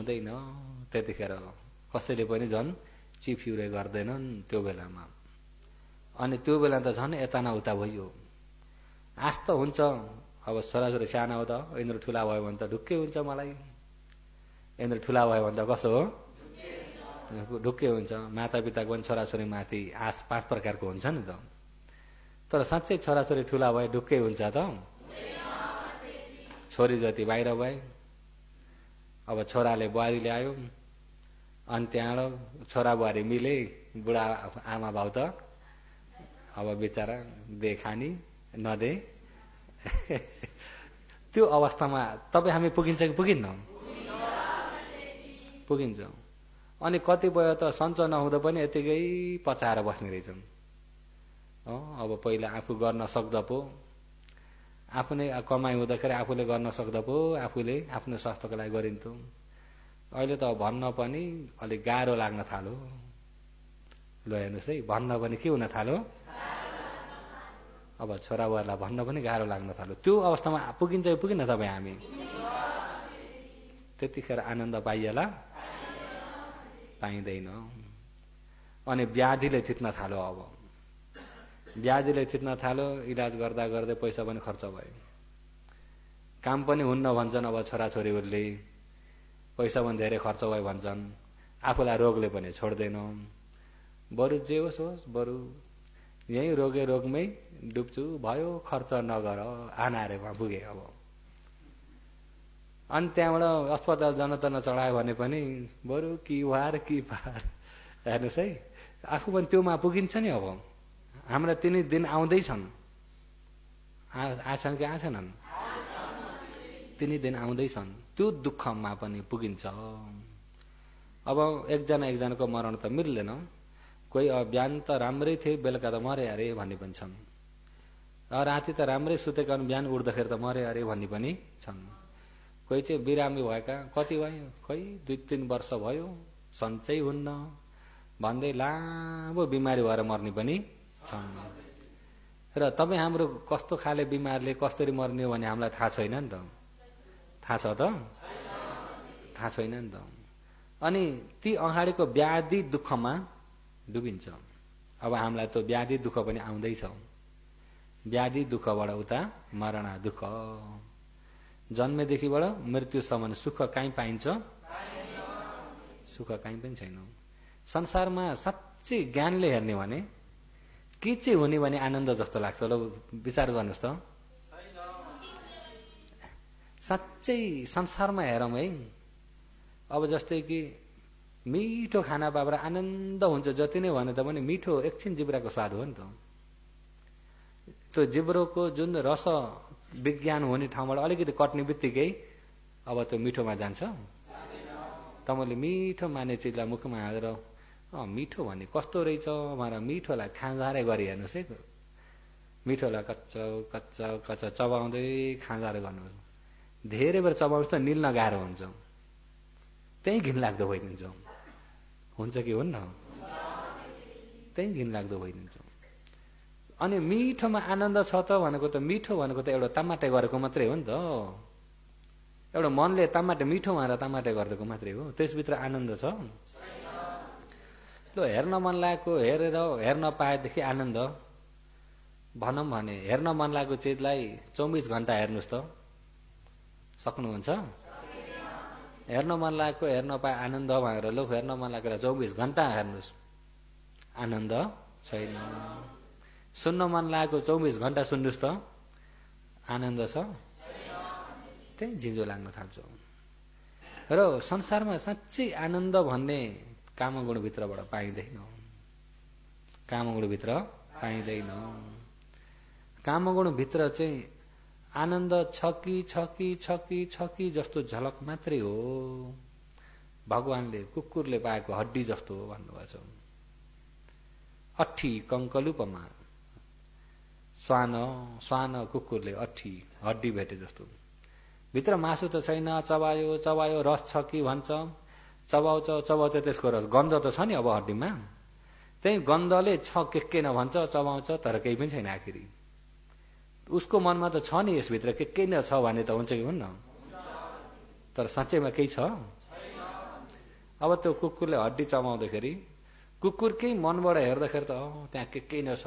हुँदैन। त्यतिखेर कसैले पनि झन् चिफिउरे गर्दैनन् त्यो बेलामा। अनि त्यो बेला त झन् यता न उता भयो। आश त हुन्छ अब छोराछोरी सानो हो त, यिनीहरू ठुला भयो भने त ढुक्कै हुन्छ मलाई, यिनीहरू ठुला भयो भने त कसो हो, ढुक्कै हुन्छ। माता पिताको पनि छोराछोरी माथि आश 5 प्रकारको हुन्छ नि त। तर साँच्चै छोराछोरी ठुला भए ढुक्कै हुन्छ त? छोरी जति बाहिर गए, अब छोराले बुहारी ल्यायो, अनि त्यहाँबाट छोरा बुहारी मिले, बुढा आमा भाउ त अब बिचरा दे खानी नदे त्यो अवस्थामा तपाईँ हामी पुगिन्छ कि पुगिन्न? पुगिन्छ। अनि कतिपय त सञ्चो नहुँदा पनि यतिकै पचाएर बस्ने रहेछन्। अब पहिला आफू गर्न सक्दा पो, आफू नै कमाइ हुँदाखेरि आफूले गर्न सक्दा पो आफूले आफ्नो स्वास्थ्यको लागि गरिन्थ्यो। अहिले त भन्न पनि अलिक गाह्रो लाग्न थाल्यो। ल हेर्नुहोस् है, भन्न पनि के हुन थाल्यो? अब छोराबुहारीलाई भन्न पनि गाह्रो लाग्न थाल्यो। त्यो अवस्थामा पुगिन्छ कि पुगिन्न तपाईँ हामी? त्यतिखेर आनन्द पाइएला? पाइँदैन। अनि व्याधिले थिच्न थाल्यो। अब व्याधिले थिच्न थाल्यो, इलाज गर्दा गर्दै पैसा पनि खर्च भयो, काम पनि हुन्न भन्छन्। अब छोराछोरीहरूले पैसा पनि धेरै खर्च भयो भन्छन्, आफूलाई रोगले पनि छोड्दैन। बरु जे होस् होस्, बरु यही रोगमै डुब्छु भयो, खर्च नगर आनारेमा पुगे। अब अनि त्यहाँबाट अस्पताल जनतन चढायो भने पनि बरु कि वार कि पार। हेर्नुहोस् है, आफू पनि त्योमा पुगिन्छ नि। अब हाम्रा तिनी दिन आउँदैछन्, आछन् कि आछनन्? तिनी दिन आउँदैछन्, त्यो दुःखमा पनि पुगिन्छ। अब एकजनाको मरण त मिल्दैन। कोही बिहान त राम्रै थिए, बेलुका त मरे अरे भन्ने पनि छन्। राति त राम्रै सुतेका बिहान उठ्दाखेरि त मरे अरे भन्ने पनि छन्। कोही चाहिँ बिरामी भएका कति भयो, खै 2-3 वर्ष भयो, सन्चै हुन्न भन्दै लामो बिमारी भएर मर्ने पनि छन्। र तपाईँ हाम्रो कस्तो खाले बिमारले कसरी मर्ने हो भने हामीलाई थाहा छैन नि त। थाहा छ त? थाहा छैन नि त। अनि ती अगाडिको व्याधि दुःखमा डुबिन्छ। अब हामीलाई त व्याधि दुःख पनि आउँदैछ। व्याधि दुःखबाट उता मरणा दुःख। जन्मेदेखिबाट मृत्युसम्म सुख कहीँ पाइन्छ? सुख कहीँ पनि छैन। संसारमा साँच्चै ज्ञानले हेर्ने भने के चाहिँ हुने भने आनन्द जस्तो लाग्छ? ल विचार गर्नुहोस् त। साँच्चै संसारमा हेरौँ है। अब जस्तै कि मिठो खाना पाएर आनन्द हुन्छ, जति नै भने तापनि मिठो एकछिन जिब्राको स्वाद हो नि त। त्यो जिब्रोको जुन रस विज्ञान हुने ठाउँबाट अलिकति कट्ने बित्तिकै अब त्यो मिठोमा जान्छ। तपाईँले मिठो माने चिजलाई मुखमा हालेर मिठो भन्ने कस्तो रहेछ भनेर मिठोलाई खाँजारै गरी हेर्नुहोस् है। मिठोलाई कच्चा कच्चा कच्चा चबाउँदै खाँजारै गर्नुहोस्। धेरै बेर चबाउँछ त निल्न गाह्रो हुन्छ, त्यही घिनलाग्दो भइदिन्छ। हुन्छ कि हुन्न? त्यही घिनलाग्दो भइदिन्छ। अनि मिठोमा आनन्द छ त भनेको त, मिठो भनेको त एउटा तामाटे गरेको मात्रै हो नि त। एउटा मनले तामाटे मिठो भनेर तामाटे गरिदिएको मात्रै हो, त्यसभित्र आनन्द छ? ल हेर्न मन लागेको हेर्न पाएदेखि आनन्द भनौँ भने, हेर्न मन लागेको चिजलाई 24 घण्टा हेर्नुहोस् त, सक्नुहुन्छ? हेर्न मन लागेको हेर्न पाए आनन्द भनेर ल हेर्न मन लागेर 24 घण्टा हेर्नुहोस्, आनन्द छैन। सुन्न मन लागेको 24 घण्टा सुन्नुहोस् त, आनन्द छ? त्यही झिँजो लाग्न थाल्छ। र संसारमा साँच्चै आनन्द भन्ने कामगुणभित्रबाट पाइँदैन। कामगुणभित्र पाइँदैन। कामगुणभित्र चाहिँ आनन्द छकी छकी छकी छकी जस्तो झलक मात्रै हो। भगवानले कुकुरले पाएको हड्डी जस्तो हो भन्नुभएको छ। अठी कङ्कलुपमा स्वान कुकुरले अठी हड्डी भेटे जस्तो। भित्र मासु त छैन, चबायो चबायो रस छ कि भन्छ, चबाउँछ चबाउँछ त्यसको रस गन्ध त छ नि अब हड्डीमा, त्यही गन्धले छ के नभन्छ, चबाउँछ तर केही पनि छैन। आखिरी उसको मनमा त छ नि यसभित्र के न छ भने त हुन्छ कि हुन्न? तर साँच्चैमा केही छ? अब त्यो कुकुरले हड्डी चबाउँदाखेरि कुकुरकै मनबाट हेर्दाखेरि त त्यहाँ के न छ।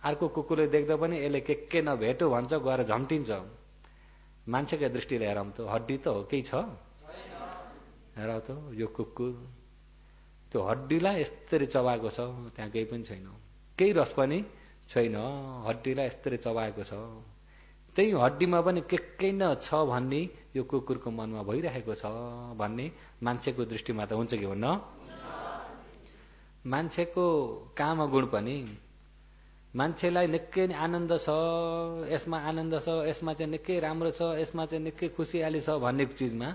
अर्को कुकुरले देख्दा पनि यसले के नभेटो भन्छ, गएर झम्टिन्छ। मान्छेका दृष्टिले हेरौँ त हड्डी त हो, केही छ? हेर त यो कुकुर त्यो हड्डीलाई यस्तरी चबाएको छ, त्यहाँ केही पनि छैन, केही रस पनि छैन, हड्डीलाई यस्तरी चबाएको छ। त्यही हड्डीमा पनि के न छ भन्ने यो कुकुरको मनमा भइरहेको छ भन्ने मान्छेको दृष्टिमा त हुन्छ कि हुन्न? मान्छेको काम गुण पनि मान्छेलाई निकै आनन्द छ, यसमा आनन्द छ, यसमा चाहिँ निकै राम्रो छ, यसमा चाहिँ निकै खुसियाली छ भन्ने चिजमा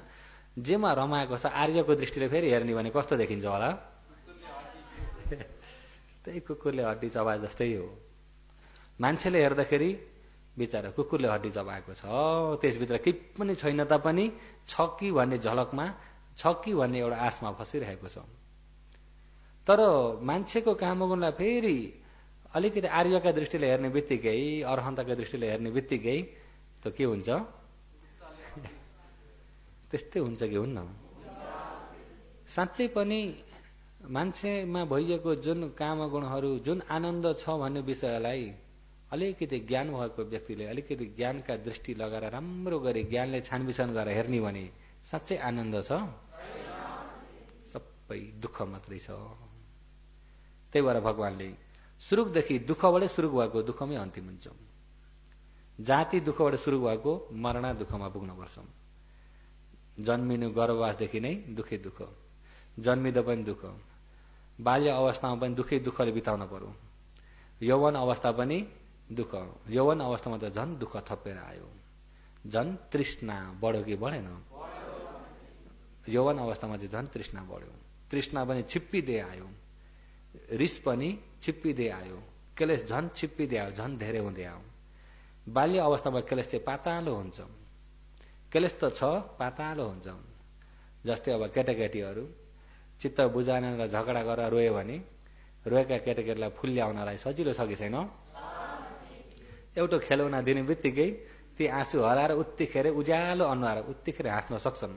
जेमा रमाएको छ आर्यको दृष्टिले फेरि हेर्ने भने कस्तो देखिन्छ होला? त्यही कुकुरले हड्डी चबाए जस्तै हो। मान्छेले हेर्दाखेरि बिचरा कुकुरले हड्डी चबाएको छ, त्यसभित्र केही पनि छैन तापनि छ कि भन्ने झलकमा, छ कि भन्ने एउटा आशमा फसिरहेको छ। तर मान्छेको कामगुणलाई फेरि अलिकति आर्यका दृष्टिले हेर्ने बित्तिकै, अरहन्तका दृष्टिले हेर्ने बित्तिकै त के हुन्छ? त्यस्तै हुन्छ कि हुन्न? साँच्चै पनि मान्छेमा भइएको जुन कामगुणहरू, जुन आनन्द छ भन्ने विषयलाई अलिकति ज्ञान भएको व्यक्तिले अलिकति ज्ञानका दृष्टि लगाएर राम्रो गरी ज्ञानले छानबिछान गरेर हेर्ने भने साँच्चै आनन्द छ? सबै दुःख मात्रै छ। त्यही भएर भगवानले सुरुदेखि दुःखबाटै सुरु भएको दुःखमै अन्तिम हुन्छ। जाति दुःखबाट सुरु भएको मरणा दुःखमा पुग्नुपर्छ। जन्मिनु गर्भवासदेखि नै दुःखै दुःख, जन्मिँदा पनि दुःख, बाल्य अवस्थामा पनि दुःखले बिताउन पर्यो, यौवन अवस्था पनि दुःख, यौवन अवस्थामा त झन् दुःख थपेर आयो, झन् तृष्णा बढ्यो कि बढेन? यौवन अवस्थामा चाहिँ झन् तृष्णा बढ्यो, तृष्णा पनि छिप्पिँदै आयो, रिस पनि छिप्पिँदै आयो, क्लेश झन् छिप्पिँदै आयो, झन् धेरै हुँदै आयो। बाल्य अवस्थामा क्लेश चाहिँ पातालो हुन्छ, क्लेश त छ पातालो हुन्छ। जस्तै अब केटाकेटीहरू चित्त बुझाएन र झगडा गरेर रोयो भने रोएका केटाकेटीलाई फुल ल्याउनलाई सजिलो छ कि छैन? एउटा खेलौना दिने बित्तिकै ती आँसु हराएर उत्तिखेर उज्यालो अनुहार उत्तिखेर हाँस्न सक्छन्।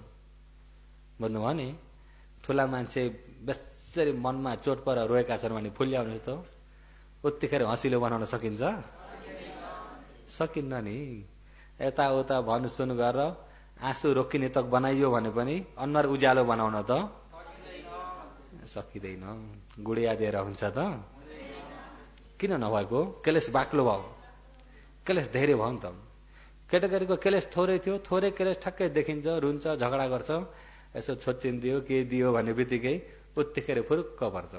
बुझ्नुभयो नि? ठुला मान्छे बेसरी मनमा चोट पर रोएका छन् भने फुल ल्याउनु त उत्तिखेर हँसिलो बनाउन सकिन्छ? सकिन्न नि। यताउता भनसुन गरेर आँसु रोकिने तक बनाइयो भने पनि अनुहार उज्यालो बनाउन त सकिँदैन। गुडिया दिएर हुन्छ त? किन नभएको? क्लेश बाक्लो भयो, क्लेश धेरै भयो नि त। केटाकेटीको क्लेश थोरै थियो, थोरै क्लेश ठ्याक्कै देखिन्छ, रुन्छ, झगडा गर्छ, यसो छोचिन्दियो के दियो भन्ने बित्तिकै उत्तिखेर फुरुक्क पर्छ।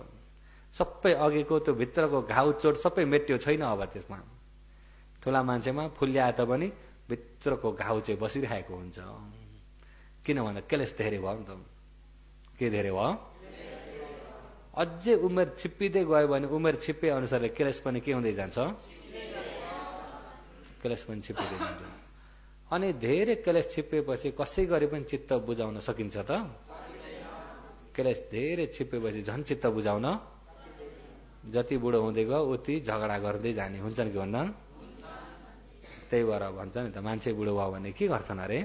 सबै अघिको त्यो भित्रको घाउ चोट सबै मेट्यो छैन अब त्यसमा। ठुला मान्छेमा फुल्याए तापनि भित्रको घाउ चाहिँ बसिरहेको हुन्छ। किनभने क्लेश धेरै भयो नि त। के धेरै भयो? अझै उमेर छिप्पिँदै गयो भने उमेर छिप्पे अनुसारले क्लेश पनि के हुँदै जान्छ? क्लेश पनि छिप्पिँदै जान्छ। अनि धेरै क्लेश छिप्पेपछि कसै गरी पनि चित्त बुझाउन सकिन्छ त? क्लेश धेरै छिप्पेपछि झन् चित्त बुझाउन, जति बुढो हुँदै गयो उति झगडा गर्दै जाने हुन्छन् कि हुन्न? त्यही भएर भन्छ नि त, मान्छे बुढो भयो भने के गर्छन् अरे?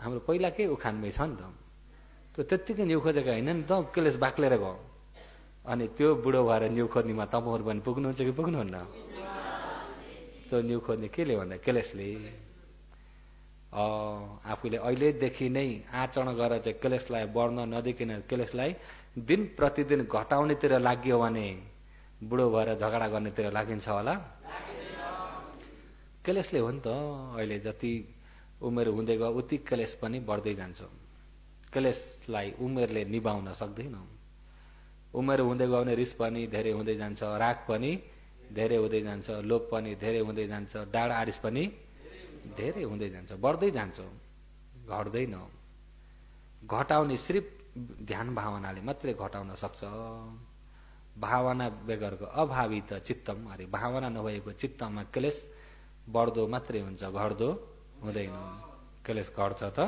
हाम्रो पहिलाकै उखानमै छ नि त, त्यो त्यत्तिकै न्यु खोजेको होइन नि त, क्लेश बाक्लेर गयो। अनि त्यो बुढो भएर न्यु खोज्नेमा तपाईँहरू पनि पुग्नुहुन्छ कि पुग्नुहुन्न? त्यो न्यु खोज्ने केले भन्दा क्लेशले। आफूले अहिलेदेखि नै आचरण गरेर चाहिँ क्लेशलाई बढ्न नदिकिन क्लेशलाई दिन प्रतिदिन घटाउनेतिर लाग्यो भने बुढो भएर झगडा गर्नेतिर लागिन्छ होला? क्लेशले हो नि त। अहिले जति उमेर हुँदै गयो उति क्लेश पनि बढ्दै जान्छ। क्लेशलाई उमेरले निभाउन सक्दैन। उमेर हुँदै गयो भने रिस पनि धेरै हुँदै जान्छ, राग पनि धेरै हुँदै जान्छ, लोभ पनि धेरै हुँदै जान्छ, डाँड आरिस पनि धेरै हुँदै जान्छ, बढ्दै जान्छ, घट्दैन। घटाउने सिर्फ ध्यान भावनाले मात्रै घटाउन सक्छ। भावना बेगरको अभावित चित्तम, अरे भावना नभएको चित्तमा क्लेश बढ्दो मात्रै हुन्छ, घट्दो हुँदैन। क्लेश घट्छ त?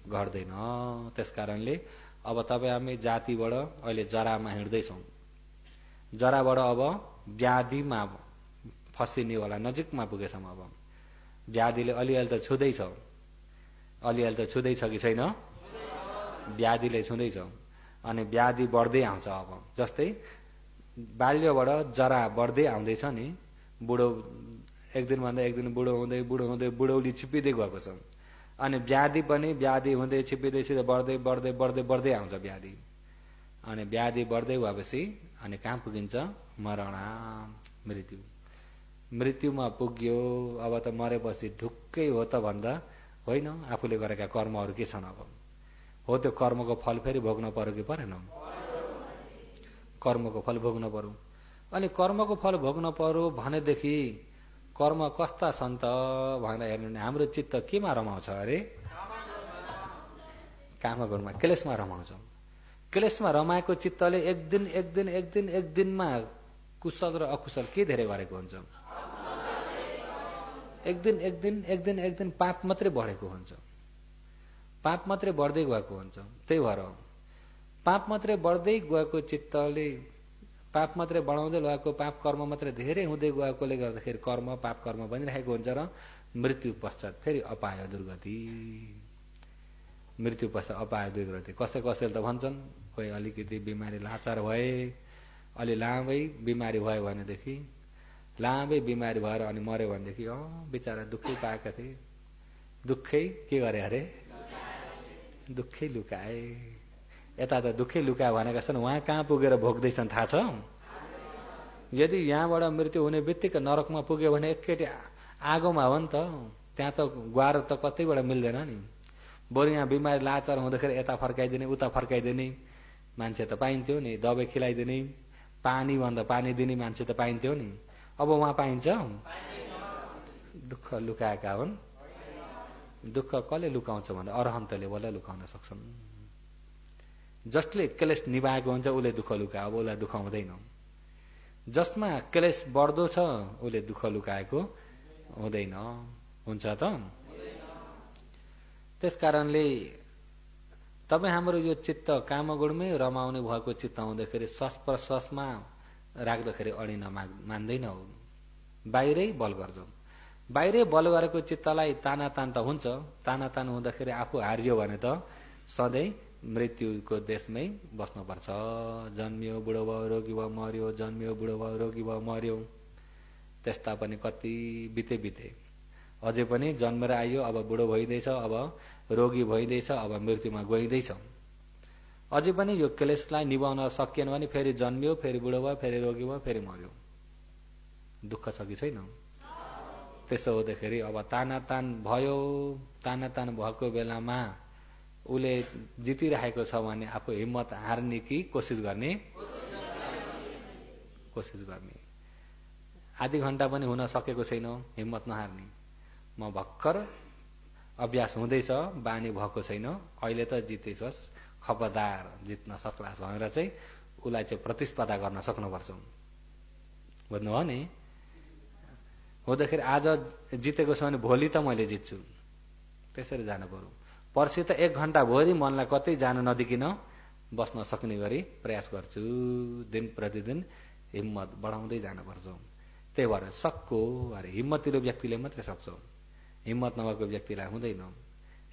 घट्दैन। त्यसकारणले अब तपाईँ हामी जातिबाट अहिले जरामा हिँड्दैछौँ, जराबाट अब व्याधिमा फसिनेवाला नजिकमा पुगेछौँ। अब व्याधिले अलिअलि त छुँदैछ, अलिअलि त छुँदैछ कि छैन? व्याधिले छुँदैछ। अनि व्याधि बढ्दै आउँछ। अब जस्तै बाल्यबाट जरा बढ्दै आउँदैछ नि, बुढो एक दिनभन्दा एक दिन बुढो हुँदै बुढौली छिप्पिँदै गएको छ। अनि व्याधि पनि व्याधि हुँदै छिप्पिँदै बढ्दै बढ्दै बढ्दै बढ्दै आउँछ व्याधि। अनि व्याधि बढ्दै गएपछि अनि कहाँ पुगिन्छ? मरणा, मृत्यु। मृत्युमा पुग्यो। अब त मरेपछि ढुक्कै हो त भन्दा होइन, आफूले गरेका कर्महरू के छन्? अब हो त्यो कर्मको फल फेरि भोग्न पर्यो कि परेन? कर्मको फल भोग्न पर्यो। अनि कर्मको फल भोग्न पर्यो भनेदेखि कर्म कस्ता छन् त भनेर हेर्नु भने हाम्रो चित्त केमा रमाउँछ अरे? कामगुणमा, क्लेशमा रमाउँछ। क्लेशमा रमाएको चित्तले एक दिनमा कुशल र अकुशल के धेरै गरेको हुन्छ? एक दिन पाप मात्रै बढेको हुन्छ। पाप मात्रै बढ्दै गएको हुन्छ। त्यही भएर पाप मात्रै बढ्दै गएको चित्तले, पाप मात्रै बढाउँदै गएको, पाप कर्म मात्रै धेरै हुँदै गएकोले गर्दाखेरि कर्म पाप कर्म बनिरहेको हुन्छ र मृत्यु पश्चात फेरि अपाय दुर्गति। मृत्यु पश्चात अपाय दुर्गति। कसैले त भन्छन्, कोही अलिकति बिमारी लाचार भए, अलि लामै बिमारी भयो भनेदेखि, लामै बिमारी भएर अनि मर्यो भनेदेखि बिचरा दुःखै पाएका थिए, दुःखै के गरे अरे? दुःखै लुकाए। यता त दुःखै लुकाए भनेका छन्, उहाँ कहाँ पुगेर भोग्दैछन् थाहा छ? यदि यहाँबाट मृत्यु हुने बित्तिकै नरकमा पुग्यो भने एकैटी आगोमा हो नि त, त्यहाँ त ग्वारो त कतैबाट मिल्दैन नि। बरु यहाँ बिमारी लाचार हुँदाखेरि यता फर्काइदिने उता फर्काइदिने मान्छे त पाइन्थ्यो नि, दबाई खिलाइदिने, पानी भन्दा पानी दिने मान्छे त पाइन्थ्यो नि। अब उहाँ पाइन्छ? दुःख लुकाएका हुन्। दुःख कसले लुकाउँछ भन्दा अरहन्तले बल्ल लुकाउन सक्छन्। जसले क्लेश निभाएको हुन्छ उसले दुःख लुकायो, अब उसलाई दुःख हुँदैन। जसमा क्लेश बढ्दो छ उसले दुःख लुकाएको हुँदैन। हुन्छ त? त्यसकारणले तपाईँ हाम्रो यो चित्त कामगुणमै रमाउने भएको चित्त हुँदाखेरि श्वास प्रश्वासमा राख्दाखेरि अडिन मान्दैन हो, बाहिरै बल गर्छ। बाहिरै बल गरेको चित्तलाई तानातान त हुन्छ। तानातान हुँदाखेरि आफू हारियो भने त सधैँ मृत्युको देशमै बस्नुपर्छ। जन्मियो बुढो भयो रोगी भयो मर्यो, जन्मियो बुढो भयो रोगी भयो मर्यो। त्यस्ता पनि कति बिते अझै पनि जन्मेर आइयो, अब बुढो भइँदैछ, अब रोगी भइँदैछ, अब मृत्युमा गइँदैछ। अझै पनि यो क्लेशलाई निभाउन सकिएन भने फेरि जन्मियो, फेरि बुढो भयो, फेरि रोगी भयो, फेरि मर्यो। दुःख छ कि छैन? त्यसो हुँदाखेरि अब तानातान भयो। तानातान भएको बेलामा उसले जितिरहेको छ भने आफू हिम्मत हार्ने कि कोसिस गर्ने? कोसिस गर्ने। आधी घण्टा पनि हुन सकेको छैन, हिम्मत नहार्ने। म भर्खर अभ्यास हुँदैछ, बानी भएको छैन, अहिले त जितेछस्, खबरदार जित्न सक्लास् भनेर चाहिँ उसलाई चाहिँ प्रतिस्पर्धा गर्न सक्नुपर्छ। बुझ्नुभयो नि? हुँदाखेरि आज जितेको छ भने भोलि त मैले जित्छु, त्यसरी जानु पर्यो। पर्सि त 1 घण्टा भरि मनलाई कतै जानु नदिकिन बस्न सक्ने गरी प्रयास गर्छु। दिन प्रतिदिन हिम्मत बढाउँदै जानुपर्छ। त्यही भएर सक्को अरे हिम्मतिलो व्यक्तिले मात्रै सक्छ, हिम्मत नभएको व्यक्तिलाई हुँदैन।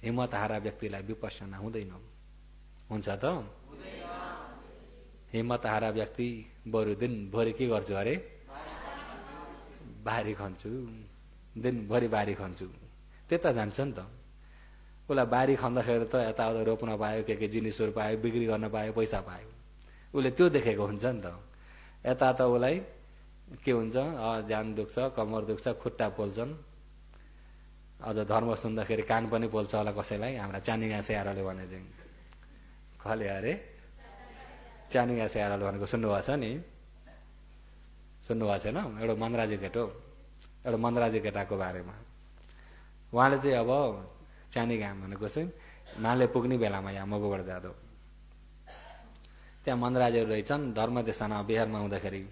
हिम्मत हारा व्यक्तिलाई विपश्यना हुँदैन। हुन्छ त? हिम्मत हारा व्यक्ति बरु दिनभरि के गर्छु अरे? बारी खन्छु, दिनभरि बारी खन्छु, त्यता जान्छ नि त। उसलाई बारी खन्दाखेरि त यताउता रोप्न पायो, के जिनिसहरू पायो, बिक्री गर्न पायो, पैसा पायो, उसले त्यो देखेको हुन्छ नि त। यता त उसलाई के हुन्छ? ज्यान दुख्छ, कमर दुख्छ, खुट्टा पोल्छन्। अझ धर्म सुन्दाखेरि कान पनि पोल्छ होला कसैलाई। हाम्रा चानिगा स्याहारले भने चाहिँ कसले अरे? चानिगा स्याहारले भनेको सुन्नुभएको छ नि? सुन्नुभएको छैन? एउटा मनराजी केटो, एउटा मनराजी केटाको बारेमा उहाँले चाहिँ अब चानिगा भनेको चाहिँ माले पुग्ने बेलामा यहाँ मगुबाट जाँदो त्यहाँ मनराजीहरू रहेछन् धर्मदेशमा बिहारमा हुँदाखेरि।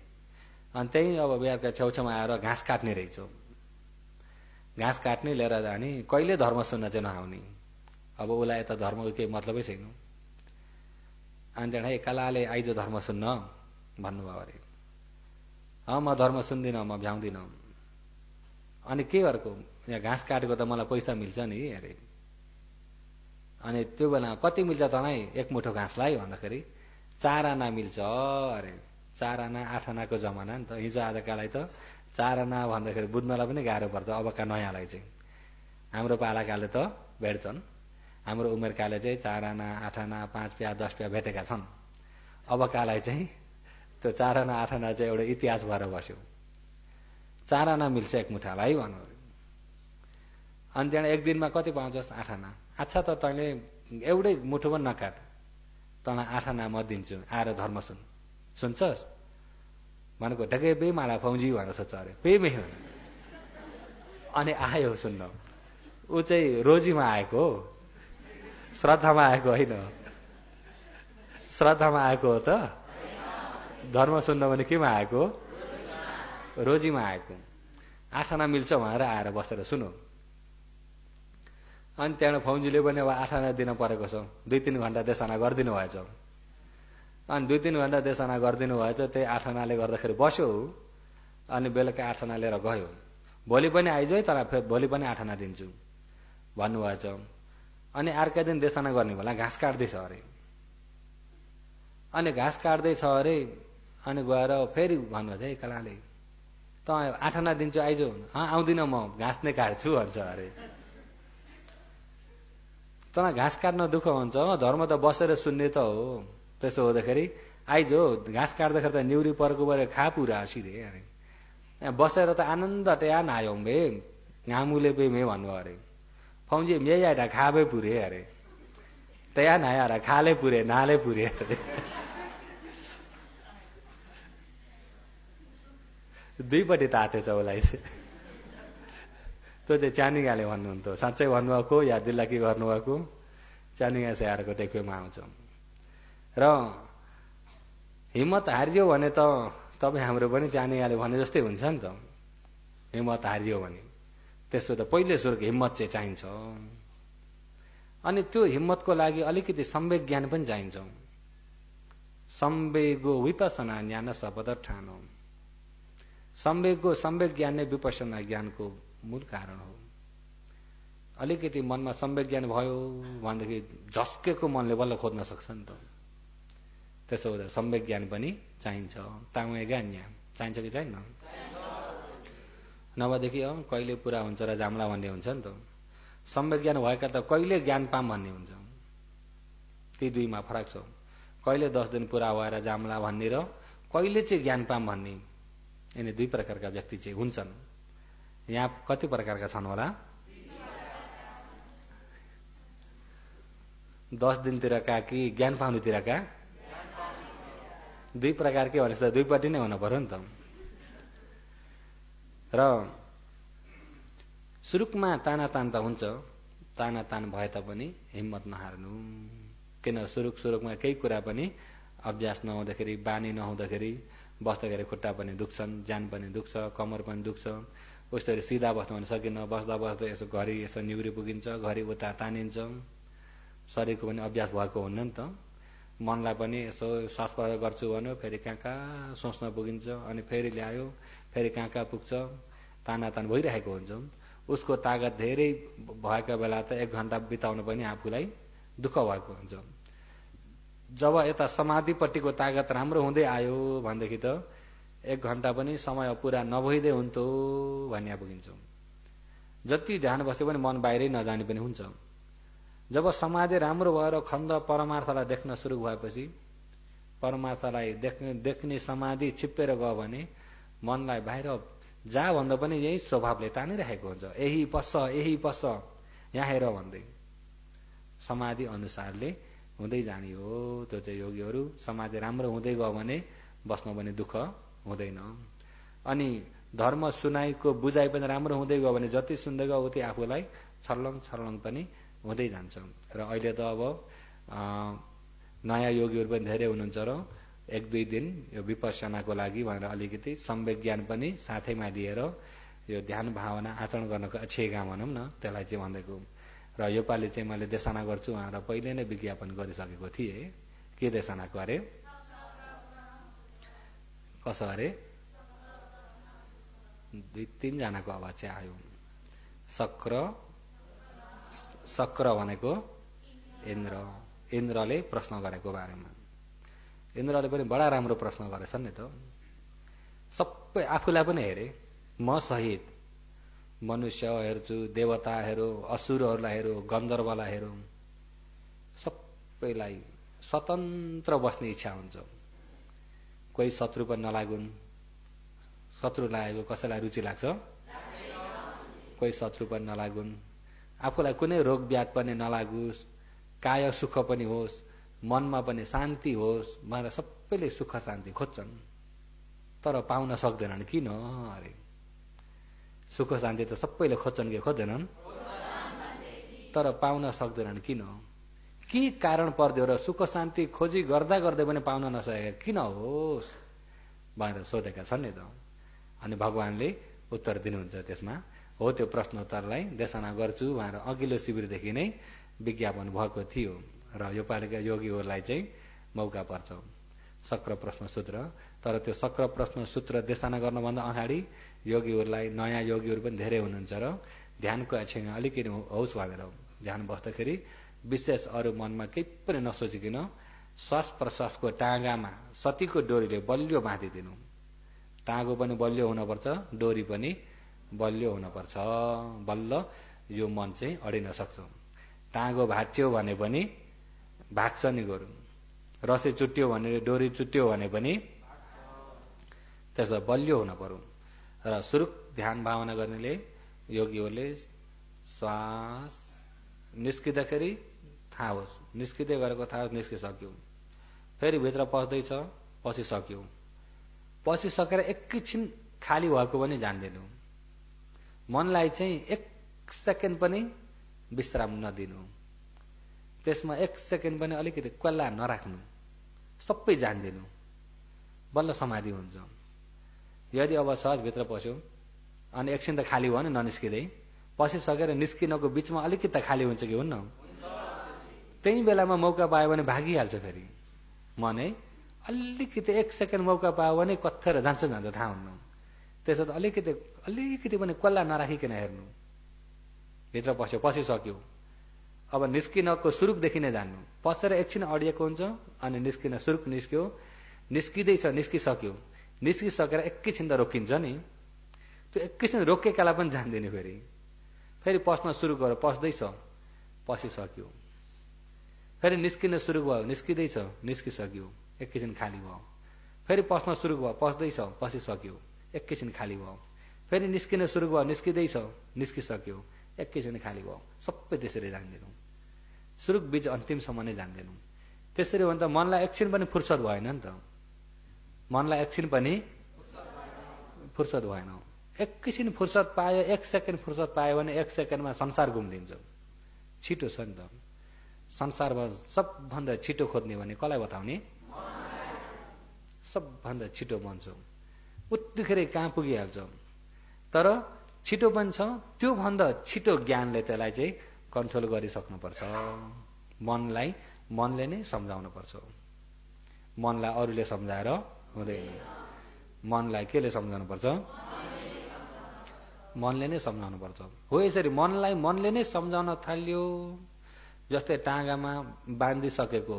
अनि त्यही अब बिहारका छेउछाउमा आएर घाँस काट्ने रहेछ। घाँस काट्ने लिएर जाने, कहिले धर्म सुन्न चाहिँ नआउने। अब उसलाई यता धर्मको केही मतलबै छैन। अनि त्यहाँ कालाले आइज धर्म सुन्न भन्नुभयो अरे। म धर्म सुन्दिनँ, म भ्याउँदिनँ। अनि के गरेको? यहाँ घाँस काटेको त मलाई पैसा मिल्छ नि अरे। अनि त्यो बेलामा कति मिल्छ तँलाई एक मुठो घाँसलाई भन्दाखेरि 4 आना मिल्छ अरे। 4 आना 8 आनाको जमाना नि त। हिजो आजकालाई त 4 आना भन्दाखेरि बुझ्नलाई पनि गाह्रो पर्छ अबका नयाँलाई चाहिँ। हाम्रो पालाकाले त भेट्छन्, हाम्रो उमेरकाले चाहिँ 4 आना 8 आना 5 प्या 10 प्या भेटेका छन्। अबकालाई चाहिँ त्यो 4 आना 8 आना चाहिँ एउटा इतिहास भएर बस्यो। 4 आना मिल्छ एक मुठालाई भन्नु। अनि त्यहाँ एक दिनमा कति पाउँछस् 8 आना। अच्छा त तैँले एउटै मुठो पनि नकाट, तँलाई 8 आना म दिन्छु, आएर धर्म सुन। सुन्छस् भनेको ढेके बे माला फौजी भनेर सोध्छ अरे। पेमे अनि आयो सुन्न। ऊ चाहिँ रोजीमा आएको हो, श्रद्धामा आएको होइन। श्रद्धामा आएको हो त, धर्म सुन्न भने केमा आएको? रोजीमा आएको। 8 आना मिल्छ भनेर आएर बसेर सुन्नु। अनि त्यहाँबाट फौजीले पनि अब 8 आना दिन परेको छ, 2-3 घण्टा देशना गरिदिनु भएछ। अनि 2-3 घण्टा देशना गरिदिनु भएछ। त्यही 8 आनाले गर्दाखेरि बस्यो। अनि बेलुका 8 आना लिएर गयो। भोलि पनि आइज है, तर भोलि पनि 8 आना दिन्छु भन्नुभएछ। अनि अर्कै दिन देशना गर्ने बेला घाँस काट्दैछ अरे। अनि घाँस काट्दैछ अरे। अनि गएर फेरि भन्नुभएछ है कलाले, त 8 आना दिन्छु आइज। आउँदिन म घाँस नै काट्छु भन्छ अरे। तँलाई घाँस काट्न दुःख हुन्छ, धर्म त बसेर सुन्ने त हो। त्यसो हुँदाखेरि आइज, घाँस काट्दाखेरि त निउरी पर्को भएर खा पुरा सिरे अरे। बसेर त आनन्द ट्या नायौँ बे घामुले बे मे भन्नुभयो अरे। फौजी मे आइटा खाबे पुरे अरे। तया नाया र खाले पुरे नाले पुरे अरे। दुईपट्टि तातेछ उसलाई चाहिँ। त्यो चाहिँ च्यानिगाले भन्नुहुन्थ्यो। साँच्चै भन्नुभएको या दिल्लाकी गर्नुभएको? च्यानिगा स्याहारको टेकुमा आउँछ। र हिम्मत हारियो भने त तपाईँ हाम्रो पनि च्यानिगाले भने जस्तै हुन्छ नि त। हिम्मत हारियो भने त्यसो त पहिले सुरुको हिम्मत चाहिँ चाहिन्छ। अनि त्यो हिम्मतको लागि अलिकति सम्वेक ज्ञान पनि चाहिन्छ। सम्वेगो विपसना ज्ञान शपथ ठानो। सम्वेक ज्ञान नै विपसना ज्ञानको मूल कारण हो। अलिकति मनमा सम्वेक ज्ञान भयो भनेदेखि झस्केको मनले बल्ल खोज्न सक्छ नि त। त्यसो हुँदा सम्वेक ज्ञान पनि चाहिन्छ। तामे ज्ञान चाहिन्छ कि चाहिन्न? नभएदेखि कहिले पुरा हुन्छ र जाम्ला भन्ने हुन्छ नि त। सम्वेक ज्ञान भएका त कहिले ज्ञान पाम भन्ने हुन्छ। ती दुईमा फरक छ। कहिले 10 दिन पुरा भएर जाम्ला भन्ने र कहिले चाहिँ ज्ञान पाम भन्ने, यिनी 2 प्रकारका व्यक्ति चाहिँ हुन्छन्। यहाँ कति प्रकारका छन् होला? 10 दिनतिरका कि ज्ञान पाउनुतिरका? 2 प्रकारकै भनेपछि त दुईपट्टि नै हुन पर्यो नि त। र सुरुकमा तानातान त हुन्छ, तानातान भए तापनि हिम्मत नहार्नु। किन सुरुकमा केही कुरा पनि अभ्यास नहुँदाखेरि, बानी नहुँदाखेरि बस्दाखेरि खुट्टा पनि दुख्छन्, ज्यान पनि दुख्छ, कमर पनि दुख्छ। उसरी सिधा बस्नु भने सकिन्न। बस्दा बस्दै यसो घरि यसो निउरी पुगिन्छ, घरि उता तानिन्छ। शरीरको पनि अभ्यास भएको हुन्न नि त। मनलाई पनि यसो श्वास प्रयोग गर्छु भन्यो, फेरि कहाँ कहाँ सोच्न पुगिन्छ, अनि फेरि ल्यायो, फेरि कहाँ कहाँ पुग्छ। तानातान भइरहेको हुन्छ। उसको तागत धेरै भएका बेला त 1 घण्टा बिताउनु पनि आफूलाई दुःख भएको हुन्छ। जब यता समाधिपट्टिको तागत राम्रो हुँदै आयो भनेदेखि त 1 घण्टा पनि समय पुरा नभइदिए हुन्थ्यो भन्ने पुगिन्छ। जति ध्यान बसे पनि मन बाहिरै नजाने पनि हुन्छ। जब समाधि राम्रो भएर खण्ड परमार्थलाई देख्न सुरु भएपछि, परमार्थलाई देख्ने समाधि छिप्पेर गयो भने मनलाई बाहिर जा भन्दा पनि यही स्वभावले तानिरहेको हुन्छ। यही पस यहाँ हेर भन्दै समाधि अनुसारले हुँदै जाने हो। त्यो चाहिँ योगीहरू समाधि राम्रो हुँदै गयो भने बस्न पनि दुःख हुँदैन। अनि धर्म सुनाइको बुझाइ पनि राम्रो हुँदै गयो भने जति सुन्दै गयो उति आफूलाई छर्लङ पनि हुँदै जान्छ। र अहिले त अब नयाँ योगीहरू पनि धेरै हुनुहुन्छ र 1-2 दिन यो विपස්සनाको लागि भनेर अलिकति सम्वेक ज्ञान पनि साथैमा लिएर यो ध्यान भावना आचरण गर्नको अच्छेगा भनौँ न, त्यसलाई चाहिँ भन्दैको। र योपालि चाहिँ मैले देशना गर्छु भनेर पहिले नै विज्ञापन गरिसकेको थिएँ। के देशनाको अरे? कसो अरे? 2-3 जनाको आवाज चाहिँ आयो। सक्र भनेको इन्द्रले प्रश्न गरेको बारेमा। इन्द्रले पनि बडा राम्रो प्रश्न गरेछन् नि त। सबै आफूलाई पनि हेरे, म सहित मनुष्य हेर्छु, देवता हेरौँ, असुरहरूलाई हेरौँ, गन्धर्वलाई हेरौँ, सबैलाई स्वतन्त्र बस्ने इच्छा हुन्छ। कोही शत्रु पनि नलागुन्। शत्रु लागेको कसैलाई रुचि लाग्छ? कोही शत्रु पनि नलागुन्। आफूलाई कुनै रोग व्याध पनि नलागोस्, काय सुख पनि होस्, मनमा पनि शान्ति होस् भनेर सबैले सुख शान्ति खोज्छन्। तर पाउन सक्दैनन्। किन अरे? सुख शान्ति त सबैले खोज्छन् कि खोज्दैनन्? तर पाउन सक्दैनन्। किन? के कारण पर्दियो र सुख शान्ति खोजी गर्दा गर्दै पनि पाउन नसकेका किन होस् भनेर सोधेका छन् नि त। अनि भगवानले उत्तर दिनुहुन्छ त्यसमा। हो, त्यो प्रश्नोत्तरलाई देशना गर्छु भनेर अघिल्लो शिविरदेखि नै विज्ञापन भएको थियो र यो पालिका योगीहरूलाई चाहिँ मौका पर्छ शक्र प्रश्न सूत्र। तर त्यो शक्र प्रश्न सूत्र देशना गर्नुभन्दा अगाडि योगीहरूलाई, नयाँ योगीहरू पनि धेरै हुनुहुन्छ र ध्यानको एकछिन अलिकति होस् भनेर ध्यान बस्दाखेरि विशेष अरू मनमा केही पनि नसोचिकन श्वास प्रश्वासको टाँगामा सतीको डोरीले बलियो बाँधिदिनु। टाँगो पनि बलियो हुनुपर्छ, डोरी पनि बलियो हुनुपर्छ, बल्ल यो मन चाहिँ अडिन सक्छ। टाँगो भाँच्यो भने पनि भाग्छ नि गोरु, रसे चुट्यो भने, डोरी चुट्यो भने पनि त्यसो बलियो हुन पर्यो। र सुरुक ध्यान भावना गर्नेले योगीहरूले श्वास निस्किँदाखेरि थाहा होस्, निस्किँदै गरेको थाहा होस्, निस्किसक्यो, फेरि भित्र पस्दैछ, पसिसक्यो, पसिसकेर एकैछिन खाली भएको पनि जान्दिनु। मनलाई चाहिँ एक सेकेन्ड पनि विश्राम नदिनु, त्यसमा एक सेकेन्ड पनि अलिकति क्वाल्ला नराख्नु, सबै जान्दिनु, बल्ल समाधि हुन्छ। यदि अब सहज भित्र पस्यो अनि एकछिन त खाली भयो नि ननिस्किँदै, पसिसकेर निस्किनको बिचमा अलिकति त खाली हुन्छ कि हुन्न? त्यही बेलामा मौका पायो भने भागिहाल्छ। फेरि मनै अलिकति एक सेकेन्ड मौका पायो भने कत्थेर जान्छ थाहा हुन्न। त्यसो त अलिकति पनि कल्ला नराखिकन हेर्नु। भित्र पस्यो, पसिसक्यो, अब निस्किनको सुरुकदेखि नै जान्नु। पसेर एकछिन अडिएको हुन्छ अनि निस्किन सुरुक निस्क्यो, निस्किँदैछ, निस्किसक्यो, निस्किसकेर एकैछिन त रोकिन्छ नि, त्यो एकैछिन रोकेकालाई पनि जान्दिनु। फेरि पस्न सुरु गर्यो, पस्दैछ, पसिसक्यो, फेरि निस्किन सुरु भयो, निस्किँदैछ, निस्किसक्यो, एकैछिन खाली भयो, फेरि पस्न सुरु भयो, पस्दैछ, पसिसक्यो, एकैछिन खाली भयो, फेरि निस्किन सुरु भयो, निस्किँदैछ, निस्किसक्यो, एकैछिन खाली भयो। सबै त्यसरी जान्दिनु, सुरुक बीच अन्तिमसम्म नै जान्दिनु। त्यसरी हो भने त मनलाई एकछिन पनि फुर्सद भएन नि त। मनलाई एकछिन पनि फुर्सद भएन। एकैछिन फुर्सद पायो, एक सेकेन्ड फुर्सद पायो भने एक सेकेन्डमा संसार घुम्दिन्छ। छिटो छ नि त संसारमा। सबभन्दा छिटो खोज्ने भने कसलाई बताउने? सबभन्दा छिटो बन्छ, उत्तिखेरै कहाँ पुगिहाल्छ। तर छिटो पनि छ, त्यो भन्दा छिटो ज्ञानले त्यसलाई चाहिँ कन्ट्रोल गरिसक्नुपर्छ। मनले नै सम्झाउनु पर्छ। मनलाई अरूले सम्झाएर हुँदैन। मनलाई केले सम्झाउनु पर्छ? मनले नै सम्झाउनु पर्छ। हो, यसरी मनले नै सम्झाउन थाल्यो। जस्तै टाँगामा बाँधिसकेको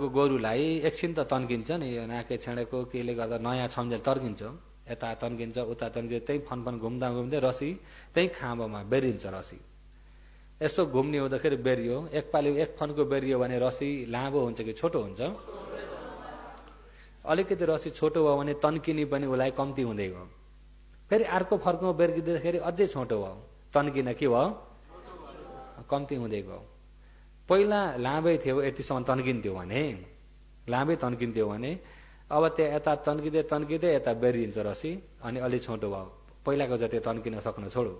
गोरुलाई एकछिन त तन्किन्छ नि, यो नाके छेडेको केले गर्दा नयाँ छम्जेल तर्किन्छ, यता तन्किन्छ, उता तन्किन्छ, त्यही फनफन घुम्दा घुम्दै रसी त्यही खाँबोमा बेरिन्छ। रसी यसो घुम्ने हुँदाखेरि बेरियो, एकपालि एक फनको बेरियो भने रसी लामो हुन्छ कि छोटो हुन्छ? अलिकति रसी छोटो भयो भने तन्किने पनि उसलाई कम्ती हुँदै गयो। फेरि अर्को फर्कमा बेर्किँदाखेरि अझै छोटो भयो, तन्किन के भयो? कम्ती हुँदै गयो। पहिला लामै थियो, यतिसम्म तन्किन्थ्यो भने, लामै तन्किन्थ्यो भने अब त्यहाँ यता तन्किँदै यता बेरिन्छ रसी, अनि अलि छोटो भयो, पहिलाको जति तन्किन सक्नु छोडो।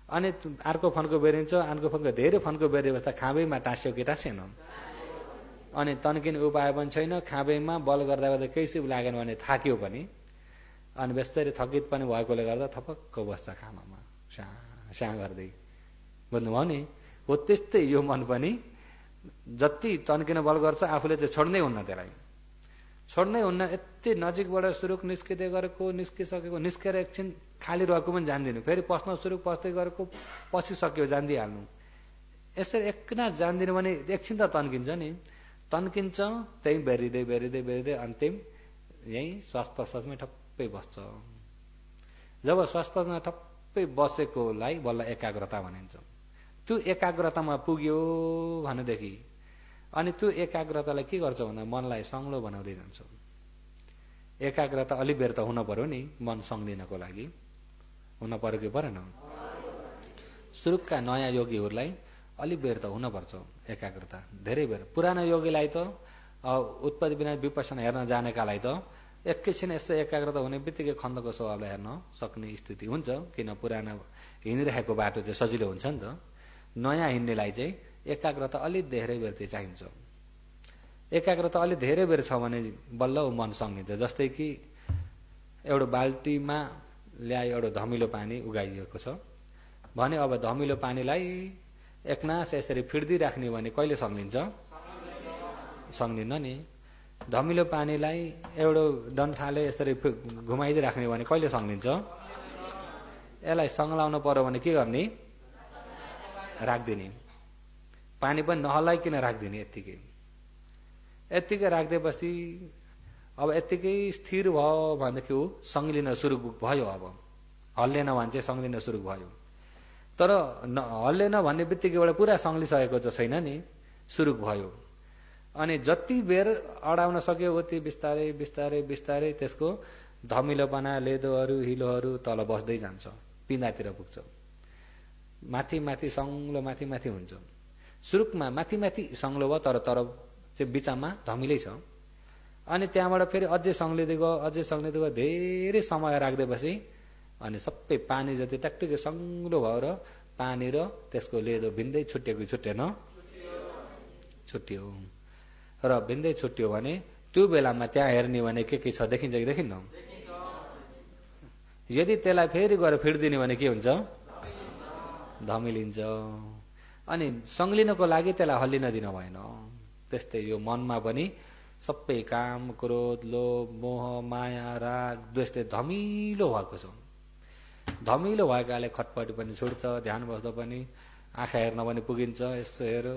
अनि अर्को फनको बेरिन्छ, अर्को फनको धेरै फनको बेरिएपछि त खाँबैमा टाँस्यो कि टाँसेन? अनि तन्किने उपाय पनि छैन, खाँबैमा बल गर्दा गर्दा केही सिप लागेन भने थाक्यो पनि, अनि बेस्तरी थकित पनि भएकोले गर्दा थपक्क बस्छ खामामा स्या गर्दै। बुझ्नुभयो नि? हो त्यस्तै यो मन पनि जति तन्किन बल गर्छ आफूले चाहिँ छोड्नै हुन्न, त्यसलाई छोड्नै हुन्न। यति नजिकबाट सुरुक निस्किँदै गरेको, निस्किसकेको, निस्केर एकछिन खाली रहेको पनि जान्दिनु, फेरि पस्न सुरुक पस्दै गरेको, पसिसक्यो, जान्दिहाल्नु। यसरी एकनाथ जान्दिन भने एकछिन त तन्किन्छ नि, तन्किन्छ, त्यही बेरिँदै बेरिँदै बेरिँदै अन्तिम यही श्वास प्रश्वासमै ठप्पै बस्छ। जब श्वास प्रश्वासमा ठप्पै बसेकोलाई बल्ल एकाग्रता भनिन्छ। त्यो एकाग्रतामा पुग्यो भनेदेखि अनि त्यो एकाग्रतालाई के गर्छ भन्दा मनलाई सङ्लो बनाउँदै जान्छ। एकाग्रता अलि बेर त हुन पर्यो नि मन सङ्लिनको लागि, हुन पर्यो कि परेन? सुरुका नयाँ योगीहरूलाई अलि बेर त हुनपर्छ एकाग्रता, धेरै बेर। पुरानो योगीलाई त उत्पत्ति विनाश विपස්සना हेर्न जानेकालाई त एकैछिन यस्तो एकाग्रता हुने बित्तिकै खण्डको स्वभावलाई हेर्न सक्ने स्थिति हुन्छ, किन पुरानो हिँडिरहेको बाटो चाहिँ सजिलो हुन्छ नि त। नयाँ हिँड्नेलाई चाहिँ एकाग्रता अलि धेरै बेर चाहिँ चाहिन्छ। एकाग्रता अलि धेरै बेर छ भने बल्ल मन सङ्गिन्छ। जस्तै कि एउटा बाल्टीमा ल्याए एउटा धमिलो पानी उगाइएको छ भने अब धमिलो पानीलाई एकनास यसरी फिर्दी राख्ने भने कहिले सङ्लिन्छ? सङ्लिन्न नि। धमिलो पानीलाई एउटा डन्ठाले यसरी घुमाइदिइ राख्ने भने कहिले सङ्लिन्छ? यसलाई सङ्लाउनु पर्यो भने के गर्ने? राखिदिने। पानी पनि नहल्लाइकन राखिदिने यत्तिकै। यत्तिकै राखिदिएपछि अब यत्तिकै स्थिर भयो भनेदेखि ऊ सङ्लिन सुरु भयो। अब हल्लेन भने चाहिँ सङ्लिन सुरु भयो। तर हल्लेन भन्ने बित्तिकैबाट पुरा सङ्लिसकेको चाहिँ छैन नि, सुरु भयो। अनि जति बेर अडाउन सक्यो उति बिस्तारै बिस्तारै बिस्तारै त्यसको धमिलोपना, लेदोहरू, हिलोहरू तल बस्दै जान्छ, पिँधातिर पुग्छ। माथि माथि सङ्लो माथि माथि हुन्छ। सुरुकमा माथि माथि सङ्लो भयो, तर चाहिँ बिचमा धमिलै छ। अनि त्यहाँबाट फेरि अझै सङ्लिँदै गयो, अझै सङ्लिँदै गयो, धेरै समय राख्दिएपछि अनि सबै पानी जति ट्याक्टिकै सङ्लो भयो र पानी र त्यसको लेदो भिन्दै छुट्टिएको छुट्टेन? छुट्टियो। र भिन्दै छुट्टियो भने त्यो बेलामा त्यहाँ हेर्ने भने के छ देखिन्छ कि देखिन्न? यदि त्यसलाई फेरि गएर फिर्दिने भने के हुन्छ? धमिलिन्छ। अनि सङ्लिनको लागि त्यसलाई हल्लिन दिन भएन। त्यस्तै यो मनमा पनि सबै काम, क्रोध, लोभ, मोह, माया, राग, द्वेषले धमिलो भएको छ। धमिलो भएकाले खटपटी पनि छुट्छ, ध्यान बस्दा पनि आँखा हेर्न पनि पुगिन्छ। यसो हेरो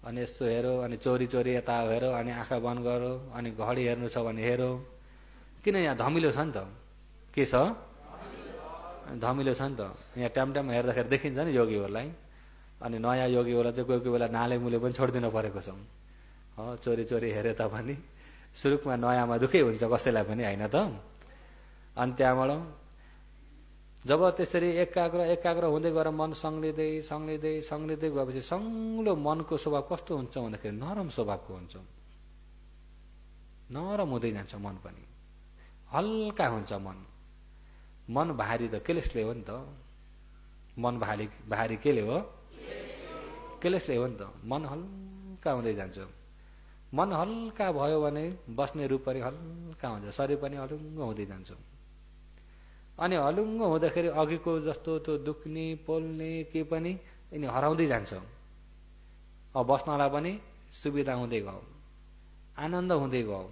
अनि यसो हेरो, अनि चोरी चोरी यता हेरो, अनि आँखा बन्द गरो, अनि घडी हेर्नु छ भने हेरो। किन यहाँ धमिलो छ नि त। के छ? धमिलो छ नि त। यहाँ टाइम टाइम हेर्दाखेरि देखिन्छ नि योगीहरूलाई। अनि नयाँ योगीहरूलाई चाहिँ कोही कोही बेला नाले मुले पनि छोडिदिनु परेको छ। चोरी चोरी हेरे तापनि सुरुकमा नयाँमा दुःखै हुन्छ कसैलाई पनि, होइन त? अनि त्यहाँबाट जब त्यसरी एकाग्र एकाग्र हुँदै गएर मन सङ्लिँदै सङ्लिँदै सङ्लिँदै गएपछि सङ्लो मनको स्वभाव कस्तो हुन्छ भन्दाखेरि नरम स्वभावको हुन्छ। नरम हुँदै जान्छ मन पनि, हल्का हुन्छ मन। मन भारी त केलेसले हो नि त। मन भारी केले हो? केलेसले हो नि त। मन हल्का हुँदै जान्छ। मन हल्का भयो भने बस्ने रूप पनि हल्का हुन्छ, शरीर पनि हलुङ्गो हुँदै जान्छ। अनि हलुङ्गो हुँदाखेरि अघिको जस्तो त्यो दुख्ने पोल्ने के पनि यिनी हराउँदै जान्छ। अब बस्नलाई पनि सुविधा हुँदै गयो, आनन्द हुँदै गयो।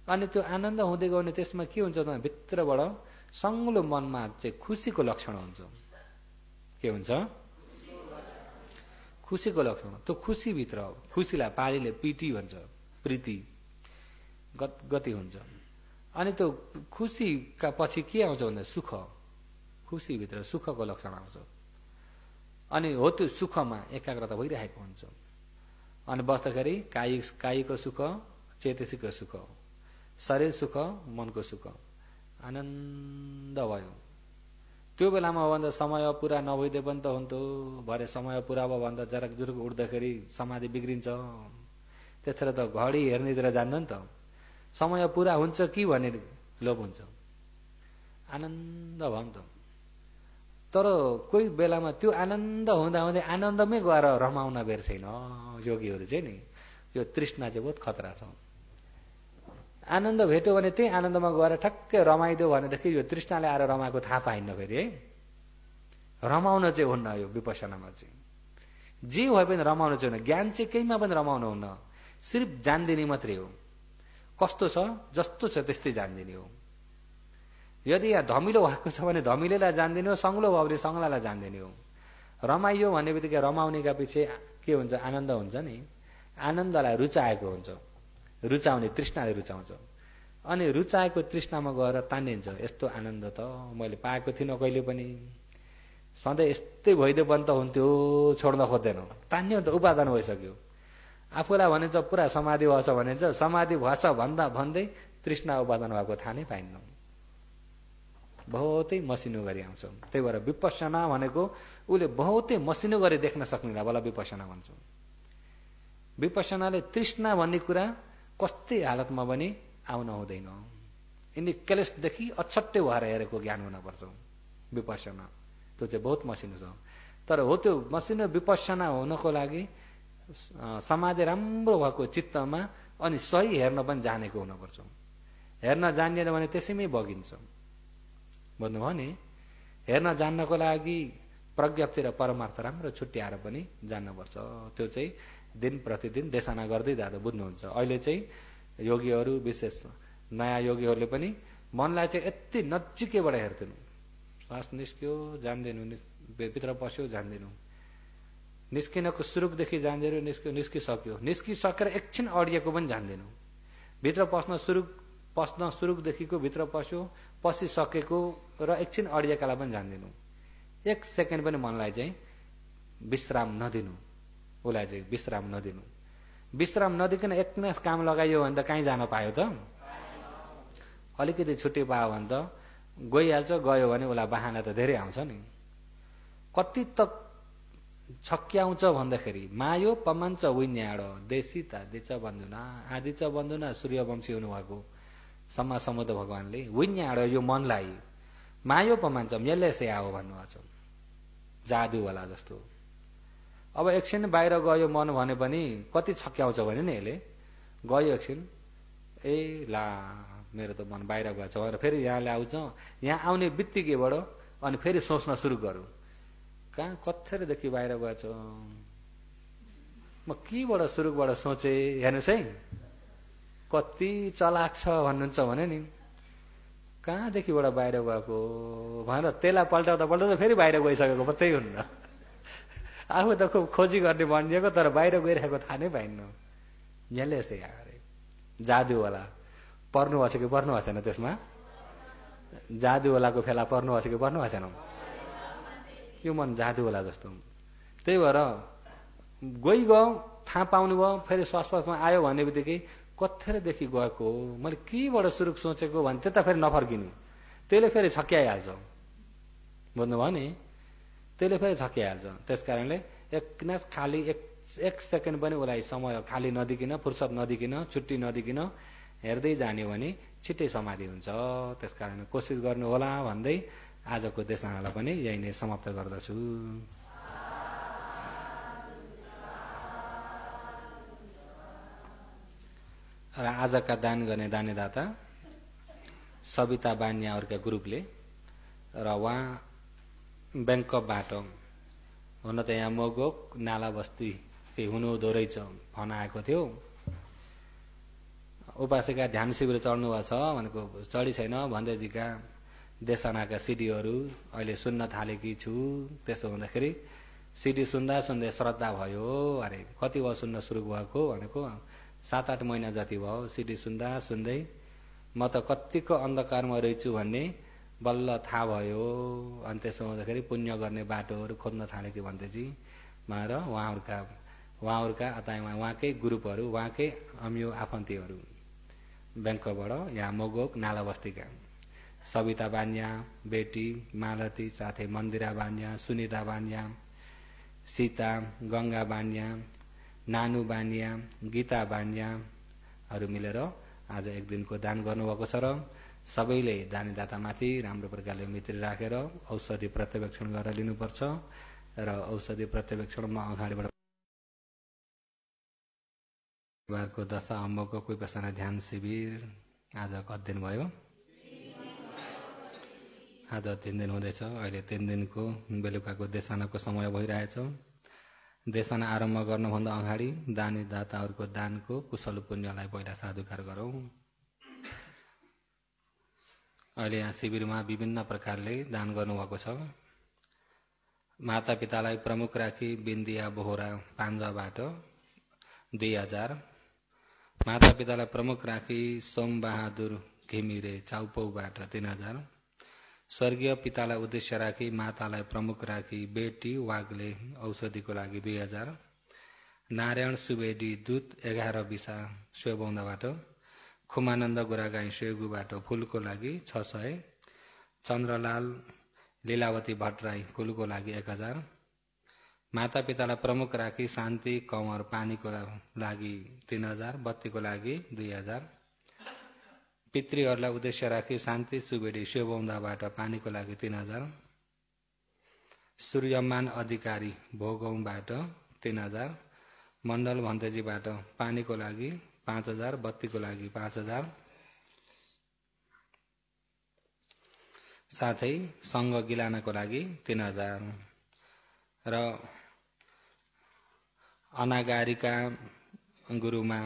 अनि त्यो आनन्द हुँदै गयो भने त्यसमा के हुन्छ त, भित्रबाट सङ्लो मनमा चाहिँ खुसीको लक्षण हुन्छ। के हुन्छ? खुसीको लक्षण। त्यो खुसीभित्र खुसीलाई पालीले प्रीति भन्छ, प्रीति गति हुन्छ। अनि त्यो खुसीका पछि के आउँछ भन्दा सुख। खुसीभित्र सुखको लक्षण आउँछ। अनि हो त्यो सुखमा एकाग्रता भइरहेको हुन्छ। अनि बस्दाखेरि कायिक सुख, चेतसिक सुख, शरीर सुख, मनको सुख, आनन्द भयो। त्यो बेलामा हो भन्दा समय पुरा नभइदिए पनि त हुन्थ्यो। भरे समय पुरा भयो भन्दा जरक जुरुक उठ्दाखेरि समाधि बिग्रिन्छ। त्यतिखेर त घडी हेर्नेतिर जान्छ नि त। समय पुरा हुन्छ कि भने लोभ हुन्छ। आनन्द भयो नि त। तर कोही बेलामा त्यो आनन्द हुँदा हुँदै आनन्दमै गएर रमाउन बेर छैन। योगीहरू चाहिँ नि यो तृष्णा चाहिँ बहुत खतरा छ। आनन्द भेट्यो भने त्यही आनन्दमा गएर ठक्कै रमाइदियो भनेदेखि यो तृष्णाले आएर रमाएको थाहा पाइन्न फेरि है। रमाउन चाहिँ हुन्न यो विपස්සनामा चाहिँ। जे भए पनि रमाउन चाहिँ हुन्न। ज्ञान चाहिँ केहीमा पनि रमाउनु हुन्न, सिर्फ जान्दिने मात्रै हो। कस्तो छ जस्तो छ त्यस्तै जान्दिने हो। यदि यहाँ धमिलो भएको छ भने धमिलोलाई जान्दिने हो, सङ्लो भयो भने सङ्लालाई जान्दिने हो। रमाइयो भन्ने बित्तिकै रमाउनेका पछि के हुन्छ? आनन्द हुन्छ नि। आनन्दलाई रुचाएको हुन्छ, रुचाउने तृष्णाले रुचाउँछ। अनि रुचाएको तृष्णामा गएर तानिन्छ, यस्तो आनन्द त मैले पाएको थिइनँ कहिले पनि, सधैँ यस्तै भइदियो पनि त हुन्थ्यो, छोड्न खोज्दैन, तान्यो त उपादान भइसक्यो। आफूलाई भनिन्छ पुरा समाधि भएछ भनिन्छ, समाधि भएछ भन्दा भन्दै तृष्णा उपादान भएको थाहा नै पाइन्न, बहुतै मसिनो गरी आउँछ। त्यही भएर विपश्यना भनेको उसले बहुतै मसिनो गरी देख्न सक्नेलाई बल्ल विपश्यना भन्छ। विपश्यनाले तृष्णा भन्ने कुरा कस्तै हालतमा पनि आउन हुँदैन, यिनी क्लेशदेखि अछट्टै भएर हेरेको ज्ञान हुनपर्छ विपश्यना। त्यो चाहिँ बहुत मसिनो छ। तर हो त्यो मसिनो विपश्यना हुनको लागि समाधि राम्रो भएको चित्तमा अनि सही हेर्न पनि जानेको हुनुपर्छ। हेर्न जानिएन भने त्यसैमै बगिन्छ। भन्नुभयो नि, हेर्न जान्नको लागि प्रज्ञप्ति र परमार्थ राम्रो छुट्याएर पनि जान्नुपर्छ। त्यो चाहिँ दिन प्रतिदिन देशना गर्दै जाँदा बुझ्नुहुन्छ। अहिले चाहिँ योगीहरू, विशेष नयाँ योगीहरूले पनि मनलाई चाहिँ यति नजिकैबाट हेर्दैनौ, श्वास निस्क्यो जान्दैनौ, भित्र पस्यो जान्दैनौ, निस्किनको सुरुकदेखि जान्दैनौ, निस्किसक्यो, निस्किसकेर एकछिन अडिएको पनि जान्दैनौ, भित्र पस्न सुरुकदेखिको भित्र पस्यो, पसिसकेको र एकछिन अडिएकालाई पनि जान्दैनौ। एक सेकेन्ड पनि मनलाई चाहिँ विश्राम नदिनु, उसलाई चाहिँ विश्राम नदिनु। विश्राम नदिकन एकनास काम लगाइयो भने त कहीँ जान पायो त? अलिकति छुट्टी पायो भने त गइहाल्छ। गयो भने उसलाई बाहना त धेरै आउँछ नि। कति त छक्क्याउँछ भन्दाखेरि मायो पमान्छ विन्याड देशिता दिच बन्धुना आदि च बन्धुना सूर्यवंशी हुनुभएको सम्मा समुद्र भगवानले विन्याड यो मनलाई मायो पमान्छ मेले से आओ भन्नुभएको छ, जादुवाला जस्तो। अब एकछिन बाहिर गयो मन भने पनि कति छक्क्याउँछ भने नि यसले गयो एकछिन, ए ला मेरो त मन बाहिर गएछ भनेर फेरि यहाँ ल्याउँछ। यहाँ आउने बित्तिकैबाट अनि फेरि सोच्न सुरु गरौँ, कहाँ कत्थेरदेखि बाहिर गएछ, म केबाट सुरुबाट सोचे। हेर्नुहोस् है कति चलाक छ भन्नुहुन्छ भने नि, कहाँदेखिबाट बाहिर गएको भनेर त्यसलाई पल्टाउँदा पल्टाउँदा फेरि बाहिर गइसकेको पत्तै हुन्न। आफू त खुब खोजी गर्ने भनिएको तर बाहिर गइरहेको थाहा नै पाइन्न। यसले यसै अरे जादुवाला पर्नु भएको छ कि पर्नु भएको छैन? त्यसमा जादुवालाको फेला पर्नु भएको छ कि पर्नु भएको छैन? यो मन जादुवाला जस्तो। त्यही भएर गयो थाहा पाउनु भयो, फेरि स्वासमा आयो भन्ने बित्तिकै कत्थेरदेखि गएको मैले केबाट सुरु सोचेको भने त्यता फेरि नफर्किनु, त्यसले फेरि छक्क्याइहाल्छ। बुझ्नुभयो नि? त्यसले फेरि छक्क्याइहाल्छ। त्यस कारणले एकनास खाली एक सेकेन्ड पनि उसलाई समय खाली नदिकिन, फुर्सद नदिकिन, छुट्टी नदिकिन हेर्दै जाने भने छिट्टै समाधि हुन्छ। त्यस कारण कोसिस गर्नु होला भन्दै आजको देशनालाई पनि यही नै समाप्त गर्दछु। र आजका दान गर्ने दानीदाता सविता बान्याहरूका ग्रुपले र उहाँ ब्याङ्ककबाट हुन त यहाँ मोगोक नाला बस्ती हुनुहुँदो रहेछ भन आएको थियो। उपासिका ध्यान शिविर चढ्नु भएको छ भनेको चढी छैन भन्दैजीका देशनाका सिडीहरू अहिले सुन्न थालेकी छु। त्यसो हुँदाखेरि सिडी सुन्दा सुन्दै श्रद्धा भयो अरे कति भयो सुन्न सुरु भएको भनेको 7-8 महिना जति भयो सिडी सुन्दा सुन्दै म त कतिको अन्धकारमा रहेछु भन्ने बल्ल थाहा भयो। अनि त्यसो हुँदाखेरि पुण्य गर्ने बाटोहरू खोज्न थालेकी भन्दैजी र उहाँहरूका अथवा उहाँकै ग्रुपहरू उहाँकै अमियो आफन्तीहरू ब्याङ्कबाट यहाँ मोगोक नाला बस्तीका सविता बान्या बेटी मालती साथै मन्दिरा बान्या सुनिता बान्या सीता गंगा बान्या नानु बान्या गीता बान्याहरू मिलेर आज एक दिनको दान गर्नुभएको छ र सबैले दानीदातामाथि राम्रो प्रकारले मित्र राखेर औषधि प्रत्यवेक्षण गरेर लिनुपर्छ र औषधि प्रत्यवेक्षणमा अगाडिबाट को दशा अम्बको विपश्यना ध्यान शिविर आजको अध्ययन भयो। आज 3 दिन हुँदैछ। अहिले 3 दिनको बेलुकाको देशनाको समय भइरहेछ। देशना आरम्भ गर्नुभन्दा अगाडि दानीदाताहरूको दानको कुशल पुण्यलाई पहिला साधुकार गरौँ। अहिले यहाँ शिविरमा विभिन्न प्रकारले दान गर्नुभएको छ। मातापितालाई प्रमुख राखी बिन्दिया बोहरा पान्जाबाट 2000। मातापितालाई प्रमुख राखी सोमबहादुर घिमिरे चाउपौबाट 3000। स्वर्गीय पितालाई उद्देश्य राखी मातालाई प्रमुख राखी बेटी वाग्ले औषधिको लागि 2000। नारायण सुवेदी दूत 11 बिसा स्वेबौन्दाबाट। खुमानन्द गोरागाई स्वेगुबाट फूलको लागि 600। चन्द्रलाल लीलावती भट्टराई फूलको लागि 1000। मातापितालाई प्रमुख राखी शान्ति कंवर पानीको लागि 3000, बत्तीको लागि 2000। पितृहरूलाई उद्देश्य राखी शान्ति सुवेदी शिवबौन्दाबाट पानीको लागि 3000। सूर्यमान अधिकारी भोगौँबाट 3000। मण्डल भन्तेजीबाट पानीको लागि 5000, बत्तीको लागि 5000। साथै सङ्घ गिलानाको लागि 3000 र अनागारिका गुरुमा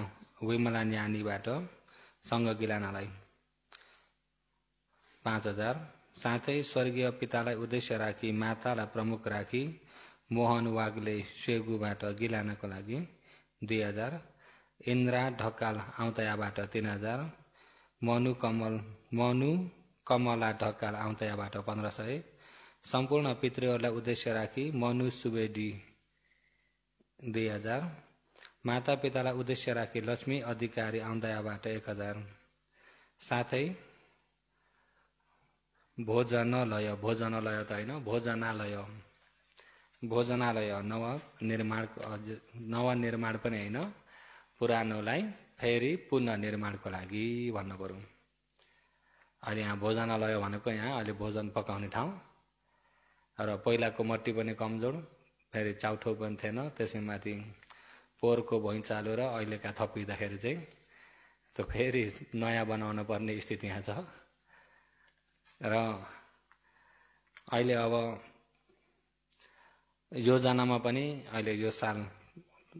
विमला न्यानीबाट सङ्घ गिलानालाई 5000। साथै स्वर्गीय पितालाई उद्देश्य राखी मातालाई प्रमुख राखी मोहन वाग्ले सेगुबाट गिलानाको लागि 2000। इन्द्रा ढकाल आउँतयाबाट 3000। मनु कमला ढकाल आउँतयाबाट 1500। सम्पूर्ण पितृहरूलाई उद्देश्य राखी मनु सुवेदी 2000। मातापितालाई उद्देश्य राखी लक्ष्मी अधिकारी आउँदयाबाट 1000। साथै भोजनालय त होइन भोजनालय नवनिर्माण पनि होइन, पुरानोलाई फेरि पुनर्निर्माणको लागि भन्नु पर्यो। अहिले यहाँ भोजनालय भनेको यहाँ अहिले भोजन पकाउने ठाउँ र पहिलाको मट्टी पनि कमजोर, फेरि चाउठो पनि थिएन, त्यसैमाथि पोहोरको भुइँचालो र अहिलेका थपिँदाखेरि चाहिँ त्यो फेरि नयाँ बनाउन पर्ने स्थिति यहाँ छ। र अहिले अब योजनामा पनि अहिले यो साल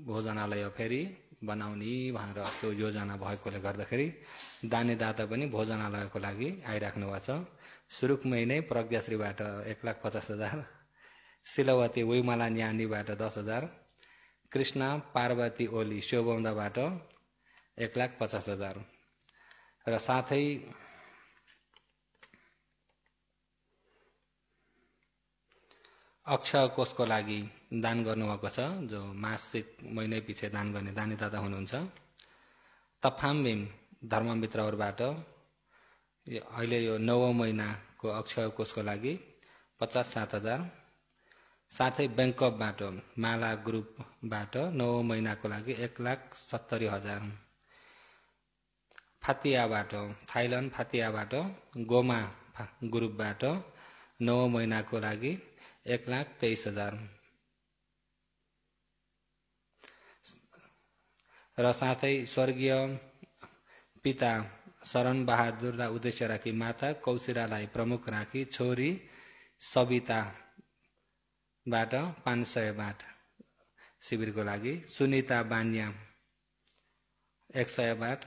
भोजनालय फेरि बनाउने भनेर त्यो योजना भएकोले गर्दाखेरि दानीदाता पनि भोजनालयको लागि आइराख्नु भएको छ। सुरुकमै नै प्रज्ञाश्रीबाट 1,50,000, शिलवती विमला न्यानीबाट 10,000, कृष्ण पार्वती ओली शोभौन्दाबाट 1,50,000 र साथै अक्षय कोषको लागि दान गर्नुभएको छ, जो मासिक महिनै पछि दान गर्ने दानीदाता हुनुहुन्छ। तफामबिम धर्ममित्रहरूबाट अहिले यो 9औं महिनाको अक्षय कोषको लागि 57,000। साथै बैंकबाट माला ग्रुपबाट 9औं महिनाको लागि 1,70,000। फातियाबाट थाइल्यान्ड फातियाबाट गोमा ग्रुपबाट 9औं महिनाको लागि 1,23,000 र साथै स्वर्गीय पिता शरण बहादुरलाई उद्देश्य राखी माता कौशिरालाई प्रमुख राखी छोरी सविताबाट 500 बाट शिविरको लागि, सुनिता बान्या 100 बाट,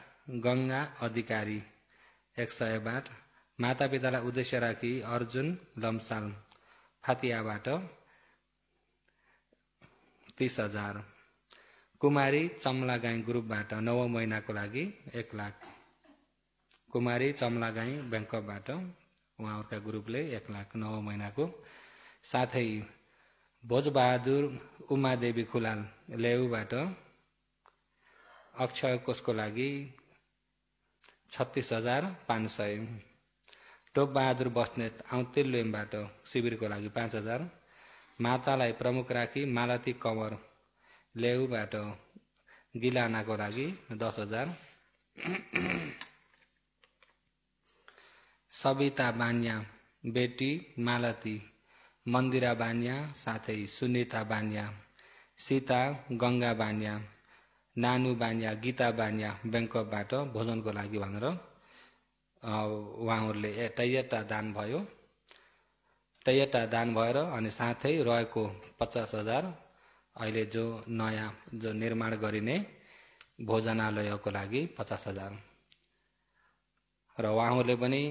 गंगा अधिकारी 100 बाट। मातापितालाई उद्देश्य राखी अर्जुन लम्साल फातियाबाट 30,000। कुमारी चम्लागाई ग्रुपबाट 9औं महिनाको लागि 1,00,000। कुमारी चम्लागाई बैंकबाट उहाँहरूका ग्रुपले 1,00,000 9औं महिनाको। साथै भोजबहादुर उमादेवी खुलाल लेउबाट अक्षय कोषको लागि 36,500। टोपबहादुर बस्नेत आउतिल्वेमबाट शिविरको लागि 5,000। मातालाई प्रमुख राखी मालती कंवर लेउबाट गिलानाको लागि 10,000। सविता बान्या बेटी मालती मन्दिरा बान्या, साथै सुनिता बान्या, सीता गंगा बान्या, नानु बान्या, गीता बान्या बैंकबाट भोजनको लागि भनेर उहाँहरूले टैयटा दान भयो। टैयटा दान भएर अनि साथै रहेको 50,000 अहिले जो नयाँ जो निर्माण गरिने भोजनालयको लागि 50,000 र उहाँहरूले पनि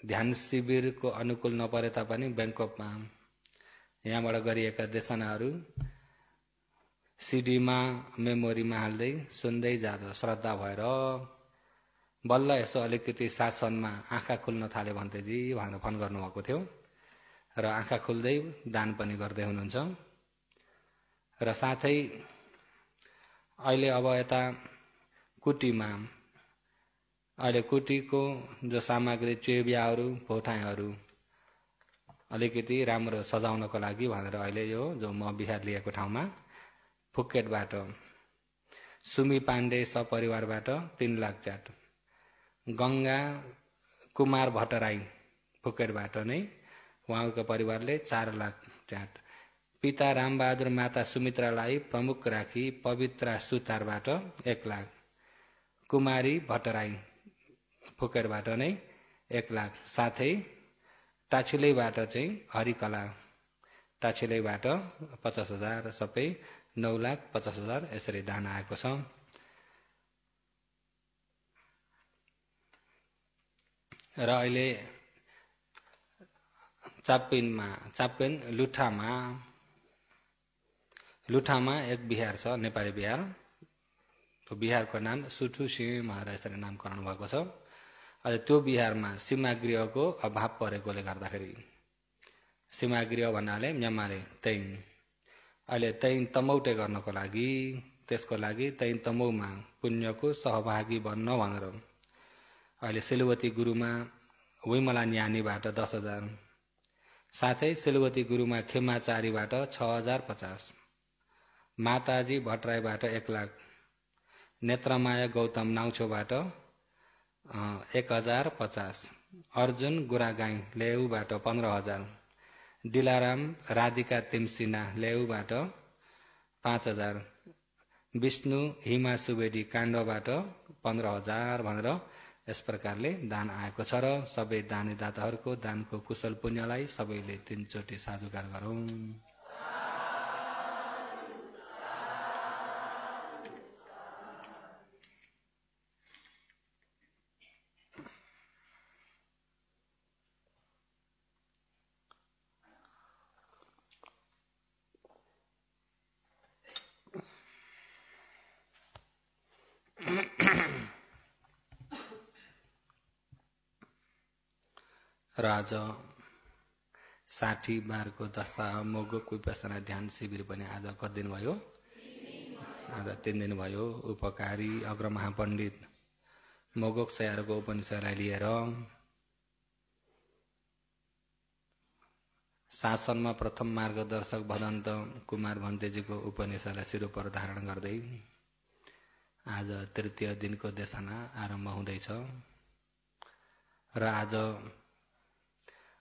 ध्यान शिविरको अनुकूल नपरे तापनि बैंकमा यहाँबाट गरिएका देशनाहरू सिडीमा मेमोरीमा हाल्दै सुन्दै जाँदा श्रद्धा भएर बल्ल यसो अलिकति शासनमा आँखा खुल्न थाल्यो भन्तेजी भनेर फोन गर्नुभएको थियो र आँखा खुल्दै दान पनि गर्दै हुनुहुन्छ। र साथै अहिले अब यता कुटीमा अहिले कुटीको जो सामग्री चेबियाहरू भोटाइहरू अलिकति राम्रो सजाउनको लागि भनेर अहिले यो जो म बिहार लिएको ठाउँमा फुकेटबाट सुमी पाण्डे सपरिवारबाट 3 लाख च्याट, गंगा कुमार भट्टराई फुकेटबाट नै उहाँको परिवारले 4 लाख च्याट, पिता रामबहादुर माता सुमित्रालाई प्रमुख राखी पवित्रा सुतारबाट 1 लाख, कुमारी भट्टराई फुकेटबाट नै 1 लाख, साथै टाछिलैबाट चाहिँ हरिकला टाछिलैबाट 50,000 सबै 9,50,000 यसरी दान आएको छ। र अहिले चाप्पिन लुठामा एक बिहार छ, नेपाली बिहार। त्यो बिहारको नाम सुठु सिंह भनेर यसरी नामकरण भएको छ। अहिले त्यो बिहारमा सीमागृहको अभाव परेकोले गर्दाखेरि सीमागृह भन्नाले म्यामाले तैन अहिले तैन तमौटे गर्नको लागि त्यसको लागि तैन तमौमा पुण्यको सहभागी बन्न भनेर अहिले सिलवती गुरुमा विमला न्यानीबाट 10,000, साथै सिलवती गुरुमा खेमाचारीबाट 6,050, माताजी भट्टराईबाट 1 लाख, नेत्रमाया गौतम नाउछोबाट 1,050, अर्जुन गुरागाई लेउबाट 15,000, दिलाराम राधिका तिमसिना लेउबाट 5,000, विष्णु हिमा सुवेदी काण्डबाट 15,000 भनेर यस प्रकारले दान आएको छ। र सबै दानीदाताहरूको दानको कुशल पुण्यलाई सबैले 3 चोटि साधुकार गरौं। र आज 60 बारको दशा मोगक विपसना ध्यान शिविर पनि आज कति दिन भयो? आज 3 दिन भयो। उपकारी अग्रमहापण्डित मोगक सयारको उपनिषदलाई लिएर शासनमा प्रथम मार्गदर्शक भदन्त कुमार भन्तेजीको उपनिषदलाई शिरोपर धारण गर्दै आज तृतीय दिनको देशना आरम्भ हुँदैछ। र आज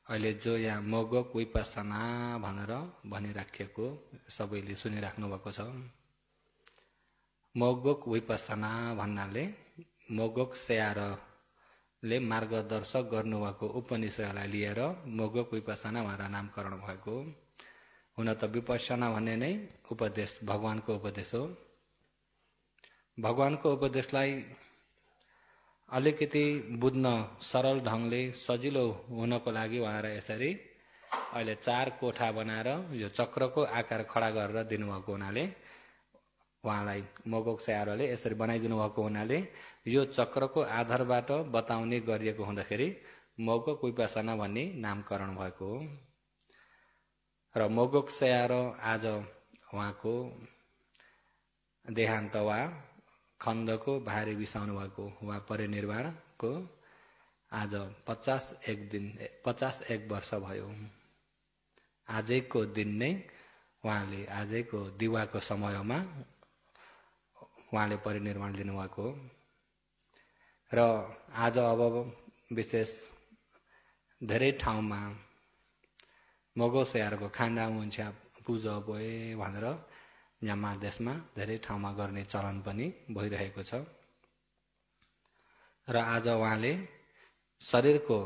अहिले जो यहाँ मोगक विपसना भनेर भनिराखिएको सबैले सुनिराख्नु भएको छ। मोगक विपसना भन्नाले मोगक सयारले मार्गदर्शक गर्नुभएको उपनिषदलाई लिएर मोगक विपसना भनेर नामकरण भएको। हुन त विपसना भन्ने नै उपदेश, भगवानको उपदेश हो। भगवानको उपदेशलाई अलिकति बुझ्न सरल ढंगले सजिलो हुनको लागि भनेर यसरी अहिले 4 कोठा बनाएर यो चक्रको आकार खडा गरेर दिनुभएको हुनाले उहाँलाई मोगक सयारले यसरी बनाइदिनु भएको हुनाले यो चक्रको आधारबाट बताउने गरिएको हुँदाखेरि मोगक विपसना भन्ने नामकरण भएको हो। र मोगक सयार आज उहाँको देहान्त वा खण्डको भारी बिसाउनु भएको वा परिनिर्वाणको आज 51 वर्ष भयो। आजैको दिन नै उहाँले आजैको दिवाको समयमा उहाँले परिनिर्वाण दिनुभएको। र आज अब विशेष धेरै ठाउँमा मोगक सयारको खान्डा हुन्छ पूजा भए भनेर म्यानमार देशमा धेरै ठाउँमा गर्ने चलन पनि भइरहेको छ। र आज उहाँले शरीरको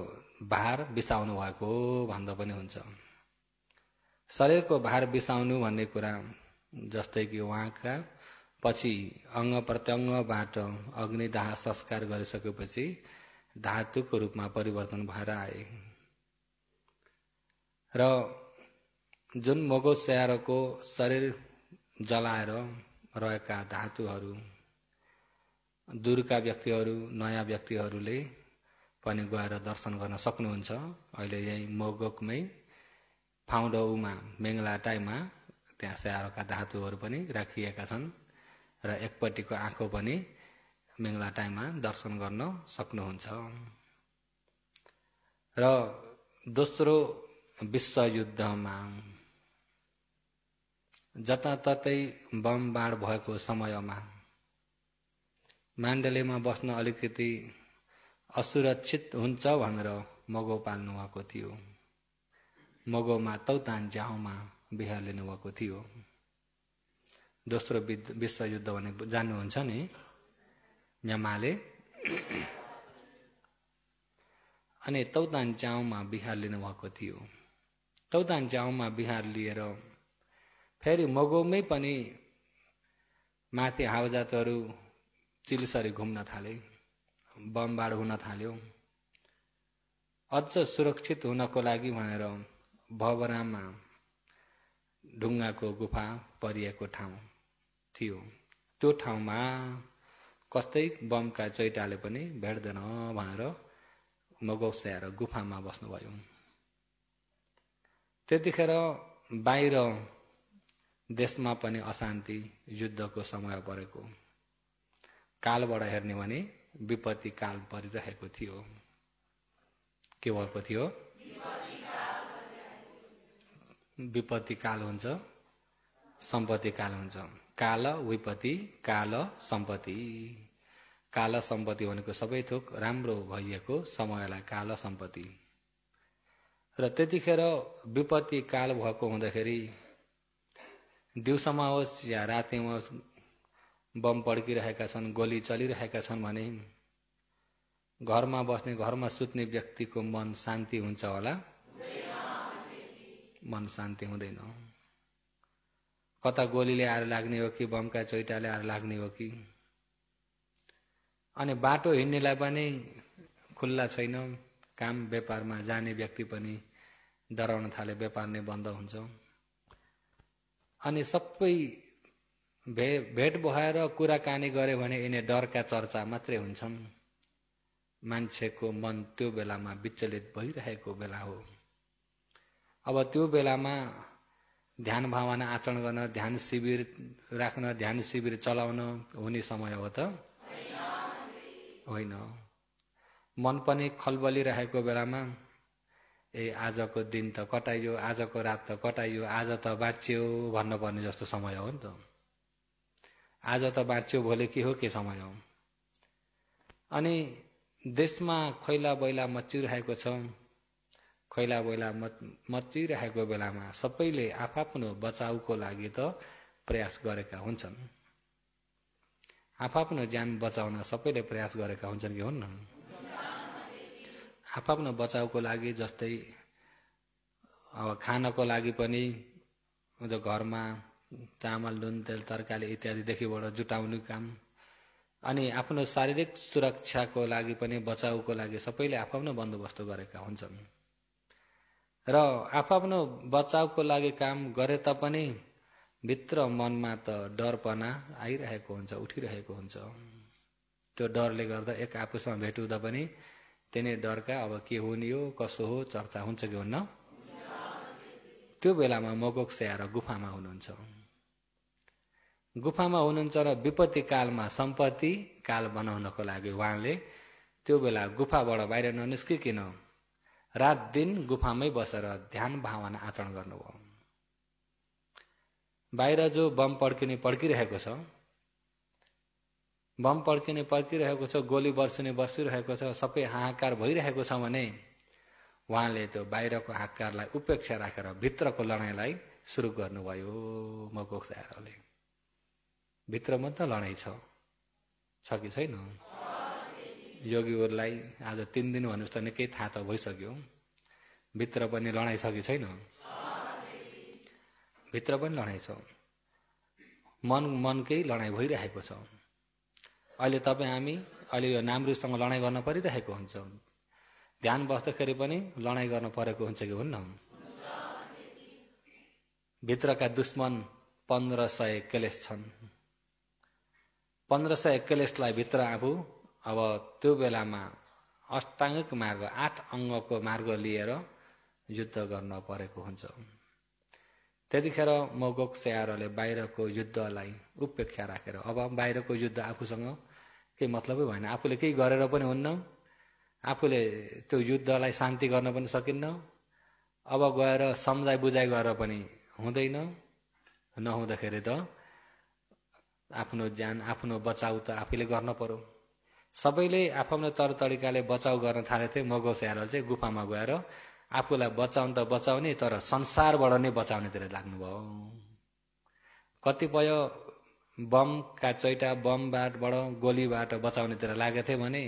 भार बिसाउनु भएको भन्दा पनि हुन्छ। शरीरको भार बिसाउनु भन्ने कुरा जस्तै कि उहाँका पछि अंग प्रत्यङ्गबाट अग्निदाह संस्कार गरिसकेपछि धातुको रूपमा परिवर्तन भएर आए। र जुन मगो स्याहारको शरीर जलाएर रहेका धातुहरू दूरका व्यक्तिहरू नयाँ व्यक्तिहरूले पनि गएर दर्शन गर्न सक्नुहुन्छ। अहिले यही मगोकमै फाउडौमा मेङलाटाईमा त्यहाँ स्याहारका धातुहरू पनि राखिएका छन् र एकपट्टिको आँखो पनि मेङलाटाईमा दर्शन गर्न सक्नुहुन्छ। र दोस्रो विश्वयुद्धमा जताततै बमबाड भएको समयमा माण्डलेमा बस्न अलिकति असुरक्षित हुन्छ भनेर मगो पाल्नु भएको थियो। मगोमा तौतान्जाओमा बिहा लिनुभएको थियो। दोस्रो विश्वयुद्ध भने जान्नुहुन्छ नि, म्यामाले अनि तौतान्जाओमा बिहार लिनुभएको थियो। तौतान्जाओमा बिहार लिएर फेरि मगोमै पनि माथि हावाजातहरू चिलसरी घुम्न थाले, बमबाड हुन थाल्यो। अझ सुरक्षित हुनको लागि भनेर भवराममा ढुङ्गाको गुफा परिएको ठाउँ थियो। त्यो ठाउँमा कस्तै बमका चैटाले पनि भेट्दैन भनेर मगो स्याहार गुफामा बस्नुभयो। त्यतिखेर बाहिर देशमा पनि अशान्ति, युद्धको समय परेको, कालबाट हेर्ने भने विपत्ति काल परिरहेको थियो। के भएको थियो? विपत्ति काल हुन्छ, सम्पत्ति काल हुन्छ। काल विपत्ति, काल सम्पत्ति। काल सम्पत्ति भनेको सबै थोक राम्रो भइएको समयलाई काल सम्पत्ति। र त्यतिखेर विपत्ति काल भएको हुँदाखेरि दिउँसोमा होस् या रातिमा होस् बम पड्किरहेका छन्, गोली चलिरहेका छन् भने घरमा बस्ने, घरमा सुत्ने व्यक्तिको मन शान्ति हुन्छ होला? मन शान्ति हुँदैन। कता गोलीले आएर लाग्ने हो कि बमका चैटाले आएर लाग्ने हो कि। अनि बाटो हिँड्नेलाई पनि खुल्ला छैन। काम व्यापारमा जाने व्यक्ति पनि डराउन थाले, व्यापार नै बन्द हुन्छ। अनि सबै भेट भएर कुराकानी गरे भने यिनी डरका चर्चा मात्रै हुन्छन्। मान्छेको मन त्यो बेलामा विचलित भइरहेको बेला हो। अब त्यो बेलामा ध्यान भावना आचरण गर्न, ध्यान शिविर राख्न, ध्यान शिविर चलाउन हुने समय हो त होइन। मन पनि खलबलिरहेको बेलामा आजको दिन त कटाइयो, आजको रात त कटाइयो, आज त बाँच्यो भन्नुपर्ने जस्तो समय हो नि त। आज त बाँच्यो भोलि के हो, के समय हो। अनि देशमा खैला बैला मचिरहेको छ। खैला बैला मचिरहेको बेलामा सबैले आफआफ्नो बचाउको लागि त प्रयास गरेका हुन्छन्। आफआफ्नो ज्यान बचाउन सबैले प्रयास गरेका हुन्छन् कि हुन्न? आफआफ्नो बचाउको लागि जस्तै अब खानको लागि पनि घरमा चामल, नुन, तेल, तरकारी इत्यादिदेखिबाट जुटाउने काम, अनि आफ्नो शारीरिक सुरक्षाको लागि पनि बचाउको लागि सबैले आफआफ्नो बन्दोबस्त गरेका हुन्छन्। र आफआफ्नो बचाउको लागि काम गरे तापनि भित्र मनमा त डरपना आइरहेको हुन्छ, उठिरहेको हुन्छ। त्यो डरले गर्दा एक आपसमा भेट हुँदा पनि तिनी डरका अब के हुने हो, कसो हो चर्चा हुन्छ कि हुन्न? त्यो बेलामा मगोक स्याहार गुफामा हुनुहुन्छ। गुफामा हुनुहुन्छ र विपत्ति कालमा सम्पत्ति काल बनाउनको लागि उहाँले त्यो बेला गुफाबाट बाहिर ननिस्किकन रात दिन गुफामै बसेर ध्यान भावना आचरण गर्नुभयो। बाहिर जो बम पड्किरहेको छ, बम पड्किरहेको छ, गोली बर्सिरहेको छ, सबै हाहाकार भइरहेको छ भने उहाँले त्यो बाहिरको हाहाकारलाई उपेक्षा राखेर भित्रको लडाइँलाई सुरु गर्नुभयो। मगोक स्याहारले भित्रमा त लडाइँ छ कि छैन? योगीहरूलाई आज 3 दिन भन्नुहोस् त निकै थाहा त भइसक्यो। भित्र पनि लडाइँ छ कि छैन? भित्र पनि लडाइँ छ। मनकै लडाइँ भइरहेको छ। अहिले तपाईँ हामी अहिले यो नामरुसँग लडाइँ गर्न परिरहेको हुन्छ। ध्यान बस्दाखेरि पनि लडाइँ गर्न परेको हुन्छ कि हुन्न? भित्रका दुश्मन 1500 क्लेश छन्। 1500 क्लेशलाई भित्र आफू अब त्यो बेलामा अष्टाङ्गिक मार्ग 8 अङ्गको मार्ग लिएर युद्ध गर्न परेको हुन्छ। त्यतिखेर मोगोक स्याहारले बाहिरको युद्धलाई उपेक्षा राखेर अब बाहिरको युद्ध आफूसँग केही मतलबै भएन, आफूले केही गरेर पनि हुन्न, आफूले त्यो युद्धलाई शान्ति गर्न पनि सकिन्न, अब गएर सम्झाइ बुझाइ गरेर पनि हुँदैन। नहुँदाखेरि त आफ्नो ज्यान आफ्नो बचाउ त आफैले गर्न पर्यो। सबैले आफ्नो तरिकाले बचाउ गर्न थालेथे। मोगो स्याहारले चाहिँ गुफामा गएर आफूलाई बचाउन त बचाउने तर संसारबाट नै बचाउनेतिर लाग्नुभयो। कतिपय बमका चैटा बमबाट गोलीबाट बचाउनेतिर लागेथे भने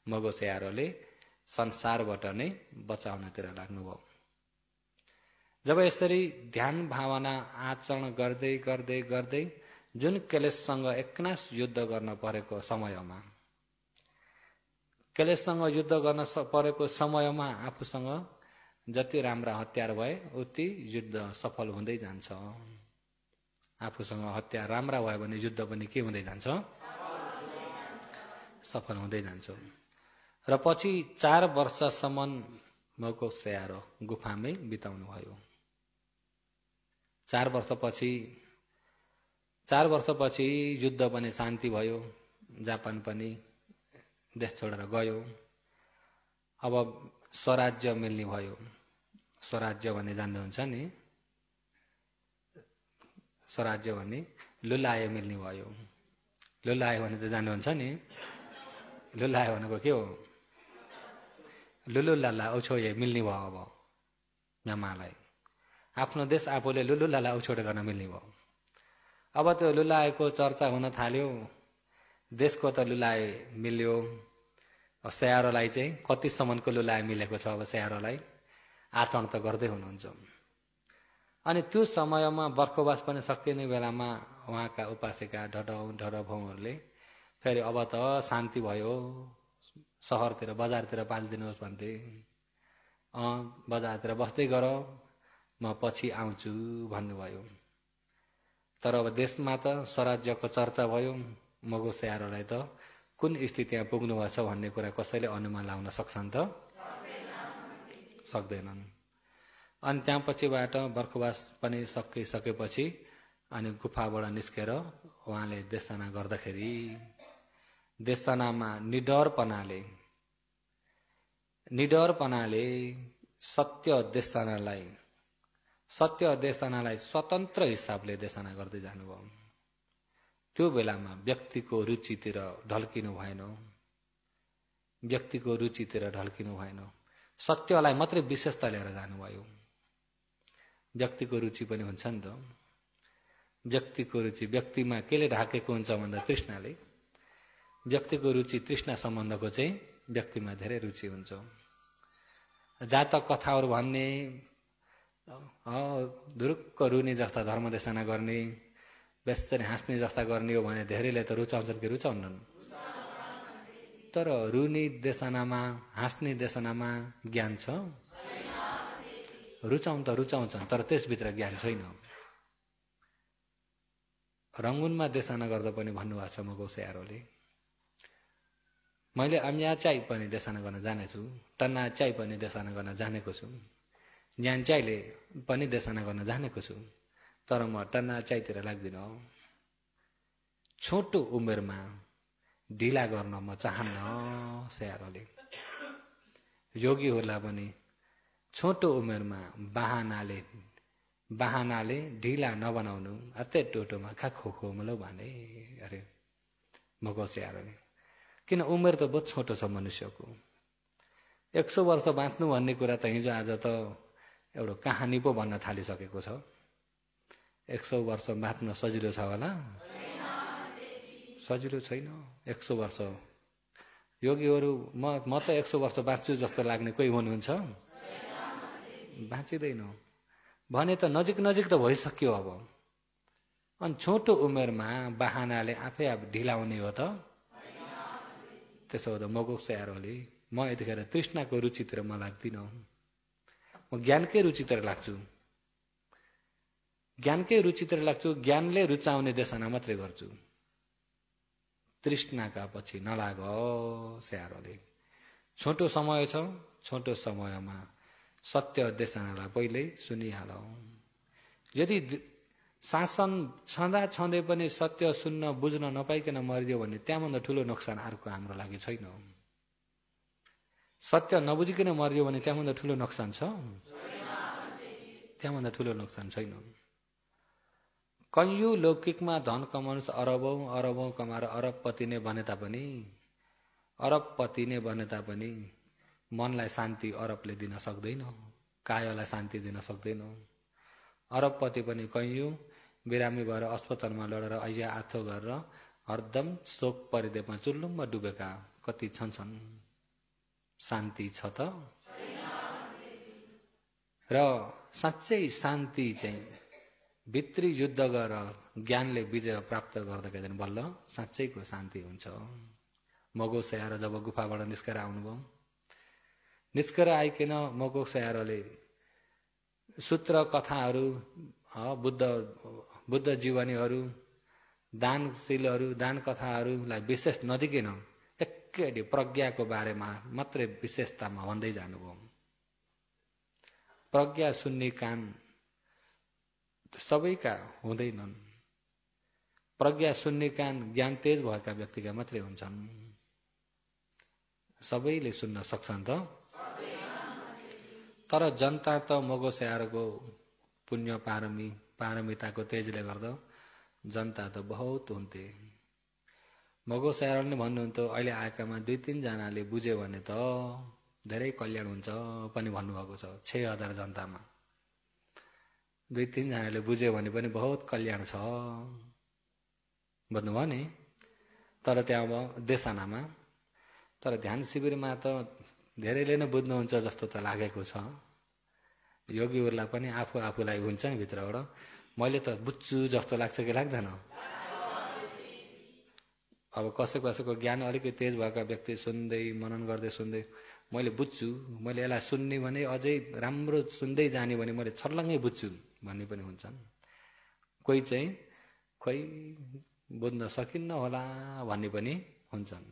मोगो स्याहारले संसारबाट नै बचाउनेतिर लाग्नुभयो। जब यसरी ध्यान भावना आचरण गर्दै गर्दै गर्दै जुन क्लेशसँग एकनास युद्ध गर्न परेको समयमा, क्लेशसँग युद्ध गर्न परेको समयमा आफूसँग जति राम्रा हतियार भए उति युद्ध सफल हुँदै जान्छ। आफूसँग हतियार राम्रा भयो भने युद्ध पनि के हुँदै जान्छ? सफल हुँदै जान्छ। र पछि 4 वर्षसम्म मोगोक स्याहार गुफामै बिताउनु भयो। 4 वर्षपछि युद्ध पनि शान्ति भयो। जापान पनि देश छोडेर गयो। अब स्वराज्य मिल्ने भयो। स्वराज्य भन्ने जान्नुहुन्छ नि? स्वराज्य भन्ने लुलाए मिल्ने भयो। लुलाए भने त जान्नुहुन्छ नि? लुलाए भनेको के हो? लुलुलाला औछोए मिल्ने भयो। अब म्यामालाई आफ्नो देश आफूले लुलुलाला औछोडे गर्न मिल्ने भयो। अब त्यो लुलाएको चर्चा हुन थाल्यो। देशको त लुलाए मिल्यो, स्याहारलाई चाहिँ कतिसम्मको लुलाए मिलेको छ? अब स्याहारलाई आचरण त गर्दै हुनुहुन्छ। अनि त्यो समयमा बर्खवास पनि सकिने बेलामा उहाँका उपासिका ढडभौहरूले फेरि अब त शान्ति भयो, सहरतिर बजारतिर पालिदिनुहोस् भन्थे। बजारतिर बस्दै गर, म पछि आउँछु भन्नुभयो। तर अब देशमा त स्वराज्यको चर्चा भयो। मोगो स्याहारलाई त कुन स्थितिमा पुग्नुभएछ भन्ने कुरा कसैले अनुमान लाउन सक्छन् त? सक्दैनन्। अनि त्यहाँ पछिबाट बर्खवास पनि सकिसकेपछि अनि गुफाबाट निस्केर उहाँले देशना गर्दाखेरि देशनामा निडरपनाले सत्य देशनालाई स्वतन्त्र हिसाबले देशना गर्दै जानुभयो। त्यो बेलामा व्यक्तिको रुचितिर ढल्किनु भएन। सत्यलाई मात्रै विशेषता लिएर जानुभयो। व्यक्तिको रुचि पनि हुन्छ नि त। व्यक्तिको रुचि व्यक्तिमा केले ढाकेको हुन्छ भन्दा तृष्णाले। व्यक्तिको रुचि तृष्णा सम्बन्धको चाहिँ व्यक्तिमा धेरै रुचि हुन्छ। जातक कथाहरू भन्ने, धुरुक्क रुने जस्ता धर्मदेशना गर्ने, बेसरी हाँस्ने जस्ता गर्ने हो भने धेरैले त रुचाउँछन् कि रुचाउनन्? तर रुने देशनामा, हाँस्ने देशनामा ज्ञान छ? रुचाउँछन् तर त्यसभित्र ज्ञान छैन। रङ्गुनमा देशना गर्दा पनि भन्नुभएको छ मोगो स्याहारले, मैले अम्याचाइ पनि देशना गर्न जानेछु, तन्नाचाइ पनि देशना गर्न जानेको छु, ज्ञानचाइले पनि देशना गर्न जानेको छु, तर म तन्नाचाइतिर लाग्दिनँ। छोटो उमेरमा ढिला गर्न म चाहन्न। स्याहारले योगीहरूलाई पनि छोटो उमेरमा बहानाले ढिला नबनाउनु, अत्यै टोटोमा खाखोखो मलौ भने अरे मोगो स्याहारले। किन उमेर त बहुत छोटो छ मनुष्यको। 100 वर्ष बाँच्नु भन्ने कुरा त हिजो आज त एउटा कहानी पो भन्न थालिसकेको छ। 100 वर्ष बाँच्न सजिलो छ होला? सजिलो छैन। 100 वर्ष योगीहरू म त 100 वर्ष बाँच्छु जस्तो लाग्ने कोही हुनुहुन्छ? बाँचिँदैन भने त नजिक त भइसक्यो। अब अनि छोटो उमेरमा बहानाले आफै ढिलाउने हो त? त्यसो हुँदा मोगो स्याहारले म यतिखेर तृष्णाको रुचितिर म लाग्दिनँ, म ज्ञानकै रुचितिर लाग्छु। ज्ञानकै रुचितिर लाग्छु, ज्ञानले रुचाउने देशना मात्रै गर्छु। तृष्णाका पछि नलाग स्याहारले। छोटो समय छ, छोटो समयमा सत्य देशनालाई पहिल्यै सुनिहाल। यदि शासन छँदा छँदै पनि सत्य सुन्न बुझ्न नपाइकन मरिदियो भने त्यहाँभन्दा ठुलो नोक्सान अर्को हाम्रो लागि छैन। सत्य नबुझिकन मरियो भने त्यहाँभन्दा ठुलो नोक्सान छ? त्यहाँभन्दा ठुलो नोक्सान छैन। कैयौं लौकिकमा धन कमाउनु अरबौं अरबौं कमाएर अरबपति नै बने तापनि मनलाई शान्ति अरबले दिन सक्दैन, कायलाई शान्ति दिन सक्दैन। अरबपति पनि कैयौं बिरामी भएर अस्पतालमा लडेर ऐया आथो गरेर हरदम शोक परिदेशमा चुल्लुममा डुबेका कति छन्। शान्ति छ त? र साँच्चै शान्ति चाहिँ भित्री युद्ध गरेर ज्ञानले विजय प्राप्त गर्दाखेरि बल्ल साँच्चैको शान्ति हुन्छ। मगो स्याहार जब गुफाबाट निस्केर आउनुभयो, निस्केर आइकन मगो स्याहारले सूत्र कथाहरू, बुद्ध जीवनीहरू, दानशीलहरू, दान कथाहरूलाई विशेष नदिकन एकै प्रज्ञाको बारेमा मात्रै विशेषतामा भन्दै जानुभयो। प्रज्ञा सुन्ने कान सबैका हुँदैनन्। प्रज्ञा सुन्ने कान ज्ञान तेज भएका व्यक्तिका मात्रै हुन्छन्। सबैले सुन्न सक्छन् त? तर जनता त मगो स्याहारको पुण्य पारमिताको तेजले गर्दा जनता त बहुत हुन्थे। मगो स्याहार नै भन्नुहुन्थ्यो, अहिले आएकामा 2-3 जनाले बुझ्यो भने त धेरै कल्याण हुन्छ पनि भन्नुभएको छ। 6000 जनतामा 2-3 जनाले बुझ्यो भने पनि बहुत कल्याण छ भन्नुभयो नि। तर त्यहाँ अब देशनामा, तर ध्यान शिविरमा त धेरैले नै बुझ्नुहुन्छ जस्तो त लागेको छ। योगीहरूलाई पनि आफूलाई हुन्छ नि भित्रबाट, मैले त बुझ्छु जस्तो लाग्छ कि लाग्दैन? अब कसैको ज्ञान अलिकति तेज भएका व्यक्ति सुन्दै मनन गर्दै सुन्दै मैले बुझ्छु, मैले यसलाई सुन्ने भने अझै राम्रो सुन्दै जाने भने मैले छर्लङ्गै बुझ्छु भन्ने पनि हुन्छन्। कोही चाहिँ खोइ बुझ्न सकिन्न होला भन्ने पनि हुन्छन्।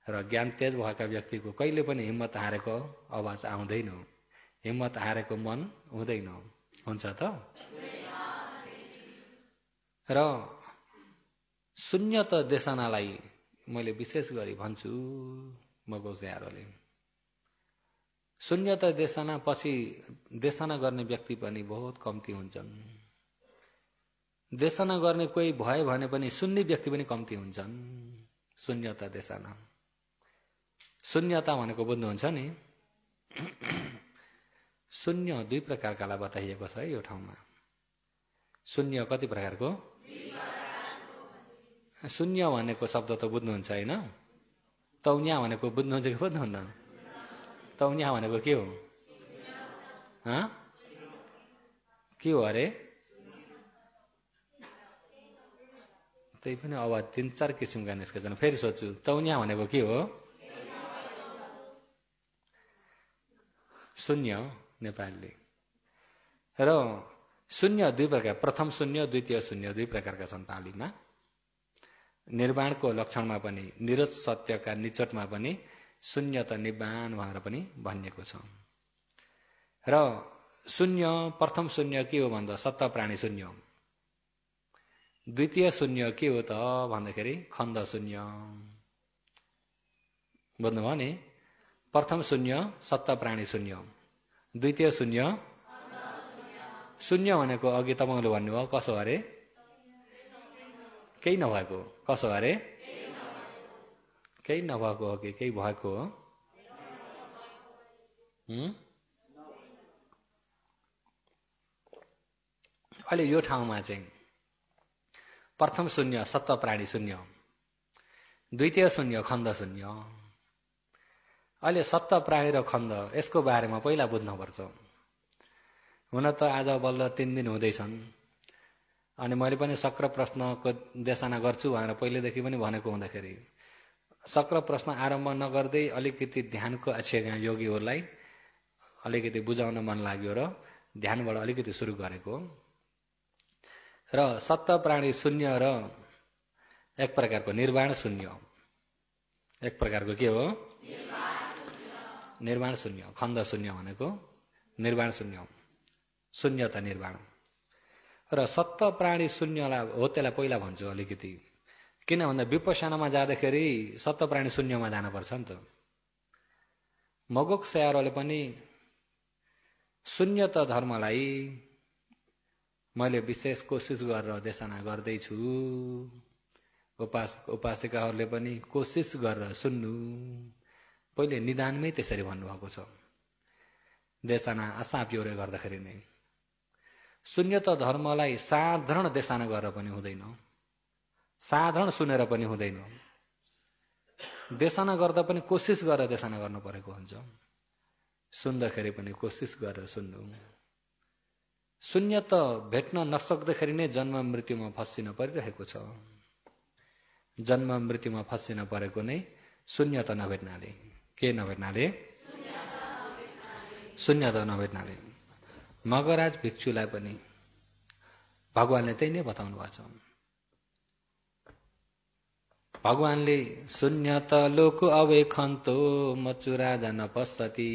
र ज्ञान तेज भएका व्यक्तिको कहिले पनि हिम्मत हारेको आवाज आउँदैन, हिम्मत हारेको मन हुँदैन। हुन्छ त? र शून्यत देशनालाई मैले विशेष गरी भन्छु मगो स्याहारले। शून्यत देशना पछि देशना गर्ने व्यक्ति पनि बहुत कम्ती हुन्छन्। देशना गर्ने कोही भयो भने पनि सुन्ने व्यक्ति पनि कम्ती हुन्छन्। शून्यता देशना, शून्यता भनेको बुझ्नुहुन्छ नि? शून्य 2 प्रकारकालाई बताइएको छ है यो ठाउँमा। शून्य कति प्रकारको? शून्य भनेको शब्द त बुझ्नुहुन्छ होइन? तौन्या भनेको बुझ्नुहुन्छ कि बुझ्नुहुन्न? तौन्या भनेको के हो? के हो अरे? त्यही पनि अब 3-4 किसिमका निस्केछन्। फेरि सोध्छु, तौन्या भनेको के हो? शून्य नेपालले। र शून्य 2 प्रकार, प्रथम शून्य, द्वितीय शून्य 2 प्रकारका छन् पालीमा। निर्वाणको लक्षणमा पनि, निरोध सत्यका निचोटमा पनि शून्य त निवाण भनेर पनि भनिएको छ। र शून्य, प्रथम शून्य के हो भन्दा सत्ता प्राणी शून्य। द्वितीय शून्य के हो त भन्दाखेरि खण्ड शून्य। बुझ्नुभयो नि? प्रथम शून्य सत्ता प्राणी शून्य, द्वितीय शून्य शून्य भनेको अघि तपाईँले भन्नुभयो कसो अरे? केही नभएको। कसो अरे? केही नभएको हो कि केही भएको हो? अहिले यो ठाउँमा चाहिँ प्रथम शून्य सत्व प्राणी शून्य, द्वितीय शून्य खण्ड शून्य। अहिले सत्व प्राणी र खण्ड यसको बारेमा पहिला बुझ्नुपर्छ। हुन त आज बल्ल 3 दिन हुँदैछन् अनि मैले पनि सक्र प्रश्नको देशना गर्छु भनेर पहिलेदेखि पनि भनेको हुँदाखेरि सक्र प्रश्न आरम्भ नगर्दै अलिकति ध्यानको आच्छेगा योगीहरूलाई अलिकति बुझाउन मन लाग्यो र ध्यानबाट अलिकति सुरु गरेको। र सत्ता प्राणी शून्य र एक प्रकारको निर्वाण शून्य। एक प्रकारको के हो? निर्वाण शून्य। खण्ड शून्य भनेको निर्वाण शून्य, शून्यता निर्वाण। र सत्ता प्राणी शून्यलाई हो त्यसलाई पहिला भन्छु अलिकति। किन भन्दा विपश्यनामा जाँदाखेरि सत्ता प्राणी शून्यमा जानुपर्छ नि त। मगोक्सेयारोले पनि शून्यता धर्मलाई मैले विशेष कोसिस गरेर देशना गर्दैछु। उपासिकाहरूले पनि कोसिस गरेर सुन्नु। पहिले निदानमै त्यसरी भन्नुभएको छ। देशना आशाप्योरे गर्दाखेरि नै शून्यता धर्मलाई साधारण देशना गरेर पनि हुँदैन, साधारण सुनेर पनि हुँदैन। देशना गर्दा पनि कोसिस गरेर देशना गर्नु परेको हुन्छ। सुन्दाखेरि पनि कोसिस गरेर सुन्नु। शून्यता भेट्न नसक्दाखेरि नै जन्म मृत्युमा फसिन परिरहेको छ। जन्म मृत्युमा फसिन परेको नै शून्यता नभेट्नाले। के नभेट्नाले? शून्यता नभेट्नाले। मगराज भिक्षुलाई पनि भगवानले त्यही नै बताउनु भएको छ। भगवानले शून्यता लोक अवेखन्तो मचुराजा नपस्सति।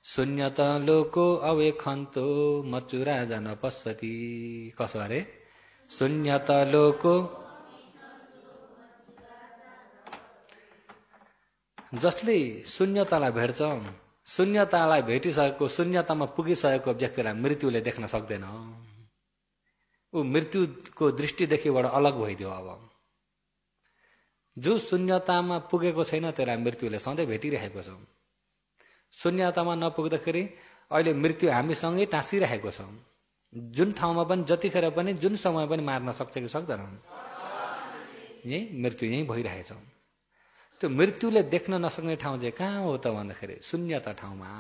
शून्यता लोको अवेखन्तो मचुराजा नपस्सति। कसो अरे? शून्यता लोको जसले शून्यतालाई भेट्छ, शून्यतालाई भेटिसकेको, शून्यतामा पुगिसकेको व्यक्तिलाई मृत्युले देख्न सक्दैन। ऊ मृत्युको दृष्टिदेखिबाट अलग भइदियो। अब जो शून्यतामा पुगेको छैन त्यसलाई मृत्युले सधैँ भेटिरहेको छ। शून्यतामा नपुग्दाखेरि अहिले मृत्यु हामीसँगै टाँसिरहेको छ। जुन ठाउँमा पनि, जतिखेर पनि, जुन समय पनि मार्न सक्छ कि सक्दैन? यही मृत्यु यही भइरहेछ। त्यो मृत्युले देख्न नसक्ने ठाउँ चाहिँ कहाँ हो त भन्दाखेरि शून्यता ठाउँमा।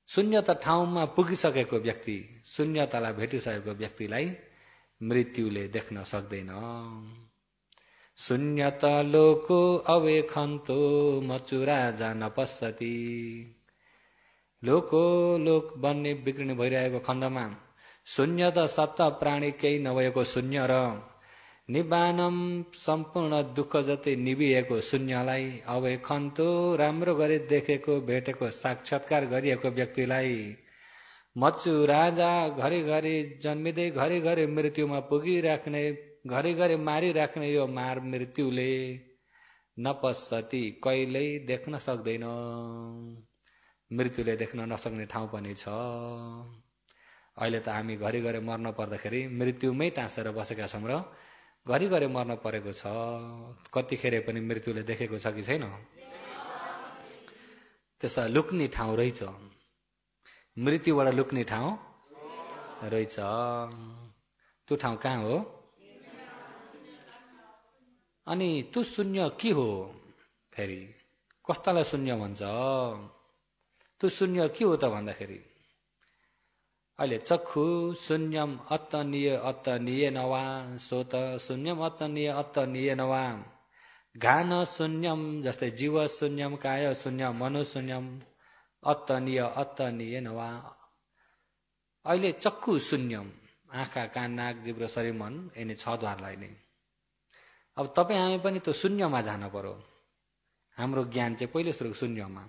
शून्यता ठाउँमा पुगिसकेको व्यक्ति, शून्यतालाई भेटिसकेको व्यक्तिलाई मृत्युले देख्न सक्दैन। शून्यता लोको अवेखन्तो मचुराजा नपस्सति। लोको लोक बन्ने बिग्रिने भइरहेको खण्डमा शून्यता सत्ता प्राणी केही नभएको शून्य र निबानम सम्पूर्ण दुःख जति निभिएको शून्यलाई अवेखन्तो राम्रो गरी देखेको, भेटेको, साक्षात्कार गरिएको व्यक्तिलाई मचुराजा घरिघरि जन्मिँदै घरिघरि मृत्युमा पुगिराख्ने, घरिघरि मारिराख्ने यो मार मृत्युले नपस्सति कहिल्यै देख्न सक्दैन। मृत्युले देख्न नसक्ने ठाउँ पनि छ। अहिले त हामी घरिघरि मर्न पर्दाखेरि मृत्युमै टाँसेर बसेका छौँ र घरिघरि मर्न परेको छ। कतिखेर पनि मृत्युले देखेको छ कि छैन? त्यसमा लुक्ने ठाउँ रहेछ, मृत्युबाट लुक्ने ठाउँ रहेछ। त्यो ठाउँ कहाँ हो? अनि त्यो शून्य के हो? फेरि कस्तालाई शून्य भन्छ? त्यो शून्य के हो त भन्दाखेरि अहिले चक्षु शून्यम अत्तनीय अत्तनीय नवा, सोत शून्यम अत्तनीय अत्तनीय नवा, घान शून्यम जस्तै जीव शून्यम, काय शून्यम, मनो शून्यम, अत्तनीय अत्तनीय नवा। अहिले चक्षु शून्यम, आँखा, कान, नाक, जिब्रो, शरीर, मन, यिनी छ द्वारलाई नै। अब तपाईँ हामी पनि त्यो शून्यमा जान पर्यो। हाम्रो ज्ञान चाहिँ पहिले सुरु शून्यमा।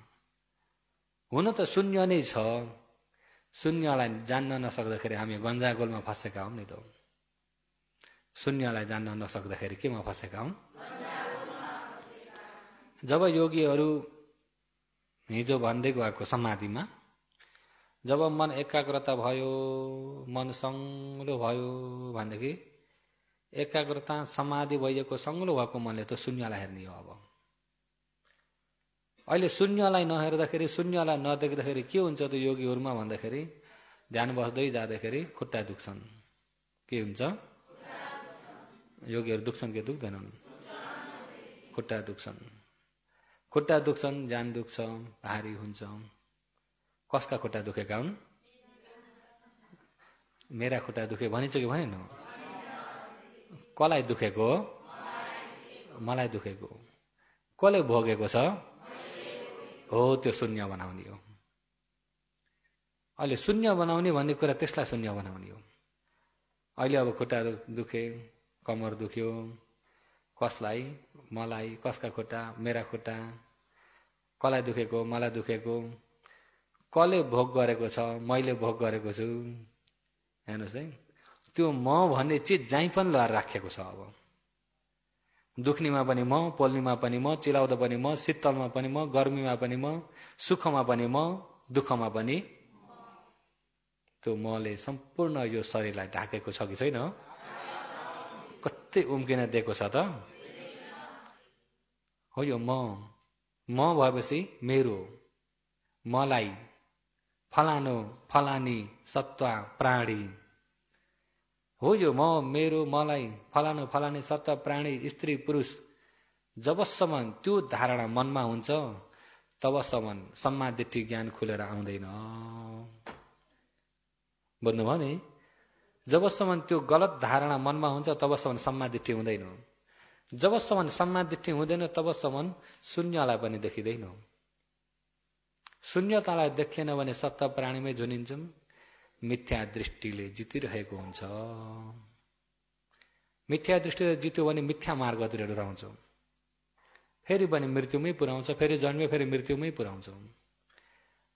हुन त शून्य नै छ। शून्यलाई जान्न नसक्दाखेरि हामी गन्जागोलमा फँसेका हौँ नि त। शून्यलाई जान्न नसक्दाखेरि केमा फँसेका हौँ? जब योगीहरू हिजो भन्दै गएको समाधिमा जब मन एकाग्रता भयो, मन सङ्लो भयो भनेदेखि एकाग्रता समाधि भइएको सङ्लो भएको मनले त शून्यलाई हेर्ने हो। अब अहिले शून्यलाई नहेर्दाखेरि, शून्यलाई नदेख्दाखेरि के हुन्छ त योगीहरूमा भन्दाखेरि ध्यान बस्दै जाँदाखेरि खुट्टा दुख्छन्। के हुन्छ? योगीहरू दुख्छन् कि दुख्दैनन्? खुट्टा दुख्छन्। खुट्टा दुख्छन्, ज्यान दुख्छ, भारी हुन्छ। कसका खुट्टा दुखेका हुन्? मेरा खुट्टा दुखे भनिन्छ कि भनेन? कसलाई दुखेको? मलाई दुखेको। कसले भोगेको छ? हो त्यो शून्य बनाउने हो। अहिले शून्य बनाउने भन्ने कुरा त्यसलाई शून्य बनाउने हो। अहिले अब खुट्टा दुखे, कमर दुख्यो, कसलाई, मलाई, कसका खुट्टा, मेरा खुट्टा, कसलाई दुखेको, मलाई दुखेको, कसले भोग गरेको छ, मैले भोग गरेको छु। हेर्नुहोस् है, त्यो म भन्ने चिज जहीँ पनि लगाएर राखेको छ। अब दुख्नेमा पनि म, पोल्नेमा पनि म, चिलाउँदा पनि म, शीतलमा पनि म, गर्मीमा पनि म, सुखमा पनि म, दुःखमा पनि त्यो मले सम्पूर्ण यो शरीरलाई ढाकेको छ कि छैन? कति उम्किन दिएको छ त? हो यो म भएपछि मेरो, मलाई, फलानो फलानी सत्ता प्राणी हो। यो म, मेरो, मलाई, फलानो फलानी सत्ता प्राणी, स्त्री पुरुष, जबसम्म त्यो धारणा मनमा हुन्छ तबसम्म सम्मादिट्ठी ज्ञान खुलेर आउँदैन। बुझ्नुभयो नि? जबसम्म त्यो गलत धारणा मनमा हुन्छ तबसम्म सम्मादिट्ठी हुँदैन। जबसम्म सम्मादिट्ठी हुँदैन तबसम्म शून्यलाई पनि देखिँदैन। शून्यतालाई देखिएन भने सत्ता प्राणीमै झुनिन्छौँ, मिथ्या दृष्टिले जितिरहेको हुन्छ। मिथ्या दृष्टिले जित्यो भने मिथ्या मार्गतिर डराउँछौँ, फेरि पनि मृत्युमै पुर्याउँछ, फेरि जन्मे फेरि मृत्युमै पुर्याउँछ।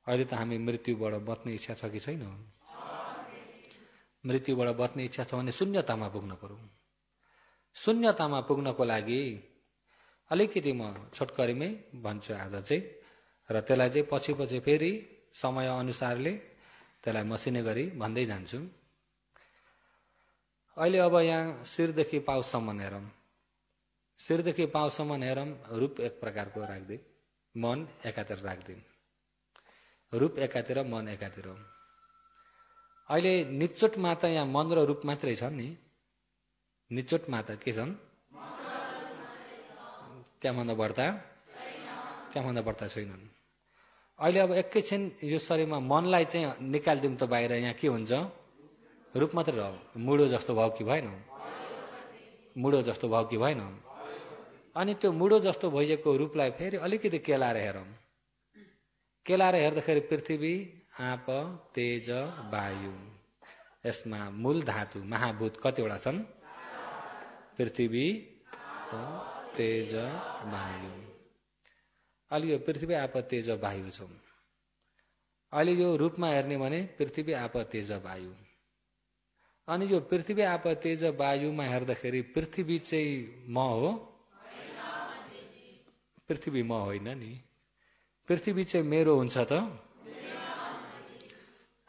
अहिले त हामी मृत्युबाट बच्ने इच्छा छ कि छैन? मृत्युबाट बच्ने इच्छा छ भने शून्यतामा पुग्न पर्यो। शून्यतामा पुग्नको लागि अलिकति म छोटकरीमै भन्छु आज चाहिँ, र त्यसलाई चाहिँ पछि पछि फेरि समय अनुसारले त्यसलाई मसिने गरी भन्दै जान्छु। अहिले अब यहाँ शिरदेखि पाउसम्म हेरौँ। शिरदेखि पाउसम्म हेरौँ। रूप एक प्रकारको राख्दिउँ, मन एकातिर राख्दिउँ। रूप एकातिर, मन एकातिर। अहिले निचोटमा त यहाँ मन र रूप मात्रै छन् नि। निचोटमा त के छन्? त्यहाँभन्दा बढ्ता छैनन्। अहिले अब एकैछिन यो शरीरमा मनलाई चाहिँ निकालिदिउँ त बाहिर, यहाँ के हुन्छ? रूप मात्रै रह्यो। मुडो जस्तो भयो कि भएन? मुडो जस्तो भयो कि भएन? अनि त्यो मुडो जस्तो भइएको रूपलाई फेरि अलिकति केलाएर हेरौँ। केलाएर हेर्दाखेरि पृथ्वी, आप, तेज, वायु, यसमा मूल धातु महाभूत कतिवटा छन्? पृथ्वी, तेज, वायु। अहिले यो पृथ्वी, आप, तेज, वायु छ। अहिले यो रूपमा हेर्ने भने पृथ्वी, आप, तेज, वायु। अनि यो पृथ्वी, आप, तेज, वायुमा हेर्दाखेरि पृथ्वी चाहिँ म हो? पृथ्वी म होइन नि। पृथ्वी चाहिँ मेरो हुन्छ त?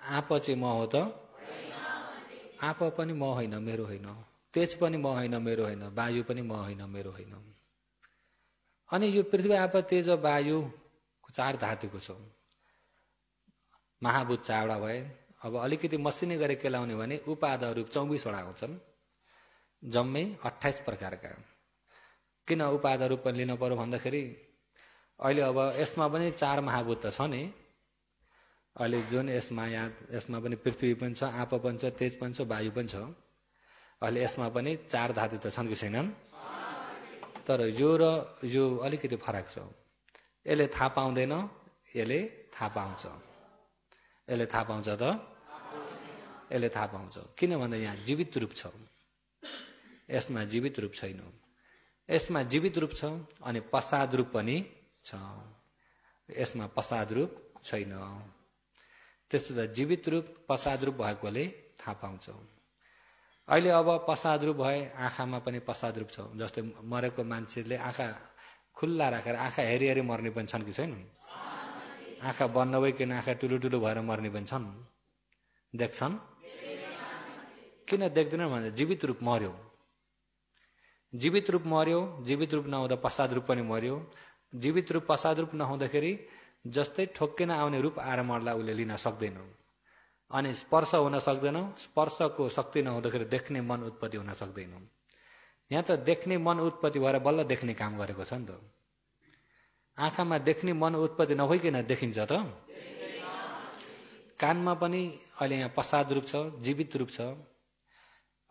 आप चाहिँ म हो त? आप पनि म होइन, मेरो होइन। तेज पनि म होइन, मेरो होइन। वायु पनि म होइन, मेरो होइन। अनि यो पृथ्वी, आप, तेज, वायु 4 धातुको छ। महाभूत 4वटा भए। अब अलिकति मसिने गरी केलाउने भने उपादहरू 24वटा हुन्छन्, जम्मै 28 प्रकारका। किन उपादहरू पनि लिन पर्यो भन्दाखेरि अहिले अब यसमा पनि 4 महाभूत त छ नि। अहिले जुन यसमा पनि पृथ्वी पनि छ, आप पनि छ, तेज पनि छ, वायु पनि छ। अहिले यसमा पनि 4 धातु त छन् कि छैनन्? तर यो र यो अलिकति फरक छ। यसले थाहा पाउँदैन, यसले थाहा पाउँछ। यसले थाहा पाउँछ त? यसले थाहा पाउँछ। किन भन्दा यहाँ जीवित रूप छ, यसमा जीवित रूप छैन। यसमा जीवित रूप छ अनि पश्चाद रूप पनि छ, यसमा पश्चाद रूप छैन। त्यस्तो त जीवित रूप पश्चाद रूप भएकोले थाहा पाउँछ। अहिले अब पश्चाद रूप भए आँखामा पनि पश्चाद रूप छ। जस्तै मरेको मान्छेले आँखा खुल्ला राखेर आँखा हेरी हेरी मर्ने पनि छन् कि छैन? आँखा बन्द भइकन आँखा ठुलो ठुलो भएर मर्ने पनि छन्। देख्छन्? किन देख्दैनन् भने जीवित रूप मर्यो। जीवित रूप मर्यो, जीवित रूप नहुँदा पश्चाद रूप पनि मर्यो। जीवित रूप पश्चाद रूप नहुँदाखेरि जस्तै ठोक्किन आउने रूप आएर मर्ला उसले लिन सक्दैन। अनि स्पर्श हुन सक्दैन। स्पर्शको शक्ति नहुँदाखेरि देख्ने मन उत्पत्ति हुन सक्दैन। यहाँ त देख्ने मन उत्पत्ति भएर बल्ल देख्ने काम गरेको छ नि त। आँखामा देख्ने मन उत्पत्ति नभइकन देखिन्छ त? कानमा पनि अहिले यहाँ पश्चाद रूप छ, जीवित रूप छ।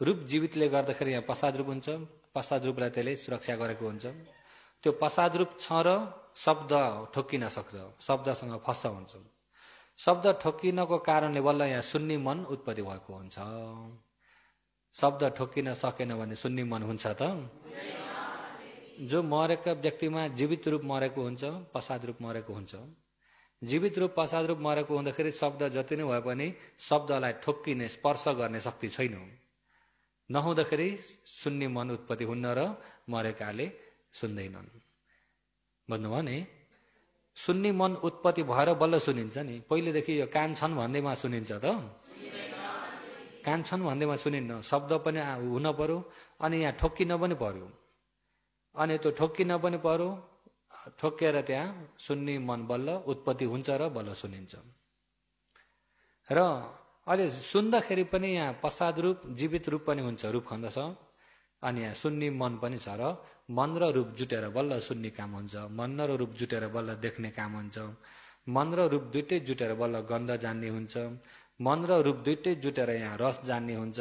रूप जीवितले गर्दाखेरि यहाँ पश्चाद रूप हुन्छ। पश्चाद रूपलाई त्यसले सुरक्षा गरेको हुन्छ। त्यो पश्चाद रूप छ र शब्द ठोक्किन सक्छ, शब्दसँग फस्छ हुन्छ। शब्द ठोक्किनको कारणले बल्ल यहाँ सुन्ने मन उत्पत्ति भएको हुन्छ। शब्द ठोक्किन सकेन भने सुन्ने मन हुन्छ त? जो मरेका व्यक्तिमा जीवित रूप मरेको हुन्छ, प्रसाद रूप मरेको हुन्छ। जीवित रूप प्रसाद रूप मरेको हुँदाखेरि शब्द जति नै भए पनि शब्दलाई ठोक्किने स्पर्श गर्ने शक्ति छैन। नहुँदाखेरि सुन्ने मन उत्पत्ति हुन्न र मरेकाले सुन्दैनन्। भन्नुभयो नि, सुन्ने मन उत्पत्ति भएर बल्ल सुनिन्छ नि। पहिलेदेखि यो कान छन् भन्दैमा सुनिन्छ त? कान छन् भन्दैमा सुनिन्न। शब्द पनि हुन पर्यो अनि यहाँ ठोक्किन पनि पर्यो। अनि त्यो ठोक्किन पनि पर्यो, ठोक्केर त्यहाँ सुन्ने मन बल्ल उत्पत्ति हुन्छ र बल्ल सुनिन्छ। र अहिले सुन्दाखेरि पनि यहाँ प्रसाद रूप जीवित रूप पनि हुन्छ, रूप खण्ड छ। अनि यहाँ सुन्ने मन पनि छ र मन र रूप जुटेर बल्ल सुन्ने काम हुन्छ। मन र रूप जुटेर बल्ल देख्ने काम हुन्छ। मन र रूप दुइटै जुटेर बल्ल गन्ध जान्ने हुन्छ। मन र रूप दुइटै जुटेर यहाँ रस जान्ने हुन्छ।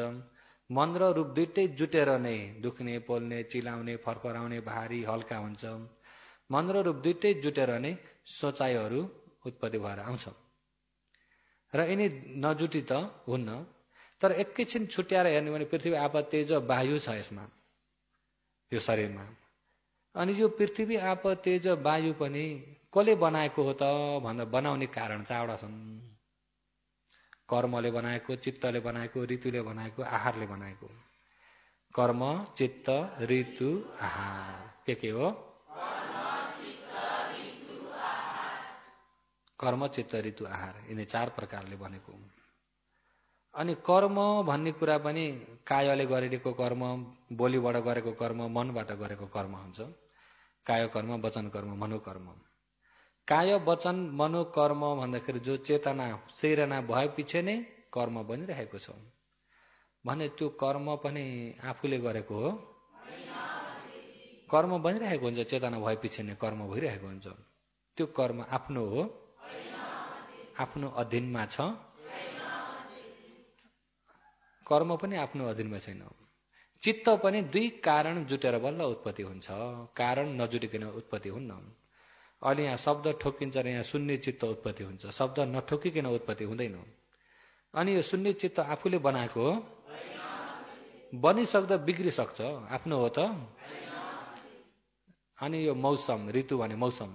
मन र रूप दुइटै जुटेर नै दुख्ने, पोल्ने, चिलाउने, फरफराउने, भारी, हल्का हुन्छ। मन र रूप दुइटै जुटेर नै सोचाइहरू उत्पत्ति भएर आउँछ। र यिनी नजुटी त हुन्न। तर एकैछिन छुट्याएर हेर्ने भने पृथ्वी, आप, तेज, वायु छ यसमा, यो शरीरमा। अनि यो पृथ्वी, आप, तेज, वायु पनि कसले बनाएको हो त भन्दा बनाउने कारण चारवटा छन्। कर्मले बनाएको, चित्तले बनाएको, ऋतुले बनाएको, आहारले बनाएको। कर्म, चित्त, ऋतु, आहार के हो? कर्म, चित्त, ऋतु, आहार, यिनी 4 प्रकारले बनेको। अनि कर्म भन्ने कुरा पनि कायले गरेको कर्म, बोलीबाट गरेको कर्म, मनबाट गरेको कर्म हुन्छ। काय कर्म, वचन कर्म, मनोकर्म। काय, वचन, मनोकर्म भन्दाखेरि जो चेतना सेरना भएपछि नै कर्म बनिरहेको छ भने त्यो कर्म पनि आफूले गरेको हो? कर्म बनिरहेको हुन्छ, चेतना भएपछि नै कर्म भइरहेको हुन्छ। त्यो कर्म आफ्नो हो? आफ्नो अधीनमा छ? कर्म पनि आफ्नो अधीनमा छैन। चित्त पनि 2 कारण जुटेर बल्ल उत्पत्ति हुन्छ। कारण नजुटिकन उत्पत्ति हुन्न। अहिले यहाँ शब्द ठोकिन्छ र यहाँ सुन्ने चित्त उत्पत्ति हुन्छ। शब्द नठोकिकन उत्पत्ति हुँदैन। अनि यो सुन्ने चित्त आफूले बनाएको हो? बनिसक्दा बिग्रिसक्छ, आफ्नो हो त? अनि यो मौसम, ऋतु भने मौसम,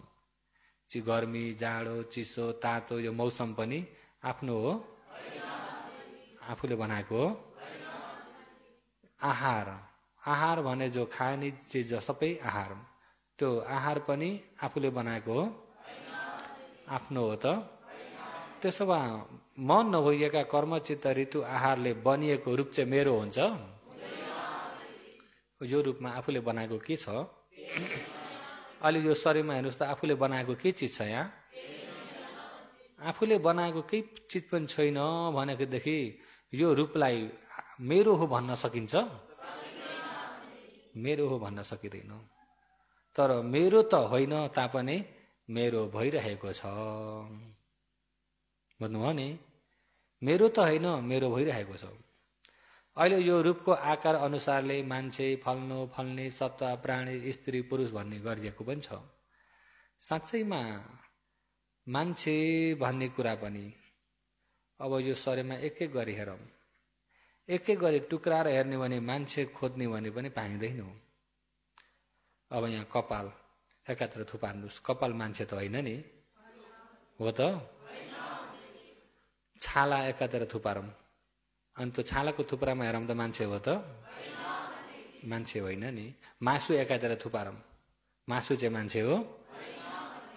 गर्मी, जाडो, चिसो, तातो, यो मौसम पनि आफ्नो हो? आफूले बनाएको हो? आहार, आहार भने जो खाने चिज सबै आहार, त्यो आहार पनि आफूले बनाएको हो? आफ्नो हो त? त्यसो भए मन नभइएका कर्म, चित्त, ऋतु, आहारले बनिएको रूप चाहिँ मेरो हुन्छ? यो रूपमा आफूले बनाएको के छ? अलि यो शरीरमा हेर्नुहोस् त, आफूले बनाएको के चिज छ यहाँ? आफूले बनाएको केही चिज पनि छैन भनेदेखि यो रूपलाई मेरो हो भन्न सकिन्छ? मेरो हो भन्न सकिँदैन। तर मेरो त होइन तापनि मेरो भइरहेको छ। भन्नुभयो नि, मेरो त होइन, मेरो भइरहेको छ। अहिले यो रूपको आकार अनुसारले मान्छे, फल्नु, फल्ने, सत्ता, प्राणी, स्त्री, पुरुष भन्ने गरिएको पनि छ। साँच्चैमा मान्छे भन्ने कुरा पनि अब यो शरीरमा एक एक गरी हेरौँ, एक एक गरी टुक्राएर हेर्ने भने मान्छे खोज्ने भने पनि पाइँदैन। अब यहाँ कपाल एकातिर थुपार्नुहोस्, कपाल मान्छे त होइन नि, हो त? छाला एकातिर थुपारौँ, अनि त्यो छालाको थुप्रामा हेरौँ त मान्छे हो त? मान्छे होइन नि। मासु एकातिर थुपारौँ, मासु चाहिँ मान्छे हो?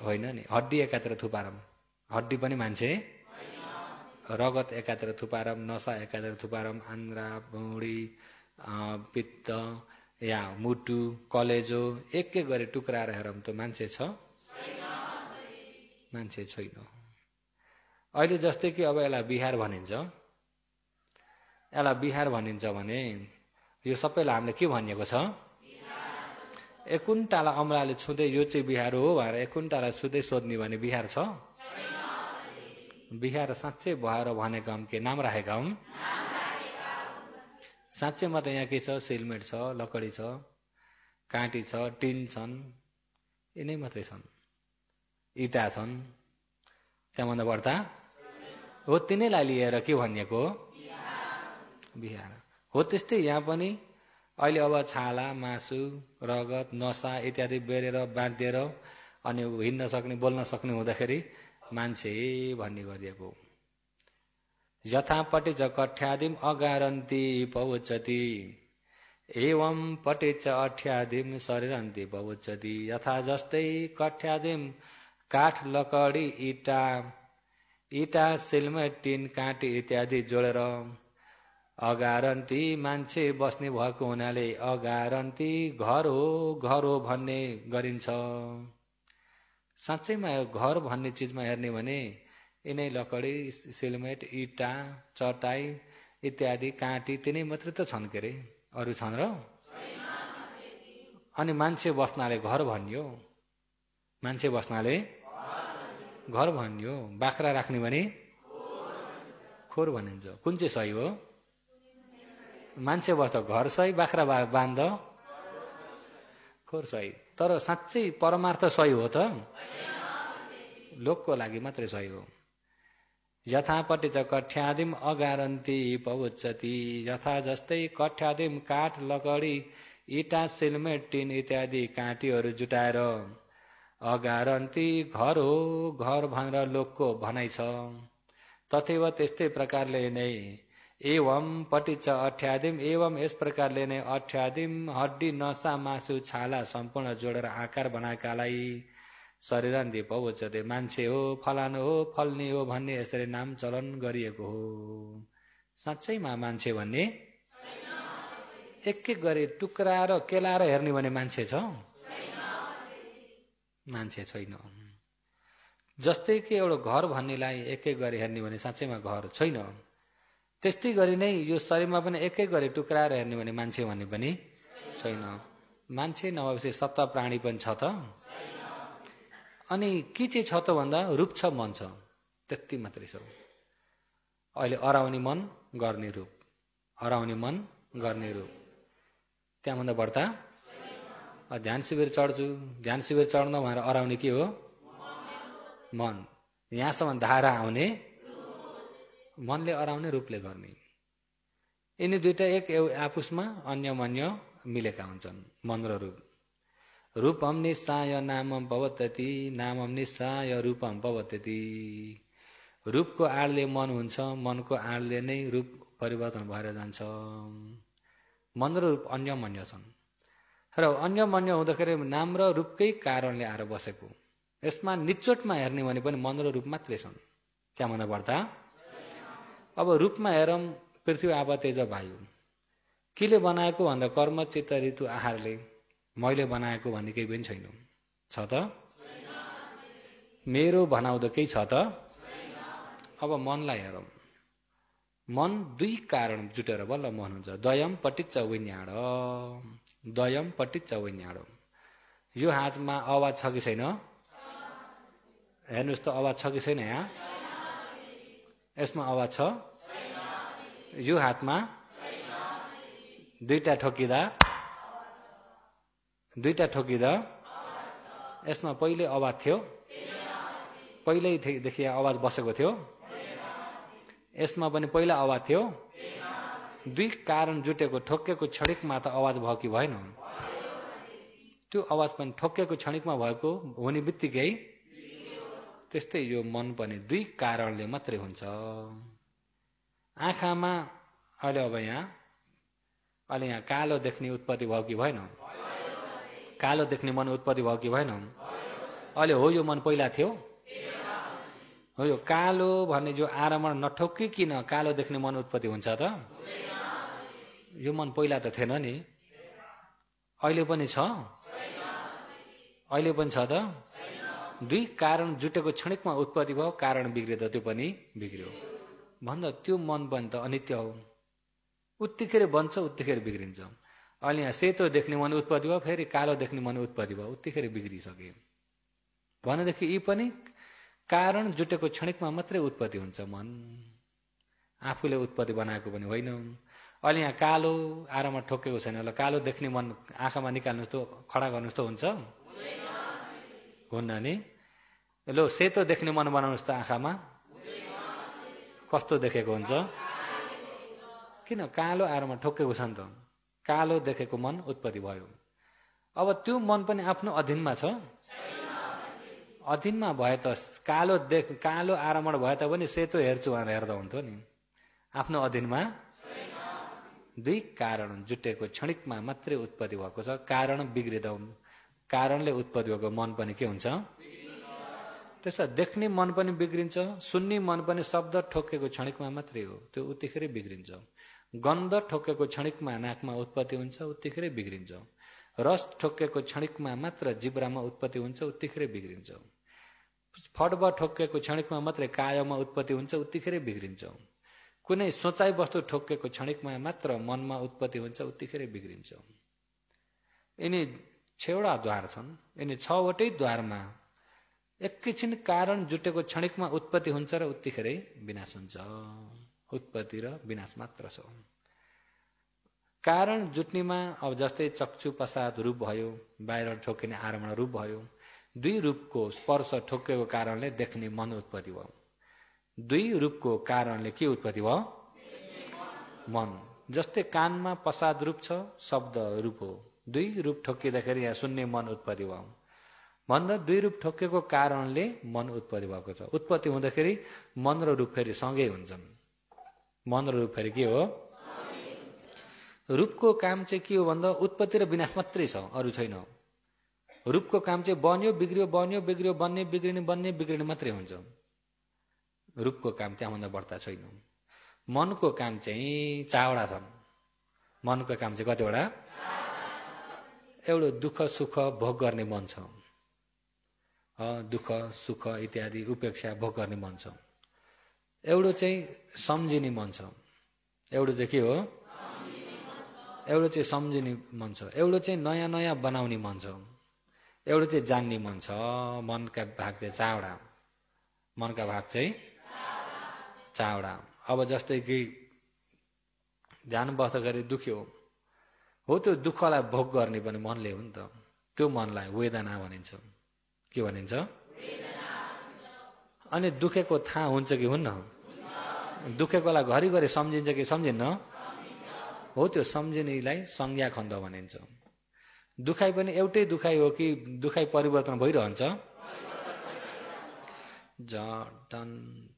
होइन नि। हड्डी एकातिर थुपारौँ, हड्डी पनि मान्छे? रगत एकातिर थुपारौँ, नसा एकातिर थुपारौँ, आन्द्रा, भौडी, पित्त, या मुटु, कलेजो एक एक गरी टुक्राएर हेरौँ त मान्छे छ? मान्छे छैन। अहिले जस्तै कि अब यसलाई बिहार भनिन्छ, यसलाई बिहार भनिन्छ भने यो सबैलाई हामीले के भनिएको छ? एकुन्टाला अमलाले छुँदै यो चाहिँ बिहार हो भनेर एकुन्टालाई छुँदै सोध्ने भने बिहार छ? बिहार साँच्चै भएर भनेका हौँ के नाम राखेका हौँ? साँच्चैमा त यहाँ के छ? सिलमेट छ, लकडी छ, काँटी छ, टिन छन्, यिनै मात्रै छन्, इँटा छन्। त्यहाँभन्दा बढ्ता हो तिनैलाई लिएर के भनिएको विहार हो। त्यस्तै यहाँ पनि अहिले अब छाला मासु रगत नसा इत्यादि बेरेर बाँधिएर अनि हिँड्न सक्ने बोल्न सक्ने हुँदाखेरि मान्छे भन्ने गरिएको। यथापटि च कठ्यादिम अगारन्ती पवुच्चति एवं पटि च अठ्यादिम शरीरन्ती पवुच्चति। यथा जस्तै कठ्यादिम काठ लकडी इटा सिलमेट टिन काँटी इत्यादि जोडेर अगारन्ती मान्छे बस्ने भएको हुनाले अगारन्ती घर हो भन्ने गरिन्छ। साँच्चैमा घर भन्ने चिजमा हेर्ने भने यिनै लकडी सिलमेट इटा चटाई इत्यादि काँटी तिनै मात्रै त छन् के अरे, अरू छन् र? अनि मान्छे बस्नाले घर भनियो, मान्छे बस्नाले घर भनियो। बाख्रा राख्ने भने खोर भनिन्छ। कुन चाहिँ सही हो? मान्छे बस्दा घर सही, बाख्रा बाँध खोर सही। तर साँच्चै परमार्थ सही हो त? लोकको लागि मात्रै सही हो। यथापटि च कठ्यादिम अगारन्ती पवुच्चति। यथा जस्तै कठ्यादिम काठ लकडी इटा सिलमेट टिन इत्यादि काँटीहरू जुटाएर अगारन्ती घर हो घर भनेर लोकको भनाइ छ। तथैव त्यस्तै प्रकारले नै एवं पटि च अठ्यादिम एवं यस प्रकारले नै अठ्यादिम हड्डी नसा मासु छाला सम्पूर्ण जोडेर आकार बनाएकालाई शरीरन्ती पवुच्चते मान्छे हो फलानु हो फल्ने हो भन्ने यसरी नाम चलन गरिएको हो। साँच्चैमा मान्छे भन्ने एक एक गरी टुक्राएर केलाएर हेर्ने भने मान्छे छ? मान्छे छैन। जस्तै कि एउटा घर भन्नेलाई एक एक गरी हेर्ने भने साँच्चैमा घर छैन। त्यस्तै गरी नै यो शरीरमा पनि एक एक गरी टुक्राएर हेर्ने भने मान्छे भन्ने पनि छैन। मान्छे नभएपछि सत्ता प्राणी पनि छ त? अनि के चाहिँ छ त भन्दा रूप छ मन छ, त्यति मात्रै छ। अहिले अराउने मन गर्ने रूप, हराउने मन गर्ने रूप, त्यहाँभन्दा बढ्ता ध्यान शिविर चढ्छु, ध्यान शिविर चढ्न भनेर अराउने के हो? मन। यहाँसम्म धारा आउने मनले अराउने रूपले गर्ने। यिनी दुईटा एक आपसमा अन्यमन्य मिलेका हुन्छन्, मन र रूप। रूपम निस्साय नामम पवत्यति नामम निस्साय रूपम पवत्यति। रूपको आडले मन हुन्छ, मनको आडले नै रूप परिवर्तन भएर जान्छ। मन र रूप अन्यमन्य छन् र अन्यमन्य हुँदाखेरि नाम र रूपकै कारणले आएर बसेको। यसमा निचोटमा हेर्ने भने पनि मन र रूप मात्रै छन्, त्यहाँभन्दा बढ्ता। अब रूपमा हेरौँ पृथ्वी आप तेज वायु केले बनाएको भन्दा कर्म चित्त ऋतु आहारले। मैले बनाएको भन्ने केही पनि छैन, छ त? मेरो भनाउँदो केही छ त? अब मनलाई हेरौँ। मन दुई कारण जुटेर बल्ल मन हुन्छ। द्वयम पटिच्च विन्याड, द्वयम पटिच्च विन्याड। यो हातमा आवाज छ कि छैन? हेर्नुहोस् त, आवाज छ कि छैन? यहाँ यसमा आवाज छ? यो हातमा दुईटा ठोकिँदा यसमा पहिले आवाज थियो? पहिल्यैदेखि आवाज बसेको थियो? यसमा पनि पहिला आवाज थियो? दुई कारण जुटेको ठोकेको क्षणिकमा त आवाज भयो कि भएन? त्यो आवाज पनि ठोकेको क्षणिकमा भएको हुने बित्तिकै। त्यस्तै यो मन पनि दुई कारणले मात्रै हुन्छ। आँखामा अहिले यहाँ कालो देख्ने उत्पत्ति भयो कि भएन? कालो देख्ने मन उत्पत्ति भयो कि भएन? अहिले हो यो मन पहिला थियो? हो यो कालो भन्ने जो आरम्भ नठोकिकन कालो देख्ने मन उत्पत्ति हुन्छ त? यो मन पहिला त थिएन नि, अहिले पनि छ? अहिले पनि छ त? दुई कारण जुटेको क्षणिकमा उत्पत्ति भयो, कारण बिग्रियो त त्यो पनि बिग्रियो। भन्दा त्यो मन पनि त अनित्य हो, उत्तिखेर बन्छ उत्तिखेर बिग्रिन्छ। अहिले यहाँ सेतो देख्ने मन उत्पत्ति भयो, फेरि कालो देख्ने मन उत्पत्ति भयो, उत्तिखेर बिग्रिसके। भनेदेखि यी पनि कारण जुटेको क्षणिकमा मात्रै उत्पत्ति हुन्छ। मन आफूले उत्पत्ति बनाएको पनि होइन। अहिले यहाँ कालो आरामा ठोकेको छैन, ल कालो देख्ने मन आँखामा निकाल्नुहोस् त, खडा गर्नुहोस् त हुन्छ? हुन्न नि। लो सेतो देख्ने मन बनाउनुहोस् त आँखामा, कस्तो देखेको हुन्छ? किन कालो आरोमा ठोकेको छ नि त। कालो देखेको मन उत्पत्ति भयो। अब त्यो मन पनि आफ्नो अधीनमा छ? अधीनमा भए त कालो आरमण भए तापनि सेतो हेर्छु भनेर हेर्दा हुन्थ्यो नि। आफ्नो अधीनमा दुई कारण जुटेको क्षणिकमा मात्रै उत्पत्ति भएको छ। कारण बिग्रिँदा कारणले उत्पत्ति भएको मन पनि के हुन्छ? त्यसो देख्ने मन पनि बिग्रिन्छ, सुन्ने मन पनि शब्द ठोकेको क्षणिकमा मात्रै हो, त्यो उत्तिखेरै बिग्रिन्छ। गन्ध ठोकेको क्षणिकमा नाकमा उत्पत्ति हुन्छ, उत्तिखेरै बिग्रिन्छ। रस ठोकेको क्षणिकमा मात्र जिब्रामा उत्पत्ति हुन्छ, उत्तिखेरै बिग्रिन्छ। फड्ब ठोकेको क्षणिकमा मात्रै कायमा उत्पत्ति हुन्छ, उत्तिखेरै बिग्रिन्छ। कुनै सोचाइ वस्तु ठोकेको क्षणिकमा मात्र मनमा उत्पत्ति हुन्छ, उत्तिखेरै बिग्रिन्छ। यिनी 6वटा द्वार छन्। यिनी 6वटै द्वारमा एकैछिन कारण जुटेको क्षणिकमा उत्पत्ति हुन्छ र उत्तिखेरै विनाश हुन्छ। उत्पत्ति र विनाश मात्र छ। कारण जुट्नेमा अब जस्तै चक्षु प्रसाद रूप भयो, बाहिर ठोकिने आरमण रूप भयो। दुई रूपको स्पर्श ठोकेको कारणले देख्ने मन उत्पत्ति भयो। दुई रूपको कारणले के उत्पत्ति भयो? मन। जस्तै कानमा प्रसाद रूप छ, शब्द रूप हो। दुई रूप ठोकिँदाखेरि यहाँ सुन्ने मन उत्पत्ति भयो भन्दा दुई रूप ठोकेको कारणले मन उत्पत्ति भएको छ। उत्पत्ति हुँदाखेरि मन र रूप फेरि सँगै हुन्छन्। मन र रूप फेरि के हो? रूपको काम चाहिँ के हो भन्दा उत्पत्ति र विनाश मात्रै छ, अरू छैन। रूपको काम चाहिँ बन्यो बिग्रियो, बन्यो बिग्रियो, बन्ने बिग्रिने, बन्ने बिग्रिने मात्रै हुन्छ। रूपको काम त्यहाँभन्दा बढ्ता छैन। मनको काम चाहिँ 4वटा छन्। मनको काम चाहिँ कतिवटा? एउटा दुःख सुख भोग गर्ने मन छ। दुःख सुख इत्यादि उपेक्षा भोग गर्ने मन छ। एउटा चाहिँ सम्झिने मन छ। एउटा चाहिँ के हो? एउटा चाहिँ सम्झिने मन छ। एउटा चाहिँ नयाँ नयाँ बनाउने मन छ। एउटा चाहिँ जान्ने मन छ। मनका भाग चाहिँ 4वटा। मनका भाग चाहिँ 4वटा। अब जस्तै कि ध्यान बस्दाखेरि दुख्यो हो, त्यो दुःखलाई भोग गर्ने पनि मनले हो नि त। त्यो मनलाई वेदना भनिन्छ। के भनिन्छ? अनि दुखेको थाहा हुन्छ कि हुन्न? दुखेकोलाई घरिघरि सम्झिन्छ कि सम्झिन्न? हो, त्यो सम्झिनेलाई संज्ञा खण्ड भनिन्छ। दुखाइ पनि एउटै दुखाइ हो कि दुखाइ परिवर्तन भइरहन्छ? टन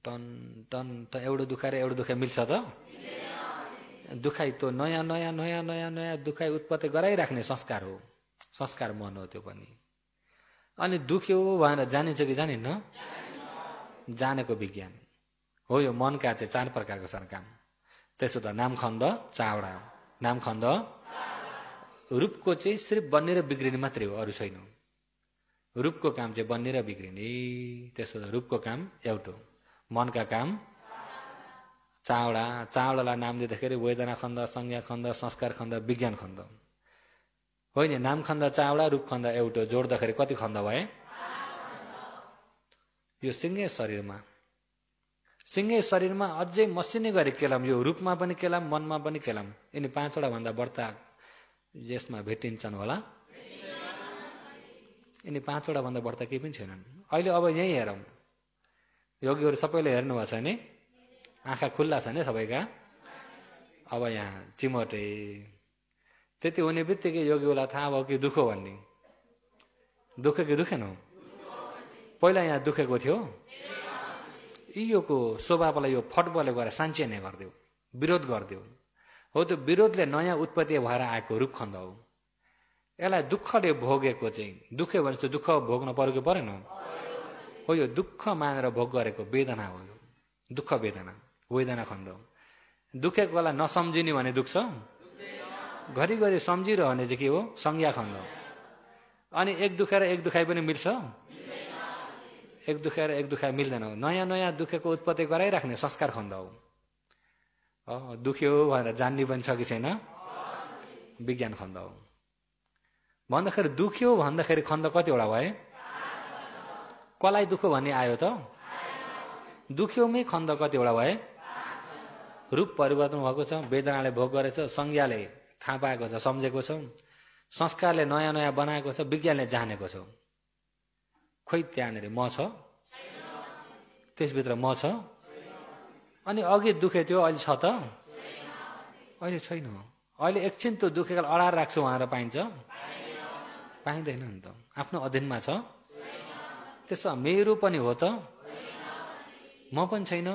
टन टन टन एउटा दुखाइ र एउटा दुखाइ मिल्छ त? दुखाइ त नयाँ नयाँ नयाँ नयाँ नयाँ दुखाइ उत्पत्ति गराइराख्ने संस्कार हो। संस्कार मन हो त्यो पनि। अनि दुख्यो भनेर जानिन्छ कि जानिन्न? जानेको विज्ञान हो। यो मनका चाहिँ 4 प्रकारको छन् काम। त्यसो त नामखण्ड 4वटा। नामखण्ड रूपको चाहिँ सिर्फ बन्ने र बिग्रिने मात्रै हो, अरू छैन। रूपको काम चाहिँ बन्ने र बिग्रिने। त्यसो त रूपको काम एउटा। मनका काम 4वटा। 4वटालाई नाम दिँदाखेरि वेदना खण्ड, संज्ञा खण्ड, संस्कार खण्ड, विज्ञान खण्ड होइन। नाम खण्ड 4वटा, रूप खण्ड एउटा, जोड्दाखेरि कति खण्ड भए? यो सिंहे शरीरमा, सिंहे शरीरमा अझै मसिने गरी केलाम। यो रूपमा पनि केलाम, मनमा पनि केलाम। यिनी 5वटा भन्दा बढ्ता यसमा भेटिन्छन् होला। यिनी 5वटा भन्दा बढ्ता केही पनि छैनन्। अहिले अब यही हेरौँ। योगीहरू सबैले हेर्नुभएको छ नि? आँखा खुल्ला छ नि सबैका? अब यहाँ चिमटे त्यति हुने बित्तिकै योगीलाई थाहा भयो कि दुखो भन्ने। दुख्यो कि दुखेन? पहिला यहाँ दुखेको थियो। योको स्वभावलाई यो फटबलले गएर साँच्चिने गरिदियो, विरोध गरिदियो। हो, त्यो विरोधले नयाँ उत्पत्ति भएर आएको रूपखण्ड हो। यसलाई दुःखले भोगेको चाहिँ दुख्यो भने चाहिँ दुःख भोग्न पर्यो कि परेन? हो, यो दुःख मानेर भोग गरेको वेदना हो। दुःख वेदना, वेदना खण्ड। दुखेकोलाई नसम्झिने भने दुख्छ? घरिघरि सम्झिरहने चाहिँ के हो? संज्ञा खण्ड। अनि एक दुखेर एक दुखाइ पनि मिल्छ? एक दुखेर एक दुखाइ मिल्दैन। नयाँ नयाँ दुखेको उत्पत्ति गराइराख्ने संस्कार खण्ड हो। दुख्यो भनेर जान्ने पनि छ कि छैन? विज्ञान खण्ड हो। भन्दाखेरि दुख्यो भन्दाखेरि खण्ड कतिवटा भए? कसलाई दुःख भन्ने आयो त? दुख्योमै खण्ड कतिवटा भए? रूप परिवर्तन भएको छ, वेदनाले भोग गरेछ, संज्ञाले थाहा पाएको छ, सम्झेको छ, संस्कारले नयाँ नयाँ बनाएको छ, विज्ञानले जानेको छ। खोइ त्यहाँनिर म छ? त्यसभित्र म छ? अनि अघि दुखे थियो अहिले छ त? अहिले छैन। अहिले एकछिन त्यो दुखेको अडार राख्छु उहाँहरू पाइन्छ? पाइँदैन नि त। आफ्नो अधीनमा छ? त्यसो मेरो पनि हो त? म पनि छैन,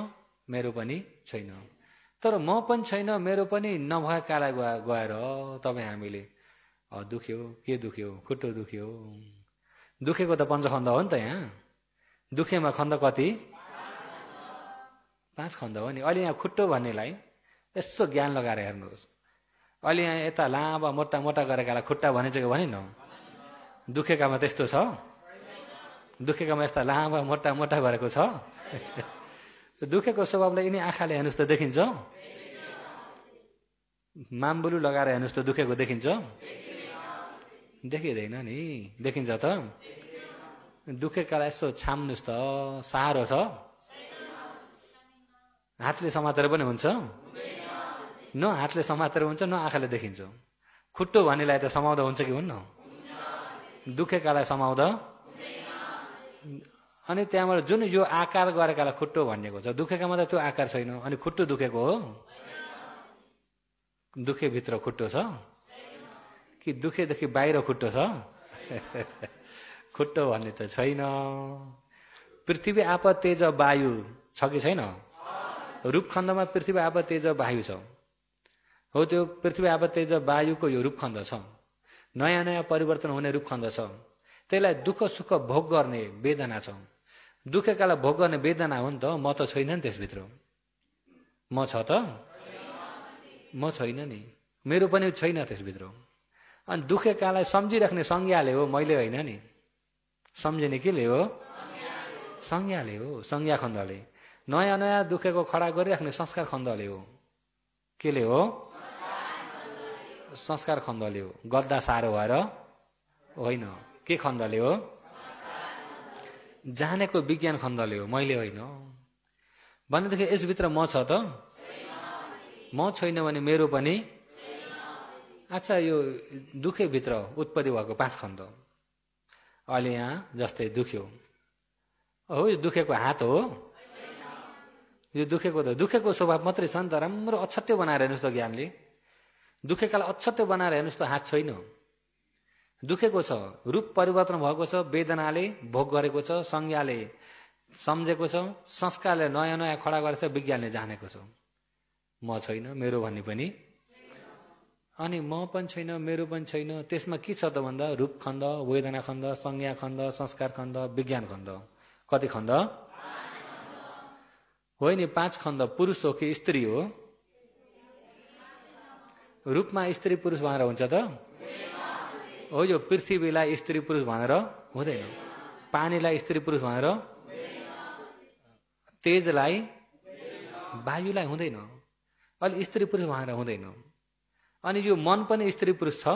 मेरो पनि छैन। तर म पनि छैन, मेरो पनि नभएकालाई गएर तपाईँ हामीले दुख्यो, के दुख्यो? खुट्टो दुख्यो। दुखेको त पञ्चखण्ड हो नि त। यहाँ दुखेमा खण्ड कति? 5 खण्ड हो नि। अहिले यहाँ खुट्टो भन्नेलाई यसो ज्ञान लगाएर हेर्नुहोस्। अहिले यहाँ यता लामा मोटा मोटा गरेकालाई खुट्टा भनिन्छ कि भनेन? दुखेकामा त्यस्तो छ? दुखेकामा यस्ता लामा मोटा मोटा गरेको छ? दुखेको स्वभावलाई यिनी आँखाले हेर्नुहोस् त देखिन्छ? माम्बुलु लगाएर हेर्नुहोस् त दुखेको देखिन्छ? देखिँदैन नि। देखिन्छ त? दुखेकालाई यसो छाम्नुहोस् त, साह्रो छ? हातले समातेर पनि हुन्छ? न हातले समातेर हुन्छ, न आँखाले देखिन्छ। खुट्टो भन्नेलाई त समाउँदा हुन्छ कि हुन्न? दुखेकालाई समाउँदा? अनि त्यहाँबाट जुन यो आकार गरेकालाई खुट्टो भनिएको छ, दुखेकामा त त्यो आकार छैन। अनि खुट्टो दुखेको हो? दुखेभित्र खुट्टो छ कि दुखेदेखि बाहिर खुट्टो छ? खुट्टो भन्ने त छैन। पृथ्वी आप तेज वायु छ कि छैन? रूपखण्डमा पृथ्वी आप तेज वायु छ। हो, त्यो पृथ्वी आप तेज वायुको यो रूपखण्ड छ। नयाँ नयाँ परिवर्तन हुने रूपखण्ड छ। त्यसलाई दुःख सुख भोग गर्ने वेदना छ। दुखेकालाई भोग गर्ने वेदना हो नि त। म त छैन नि त्यसभित्र। म छ त? म छैन नि। मेरो पनि छैन त्यसभित्र। अनि दुखेकालाई सम्झिराख्ने संज्ञाले हो, मैले होइन नि। सम्झिने केले हो? संज्ञाले हो, संज्ञा खण्डले। नयाँ नयाँ दुखेको खडा गरिराख्ने संस्कार खण्डले हो। केले हो? संस्कार खण्डले हो। गद्दा साह्रो भएर होइन। के खण्डले हो? जानेको विज्ञान खण्डले हो, मैले होइन। भनेदेखि यसभित्र म छ त? म छैन भने मेरो पनि? अच्छा, यो दुखेभित्र उत्पत्ति भएको 5 खण्ड। अहिले यहाँ जस्तै दुख्यो हो, यो दुखेको हात हो? यो दुखेको त दुखेको स्वभाव मात्रै छ नि त। राम्रो अछट्टै बनाएर हेर्नुहोस् त ज्ञानले। दुखेकालाई अछट्टै बनाएर हेर्नुहोस् त, हात छैन। दुखेको छ, रूप परिवर्तन भएको छ, वेदनाले भोग गरेको छ, संज्ञाले सम्झेको छ, संस्कारले नयाँ नयाँ खडा गरेको छ, विज्ञानले जानेको छ। म छैन, मेरो भन्ने पनि? अनि म पनि छैन, मेरो पनि छैन। त्यसमा के छ त भन्दा रूप खण्ड, वेदना खण्ड, संज्ञा खण्ड, संस्कार खण्ड, विज्ञान खण्ड। कति खण्ड? होइन, 5 खण्ड। पुरुष हो कि स्त्री हो? रूपमा स्त्री पुरुष भनेर हुन्छ त? हो, यो पृथ्वीलाई स्त्री पुरुष भनेर हुँदैन। पानीलाई स्त्री पुरुष भनेर, तेजलाई, वायुलाई हुँदैन। अलि स्त्री पुरुष भनेर हुँदैन। अनि यो मन पनि स्त्री पुरुष छ?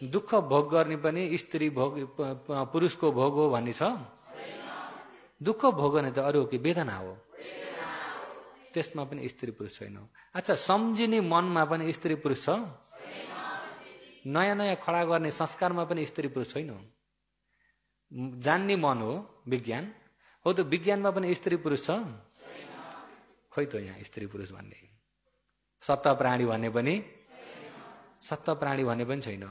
दुःख भोग गर्ने पनि स्त्री भोग, पुरुषको भोग हो भन्ने छ? दुःख भोग गर्ने त अरू कि वेदना हो। त्यसमा पनि स्त्री पुरुष छैन। अच्छा, सम्झिने मनमा पनि स्त्री पुरुष छ? नयाँ नयाँ खडा गर्ने संस्कारमा पनि स्त्री पुरुष छैन। जान्ने मन हो विज्ञान। हो, त विज्ञानमा पनि स्त्री पुरुष छ? खोइ त यहाँ स्त्री पुरुष भन्ने। सत्ता प्राणी भन्ने पनि? सत्ता प्राणी भन्ने पनि छैन।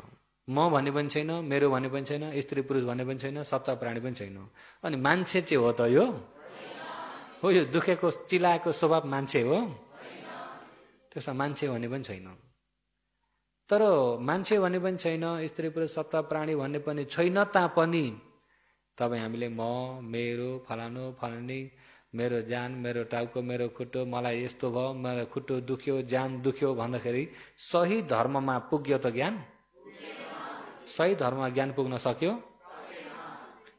म भन्ने पनि छैन, मेरो भन्ने पनि छैन, स्त्री पुरुष भन्ने पनि छैन, सत्ता प्राणी पनि छैन। अनि मान्छे चाहिँ हो त यो? हो, यो दुखेको चिलाएको स्वभाव मान्छे हो? त्यसमा मान्छे भन्ने पनि छैन। तर मान्छे भन्ने पनि छैन, स्त्री पुरुष सत्ता प्राणी भन्ने पनि छैन तापनि तपाईँ हामीले म, मेरो, फलानु फलानी, मेरो ज्यान, मेरो टाउको, मेरो खुट्टो, मलाई यस्तो भयो, मेरो खुट्टो दुख्यो, ज्यान दुख्यो भन्दाखेरि सही धर्ममा पुग्यो त ज्ञान? सही धर्ममा ज्ञान पुग्न सक्यो?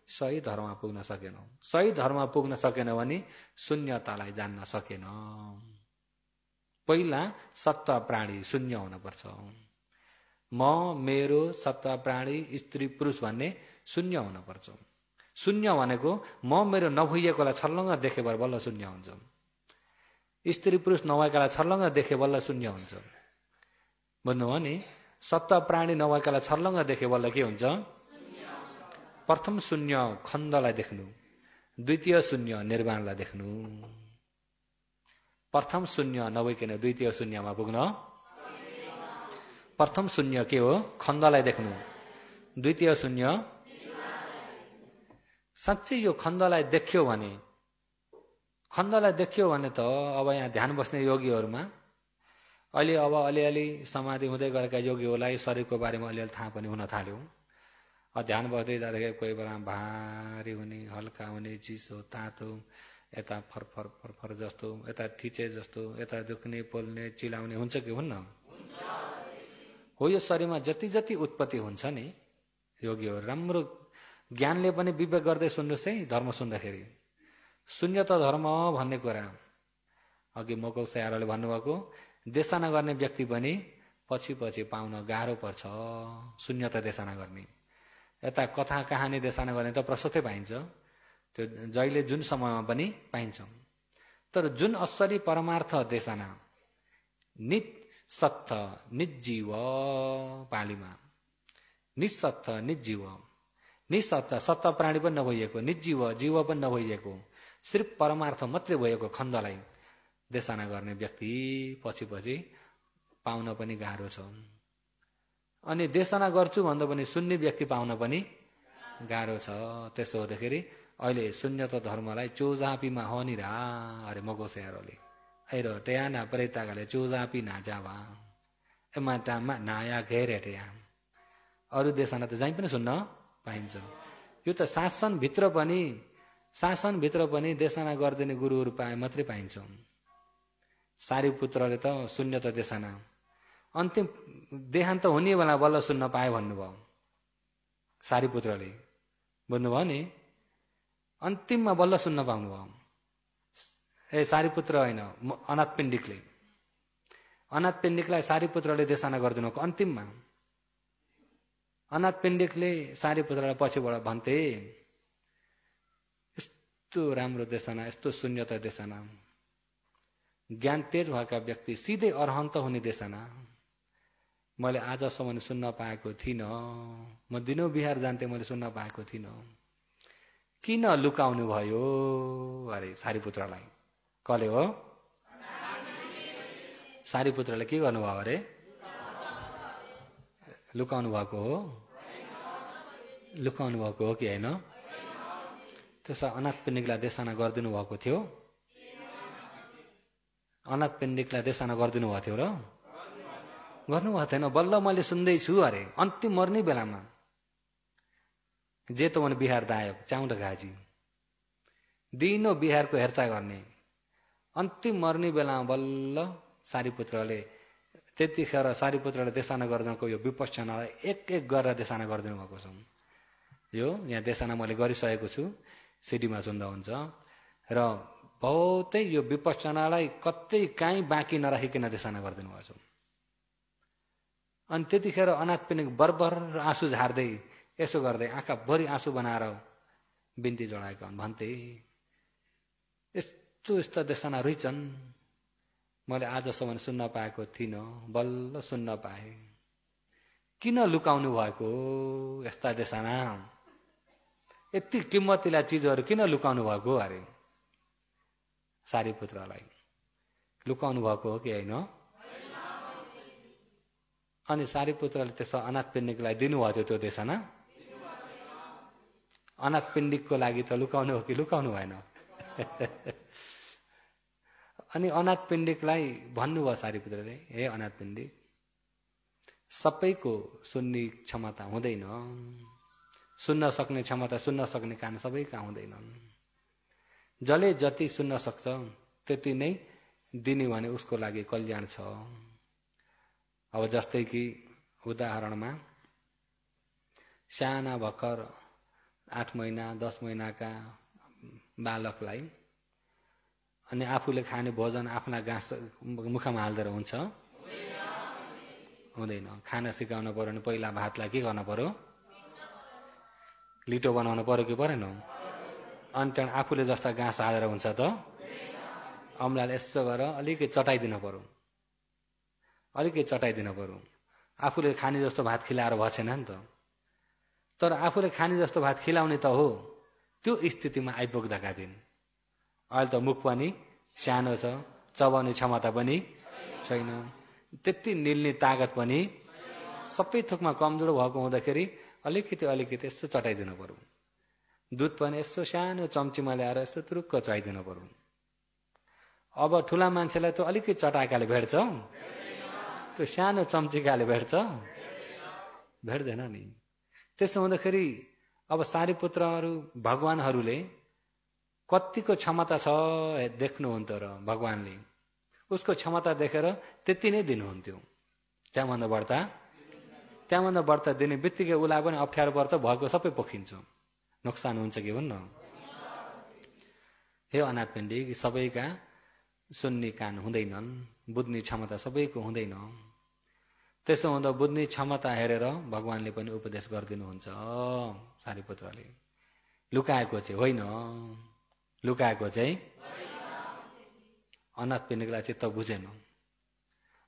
सही धर्ममा पुग्न सकेन। सही धर्ममा पुग्न सकेन भने शून्यतालाई जान्न सकेन। पहिला सत्ता प्राणी शून्य हुनुपर्छ। म, मेरो, सत्ता प्राणी, स्त्री पुरुष भन्ने शून्य हुनुपर्छ। शून्य भनेको म मेरो नभइएकोलाई छर्लङ्ग देखे भएर बल्ल शून्य हुन्छ। स्त्री पुरुष नभएकालाई छर्लङ्ग देखे बल्ल शून्य हुन्छ। बुझ्नुभयो नि? सत्ता प्राणी नभएकालाई छर्लङ्ग देखे बल्ल के हुन्छ? प्रथम शून्य खण्डलाई देख्नु, द्वितीय शून्य निर्वाणलाई देख्नु। प्रथम शून्य नभइकन द्वितीय शून्यमा पुग्न। प्रथम शून्य के हो? खण्डलाई देख्नु। द्वितीय शून्य साँच्चै यो खण्डलाई देख्यो भने त अब यहाँ ध्यान बस्ने योगीहरूमा अहिले अब अलिअलि समाधि हुँदै गरेका योगीहरूलाई शरीरको बारेमा अलिअलि थाहा पनि हुन थाल्यो। ध्यान बस्दै जाँदाखेरि कोही बेला भारी हुने, हल्का हुने, चिसो तातो, यता फरफर फरफर जस्तो, यता थिचे जस्तो, यता दुख्ने पोल्ने चिलाउने हुन्छ कि हुन्न? हो, यो शरीरमा जति जति उत्पत्ति हुन्छ नि, योगीहरू राम्रो ज्ञानले पनि विवेक गर्दै सुन्नुहोस् है। धर्म सुन्दाखेरि शून्य त धर्म भन्ने कुरा अघि मको स्याहारले भन्नुभएको, देशना गर्ने व्यक्ति पनि पछि पछि पाउन गाह्रो पर्छ शून्यता देशना गर्ने। यता कथा कहानी देशना गर्ने त प्रशस्तै पाइन्छ, त्यो जहिले जुन समयमा पनि पाइन्छ। तर जुन असली परमार्थ देशना निसत्थ निजीव, पालीमा निसत्थ निजीव, निसत्थ सत्त प्राणी पनि नभइएको, निजीव जीव पनि नभइएको, सिर्फ परमार्थ मात्रै भएको खण्डलाई देशना गर्ने व्यक्ति पछि पछि पाउन पनि गाह्रो छ। अनि देशना गर्छु भन्दा पनि सुन्ने व्यक्ति पाउन पनि गाह्रो छ। त्यसो हुँदाखेरि अहिले शून्यत धर्मलाई चोजापीमा हनिरा अरे मगो स्याहारले आइर टेयाना प्रेतागाले चोजापी नाजावा एमाटामा नाया घेरे टेया। अरू देशना त जहीँ पनि सुन्न पाइन्छ। यो त शासनभित्र पनि देशना गरिदिने गुरुहरू मात्रै पाइन्छ। सारीपुत्रले त शून्यत देशना अन्तिम देहान्त हुने बेला बल्ल सुन्न पाए भन्नुभयो सारीपुत्रले। बुझ्नुभयो नि? अन्तिममा बल्ल सुन्न पाउनुभयो। सारीपुत्र होइन, अनाथ पिण्डिकलाई सारीपुत्रले देशना गरिदिनु अन्तिममा। अनाथ पिण्डिकले सारीपुत्रलाई पछिबाट भन्थे, यस्तो राम्रो देशना, यस्तो शून्यता देशना, ज्ञान तेज भएका व्यक्ति सिधै अरहन्त हुने देशना मैले आजसम्म सुन्न पाएको थिइनँ। म दिनौँ बिहार जान्थे, मैले सुन्न पाएको थिइनँ। किन लुकाउनु भयो अरे सारीपुत्रलाई? कसले हो? सारीपुत्रले के गर्नुभयो अरे? लुकाउनु भएको हो? लुकाउनु भएको हो कि होइन? त्यसलाई अनाथ पिण्डिकलाई देशना गरिदिनु भएको थियो? अनाथ पिण्डिकलाई देशना गरिदिनु भएको थियो र? गर्नुभएको थिएन। बल्ल मैले सुन्दैछु अरे अन्तिम मर्ने बेलामा जे त मन बिहार दायक चाउड घाजी दिनो बिहारको हेरचाह गर्ने अन्तिम मर्ने बेलामा बल्ल सारीपुत्रले त्यतिखेर सारीपुत्रले देशना गर्नको यो विपश्यनालाई एक एक गरेर देशना गरिदिनु भएको छ। यो यहाँ देशना मैले गरिसकेको छु, सिडीमा सुन्दा हुन्छ। र बहुतै यो विपश्यनालाई कतै काहीँ बाँकी नराखिकन देशना गरिदिनु भएको छ। अनि त्यतिखेर अनाथ पिण्डिक बरबर आँसु झार्दै यसो गर्दै आँखा भरि आँसु बनाएर बिन्ती जडाएका भन्थे, यस्तो यस्ता देशना रहेछन्, मैले आजसम्म सुन्न पाएको थिइनँ, बल्ल सुन्न पाएँ। किन लुकाउनु भएको यस्ता देशना? यति किम्मतिला चिजहरू किन लुकाउनु भएको अरे? सारीपुत्रलाई लुकाउनु भएको हो कि होइन? अनि सारीपुत्रले त्यसो अनाथ पिण्डिकलाई दिनुभएको थियो त्यो देशना? अनाथ पिण्डिकको लागि त लुकाउनु हो कि लुकाउनु भएन? अनि अनाथ पिण्डिकलाई भन्नुभयो सारीपुत्रले, हे अनाथ पिण्डिक, सबैको सुन्ने क्षमता हुँदैन, सुन्न सक्ने क्षमता, सुन्न सक्ने कान सबै कहाँ हुँदैनन्। जसले जति सुन्न सक्छ त्यति नै दिने भने उसको लागि कल्याण छ। अब जस्तै कि उदाहरणमा साना भर्खर 8 महिना 10 महिनाका बालकलाई अनि आफूले खाने भोजन आफ्ना घाँस मुखमा हाल्दै हुन्छ? हुँदैन। खाना सिकाउन पर्यो भने पहिला भातलाई के गर्न पर्यो? लिटो बनाउनु पर्यो कि परेन? अनि त्यहाँ आफूले जस्ता घाँस हालेर हुन्छ त? अम्लाले यसो गरेर अलिकति चटाइदिनु पर्यो, अलिकति चटाइदिनु पर्यो। आफूले खाने जस्तो भात खिलाएर भएको छैन नि त। तर आफूले खाने जस्तो भात खिलाउने त हो, त्यो स्थितिमा आइपुग्दाका दिन अहिले त मुख पनि सानो छ, चबाउने क्षमता पनि छैन, त्यति निल्ने तागत पनि, सबै थोकमा कमजोर भएको हुँदाखेरि अलिकति यसो चटाइदिनु पर्यो। दुध पनि यसो सानो चम्चीमा ल्याएर यसो तुरुक्क चुहाइदिनु पर्यो। अब ठुला मान्छेलाई त अलिकति चटाएकाले भेट्छ, त्यो सानो चम्चीकाले भेट्छ, भेट्दैन नि। त्यसो हुँदाखेरि अब सारीपुत्रहरू भगवानहरूले कतिको क्षमता छ देख्नुहुन्थ्यो र भगवानले उसको क्षमता देखेर त्यति नै दिनुहुन्थ्यो। त्यहाँभन्दा बढ्ता दिने बित्तिकै उसलाई पनि अप्ठ्यारो पर्छ, भएको सबै पोखिन्छ, नोक्सान हुन्छ कि हुन्न। हे अनाथ पिण्डी, सबैका सुन्ने कान हुँदैनन्, बुझ्ने क्षमता सबैको हुँदैन। त्यसो हुँदा बुझ्ने क्षमता हेरेर भगवानले पनि उपदेश गरिदिनुहुन्छ सारीपुत्रले। लुकाएको चाहिँ होइन, लुकाएको चाहिँ अनाथ पिण्डीलाई चित्त बुझेन,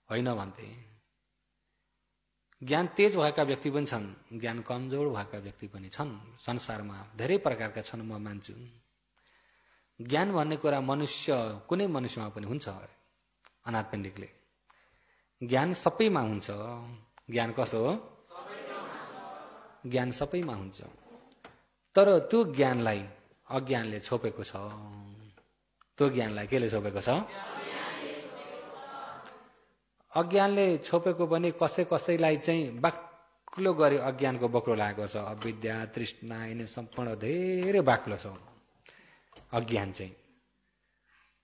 होइन भन्थे। ज्ञान तेज भएका व्यक्ति पनि छन्, ज्ञान कमजोर भएका व्यक्ति पनि छन्। संसारमा धेरै प्रकारका छन्, म मान्छु। ज्ञान भन्ने कुरा मनुष्य, कुनै मनुष्यमा पनि हुन्छ। अनाथ पिण्डिकले ज्ञान सबैमा हुन्छ। ज्ञान कसो हो? ज्ञान सबैमा हुन्छ, तर त्यो ज्ञानलाई अज्ञानले छोपेको छ। त्यो ज्ञानलाई केले छोपेको छ? अज्ञानले छोपेको पनि कसैलाई चाहिँ बाक्लो गरी अज्ञानको बक्रो लागेको छ। अविद्या, तृष्णा, यिनी सम्पूर्ण धेरै बाक्लो छ। अज्ञान चाहिँ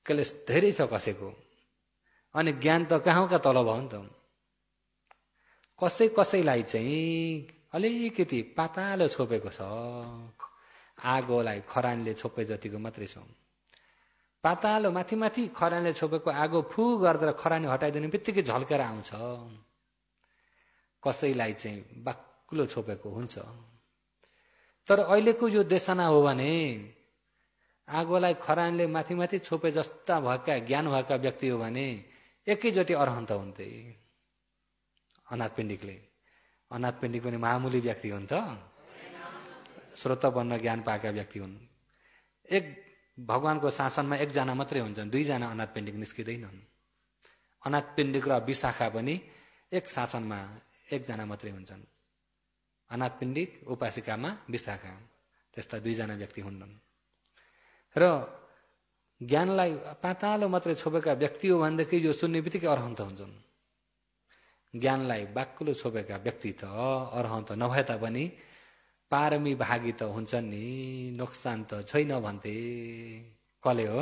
क्लेश धेरै छ कसैको, अनि ज्ञान त कहाँका तल भयो नि त। कसैलाई चाहिँ अलिकति पातालो छोपेको छ, आगोलाई खरानले छोपे जतिको मात्रै छ। पातालो माथि खरानले छोपेको आगो फु गरेर खरानी हटाइदिने बित्तिकै झल्केर आउँछ। कसैलाई चाहिँ बाक्लो छोपेको हुन्छ। तर अहिलेको यो देशना हो भने आगोलाई खरानले माथि छोपे जस्ता भएका ज्ञान भएका व्यक्ति हो भने एकैचोटि अरहन्त हुन्थे। अनाथ पिण्डिक पनि मामुली व्यक्ति हुन् त, श्रोत बन्न ज्ञान पाएका व्यक्ति हुन्। एक भगवानको शासनमा एकजना मात्रै हुन्छन्, दुईजना अनाथ पिण्डिक निस्किँदैनन्। अनाथ पिण्डिक र विशाखा पनि एक शासनमा एकजना मात्रै हुन्छन्। अनाथ पिण्डिक, उपासिकामा विशाखा, त्यस्ता दुईजना व्यक्ति हुन्छन्। र ज्ञानलाई पातालो मात्रै छोपेका व्यक्ति हो भनेदेखि यो सुन्ने बित्तिकै अरहन्त हुन्छन्। ज्ञानलाई बाक्लो छोपेका व्यक्ति त अरहन्त नभए तापनि पारमी भागी त हुन्छन् नि, नोक्सान त छैन भन्थे। कसले हो?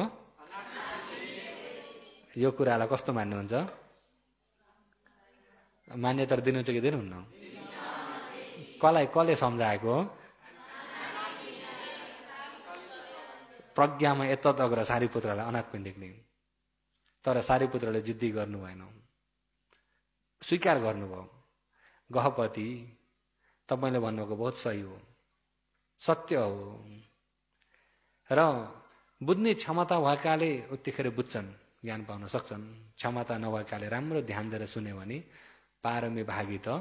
यो कुरालाई कस्तो मान्नुहुन्छ? मान्यता दिनुहुन्छ कि दिनुहुन्न? कसले सम्झाएको हो? प्रज्ञामा यत्त अग्र सारीपुत्रलाई अनाथ पिण्डिकले। तर सारीपुत्रले जिद्दी गर्नु भएन, स्वीकार गर्नुभयो। गहपति, तपाईँले भन्नुको बहुत सही हो, सत्य हो। र बुझ्ने क्षमता भएकाले उत्तिखेर बुझ्छन्, ज्ञान पाउन सक्छन्। क्षमता नभएकाले राम्रो ध्यान दिएर सुन्यो भने पारमी भागी त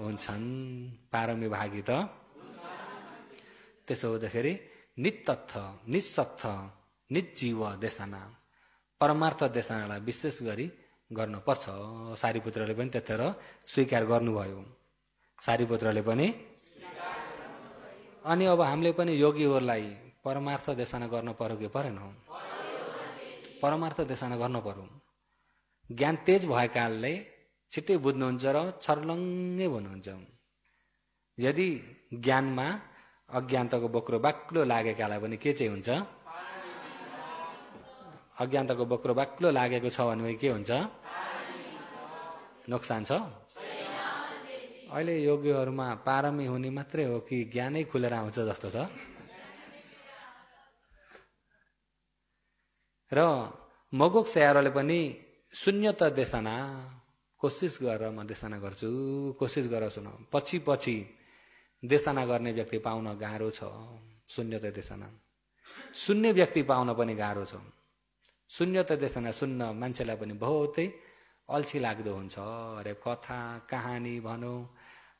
हुन्छन्। पारमी भागी त त्यसो हुँदाखेरि नितत्थ, निस्सत्थ, निजीव देशना, परमार्थ देशनालाई विशेष गरी गर्नुपर्छ। सारीपुत्रले पनि त्यतिखेर स्वीकार गर्नुभयो। सारीपुत्रले पनि। अनि अब हामीले पनि योगीहरूलाई परमार्थ देशना गर्न पर्यो कि परेन? परमार्थ देशना गर्न पर्यो। ज्ञान तेज भएकाले छिट्टै बुझ्नुहुन्छ र छर्लङ्गै भन्नुहुन्छ। यदि ज्ञानमा अज्ञानताको बोक्रो बाक्लो लागेकालाई पनि के चाहिँ हुन्छ? अज्ञानताको बोक्रो बाक्लो लागेको छ भने के हुन्छ? नोक्सान छ? अहिले योगीहरूमा पारमी हुने मात्रै हो कि ज्ञानै खुलेर आउँछ जस्तो छ। र मगोक स्याहारले पनि शून्यत देशना कोसिस गरेर म देशना गर्छु, कोसिस गरेर सुन। पछि देशना गर्ने व्यक्ति पाउन गाह्रो छ। शून्यत देशना सुन्ने व्यक्ति पाउन पनि गाह्रो छ। शून्यत देशना सुन्न मान्छेलाई पनि बहुतै अल्छी लाग्दो हुन्छ। अरे कथा कहानी भनौँ,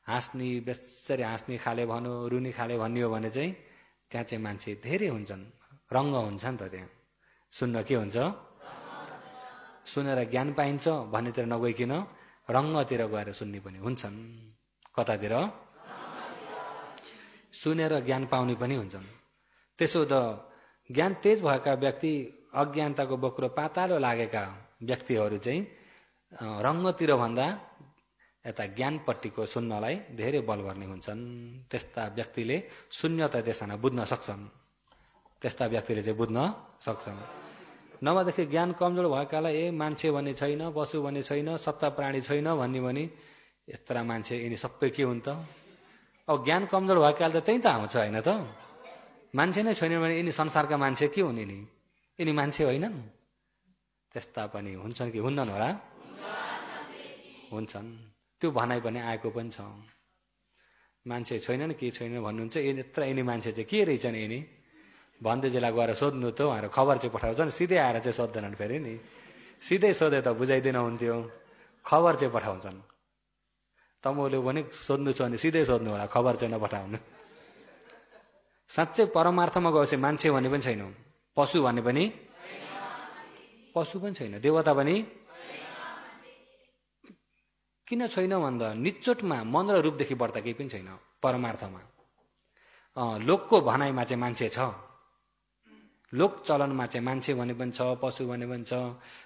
हाँस्ने बेसरी हाँस्ने खाले भनौँ, रुनी खाले भन्ने हो भने चाहिँ त्यहाँ चाहिँ मान्छे धेरै हुन्छन्, रङ्ग हुन्छ नि त। त्यहाँ सुन्न के हुन्छ? सुनेर ज्ञान पाइन्छ भन्नेतिर नगइकन रङ्गतिर गएर सुन्ने पनि हुन्छन्। कतातिर? सुनेर ज्ञान पाउने पनि हुन्छन्। त्यसो त ज्ञान तेज भएका व्यक्ति, अज्ञानताको बोक्रो पातालो लागेका व्यक्तिहरू चाहिँ रङ्गतिर भन्दा यता ज्ञानपट्टिको सुन्नलाई धेरै बल गर्ने हुन्छन्। त्यस्ता व्यक्तिले शून्यता देशना बुझ्न सक्छन्। त्यस्ता व्यक्तिले चाहिँ बुझ्न सक्छन्। नभएदेखि ज्ञान कमजोर भएकालाई मान्छे भन्ने छैन, पशु भन्ने छैन, सत्ता प्राणी छैन भन्ने भने यस्ता मान्छे यिनी सबै के हुन् त? अब ज्ञान कमजोर भएकाले त त्यही त आउँछ होइन त? मान्छे नै छैन भने यिनी संसारका मान्छे के हुन्? यिनी मान्छे होइनन्? त्यस्ता पनि हुन्छन् कि हुन्नन् होला? हुन्छन्। त्यो भनाइ पनि आएको पनि छ। मान्छे छैनन् के छैन भन्नुहुन्छ, यिनी मान्छे चाहिँ के रहेछन् यिनी भन्दै जेला गएर सोध्नु त उहाँहरू खबर चाहिँ पठाउँछन्। सिधै आएर चाहिँ सोध्दैनन् फेरि नि। सिधै सोधे त बुझाइदिन हुन्थ्यो, खबर चाहिँ पठाउँछन्। तमोले पनि सोध्नु छ भने सिधै सोध्नु होला, खबर चाहिँ नपठाउनु। साँच्चै परमार्थमा गएपछि मान्छे भन्ने पनि छैन, पशु भन्ने पनि पशु पनि छैन, देवता पनि किन छैन भन्दा निचोटमा मन र रूपदेखि बढ्दा केही पनि छैन परमार्थमा। लोकको भनाइमा चाहिँ मान्छे छ, लोक चलनमा चाहिँ मान्छे भने पनि छ, पशु भने पनि छ,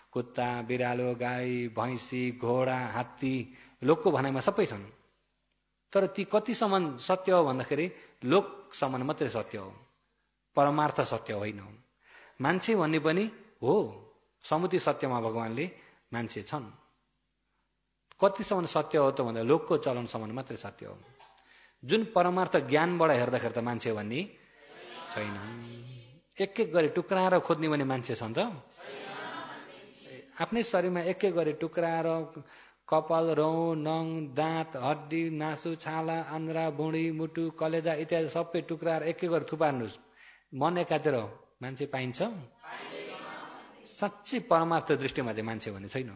कुत्ता, बिरालो, गाई, भैँसी, घोडा, हात्ती, लोकको भनाइमा सबै छन्। तर ती कतिसम्म सत्य हो भन्दाखेरि लोकसम्म मात्रै सत्य हो, परमार्थ सत्य होइन। मान्छे भन्ने पनि हो, समुति सत्यमा भगवानले मान्छे छन्। कतिसम्म सत्य हो त भन्दा लोकको चलनसम्म मात्रै सत्य हो। जुन परमार्थ ज्ञानबाट हेर्दाखेरि त मान्छे भन्ने छैन। एक एक गरी टुक्राएर खोज्ने भने मान्छे छन् त? आफ्नै शरीरमा एक एक गरी टुक्राएर कपाल, रौँ, नङ, दाँत, हड्डी, नासु, छाला, आन्द्रा, बुँडी, मुटु, कलेजा इत्यादि सबै टुक्राएर एक एक गरी थुपार्नुहोस्, मन एकातिर मान्छे पाइन्छ? साँच्चै परमार्थ दृष्टिमा चाहिँ मान्छे भन्ने छैन।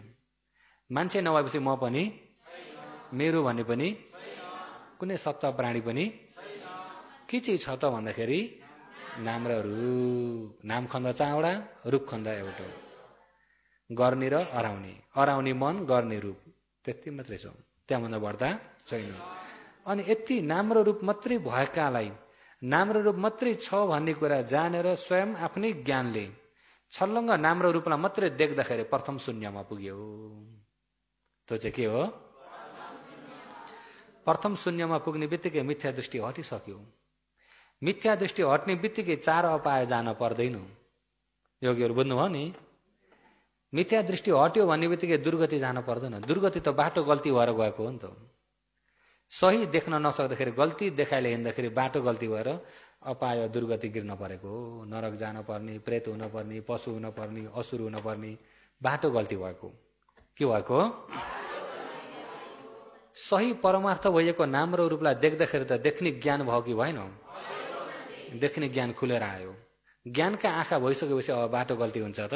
मान्छे नभएपछि म पनि, मेरो भन्ने पनि, कुनै सत्ता प्राणी पनि के चाहिँ छ त भन्दाखेरि नाम र रूप। नाम खन्दा चावडा, रूप खन्दा एउटा, गर्ने र अराउने, अराउने मन, गर्ने रूप, त्यति मात्रै छ, त्यहाँभन्दा बढ्दा छैन। अनि यति नाम र रूप मात्रै भएकालाई, नाम र रूप मात्रै छ भन्ने कुरा जानेर स्वयं आफ्नै ज्ञानले छल्लङ्ग नाम र रूपलाई मात्रै देख्दाखेरि प्रथम शून्यमा पुग्यो। त्यो चाहिँ के हो? प्रथम शून्यमा पुग्ने बित्तिकै मिथ्या दृष्टि हटिसक्यो। मिथ्या दृष्टि हट्ने बित्तिकै चार अपाय जान पर्दैन। योगीहरू बुझ्नुभयो नि? मिथ्या दृष्टि हट्यो भन्ने बित्तिकै दुर्गति जान पर्दैन। दुर्गति त बाटो गल्ती भएर गएको हो नि त। सही देख्न नसक्दाखेरि, गल्ती देखाइले हिँड्दाखेरि बाटो गल्ती भएर अपाय दुर्गति गिर्न परेको, नरक जान पर्ने, प्रेत हुन पर्ने, पशु हुन पर्ने, असुर हुन पर्ने, बाटो गल्ती भएको। के भएको? सही परमार्थ भएको नाम र रूपलाई देख्दाखेरि त देख्ने ज्ञान भयो कि भएन? देख्ने ज्ञान खुलेर आयो। ज्ञानका आँखा भइसकेपछि अब बाटो गल्ती हुन्छ त?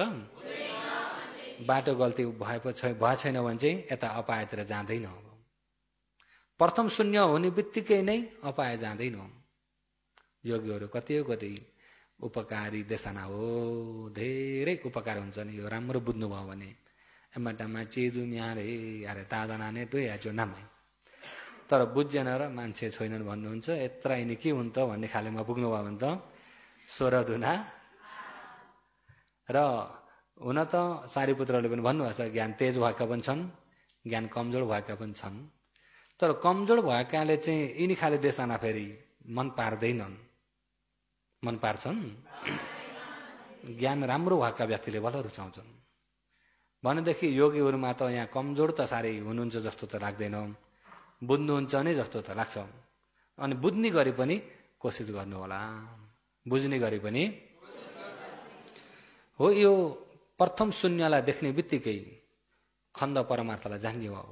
बाटो गल्ती भएको छैन भने चाहिँ यता अपायतिर जाँदैन। प्रथम शून्य हुने बित्तिकै नै अपाय जाँदैन। योगीहरू कति उपकारी देशना हो, धेरै उपकार हुन्छ नि। यो राम्रो बुझ्नुभयो भने एमाटामा चेजुम यहाँ अरे ताजना नै टोयाचो नामै। तर बुझ्जेन र मान्छे छैनन् भन्नुहुन्छ, यत्र यिनी के हुन् त भन्ने खालेमा पुग्नुभयो भने त 16 दुना। र हुन त सारीपुत्रले पनि भन्नुभएको छ, ज्ञान तेज भएका पनि छन्, ज्ञान कमजोर भएका पनि छन्। तर कमजोर भएकाले चाहिँ यिनी खाले देशना फेरि मन पार्दैनन्। मन पार्छन्? ज्ञान राम्रो भएका व्यक्तिले बल्ल रुचाउँछन्। भनेदेखि योगीहरूमा त यहाँ कमजोर त साह्रै हुनुहुन्छ जस्तो त लाग्दैन, बुझ्नुहुन्छ नै जस्तो त लाग्छ। अनि बुझ्ने गरी पनि कोसिस गर्नु होला, बुझ्ने गरी पनि हो। यो प्रथम शून्यलाई देख्ने बित्तिकै खण्ड परमार्थलाई जान्ने हो। अब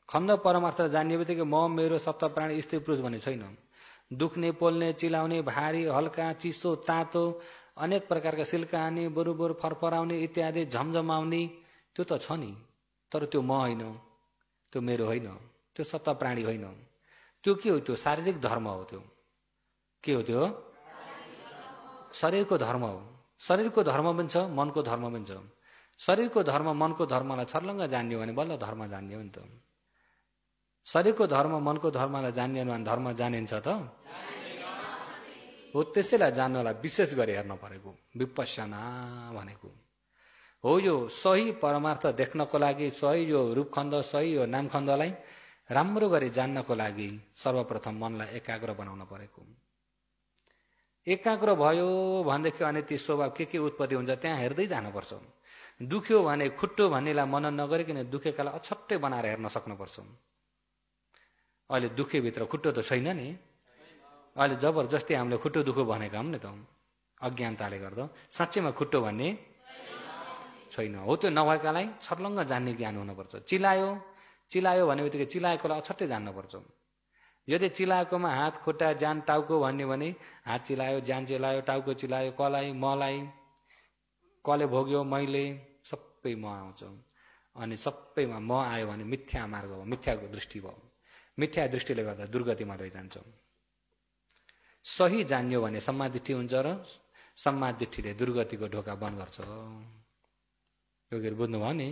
खण्ड परमार्थलाई जान्ने बित्तिकै म, मेरो, सत्ता, प्राणी, स्त्री, पुरुष भन्ने छैन। दुख्ने, पोल्ने, चिलाउने, भारी, हल्का, चिसो, तातो, अनेक प्रकारका सिल्काने, बरुबर, फरफराउने इत्यादि झमझमाउने त्यो त छ नि। तर त्यो म होइन, त्यो मेरो होइन, त्यो सत्ता प्राणी होइन। त्यो के हो? त्यो शारीरिक धर्म हो। त्यो के हो? त्यो शरीरको धर्म हो। शरीरको धर्म पनि छ, मनको धर्म पनि छ। शरीरको धर्म मनको धर्मलाई छर्लङ्ग जान्ने हो भने बल्ल धर्म जान्ने हो नि त। शरीरको धर्म मनको धर्मलाई जान्ने हो भने धर्म जानिन्छ त हो। त्यसैलाई जान्नलाई विशेष गरी हेर्न परेको विपश्यना भनेको हो। यो सही परमार्थ देख्नको लागि, सही यो रूपखण्ड, सही यो नामखण्डलाई राम्रो गरी जान्नको लागि सर्वप्रथम मनलाई एकाग्र बनाउन परेको। एकाग्र भयो भनेदेखि अनि ती स्वभाव के उत्पत्ति हुन्छ त्यहाँ हेर्दै जानुपर्छ। दुख्यो भने खुट्टो भन्नेलाई मनन नगरिकन दुखेकालाई अछट्टै बनाएर हेर्न सक्नुपर्छ। अहिले दुखेभित्र खुट्टो त छैन नि। अहिले जबरजस्ती हामीले खुट्टो दुखो भनेका हौँ नि त, अज्ञानताले गर्दा। साँच्चैमा खुट्टो भन्ने छैन हो। त्यो नभएकालाई छर्लङ्ग जान्ने ज्ञान हुनुपर्छ। चिलायो भन्ने बित्तिकै चिलाएकोलाई अछट्टै जान्नुपर्छ। यदि चिलाएकोमा हात खुट्टा ज्यान टाउको भन्ने भने हात चिलायो, ज्यान चिलायो, टाउको चिलायो, कलाई मलाई, कले भोग्यो, मैले सबै म आउँछ। अनि सबैमा म आयो भने मिथ्या मार्ग हो, मिथ्याको दृष्टि भयो। मिथ्या दृष्टिले गर्दा दुर्गतिमा लैजान्छ। सही जान्यो भने सम्मादिष्टि हुन्छ र सम्मादिष्टिले दुर्गतिको ढोका बन्द गर्छ। योगीहरू बुझ्नुभयो नि।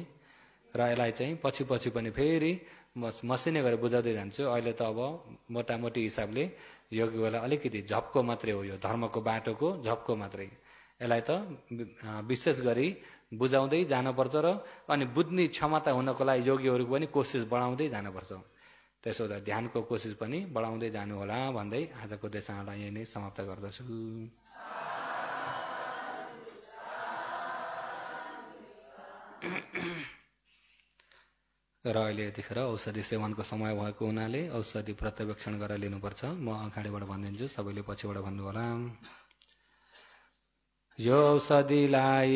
र यसलाई चाहिँ पछि पनि फेरि मसिने गरेर बुझाउँदै जान्छु। अहिले त अब मोटामोटी हिसाबले योगीहरूलाई अलिकति झप्को मात्रै हो, यो धर्मको बाटोको झप्को मात्रै। यसलाई त विशेष गरी बुझाउँदै जानुपर्छ र अनि बुझ्ने क्षमता हुनको लागि योगीहरूको पनि कोसिस बढाउँदै जानुपर्छ। त्यसो हुँदा ध्यानको कोसिस पनि बढाउँदै जानु होला भन्दै आजको देशनालाई यही नै समाप्त गर्दछु। र अहिले यतिखेर औषधि सेवनको समय भएको हुनाले औषधि प्रत्यवेक्षण गरेर लिनुपर्छ। म अगाडिबाट भनिदिन्छु, सबैले पछिबाट भन्नु होला। यो औषधिलाई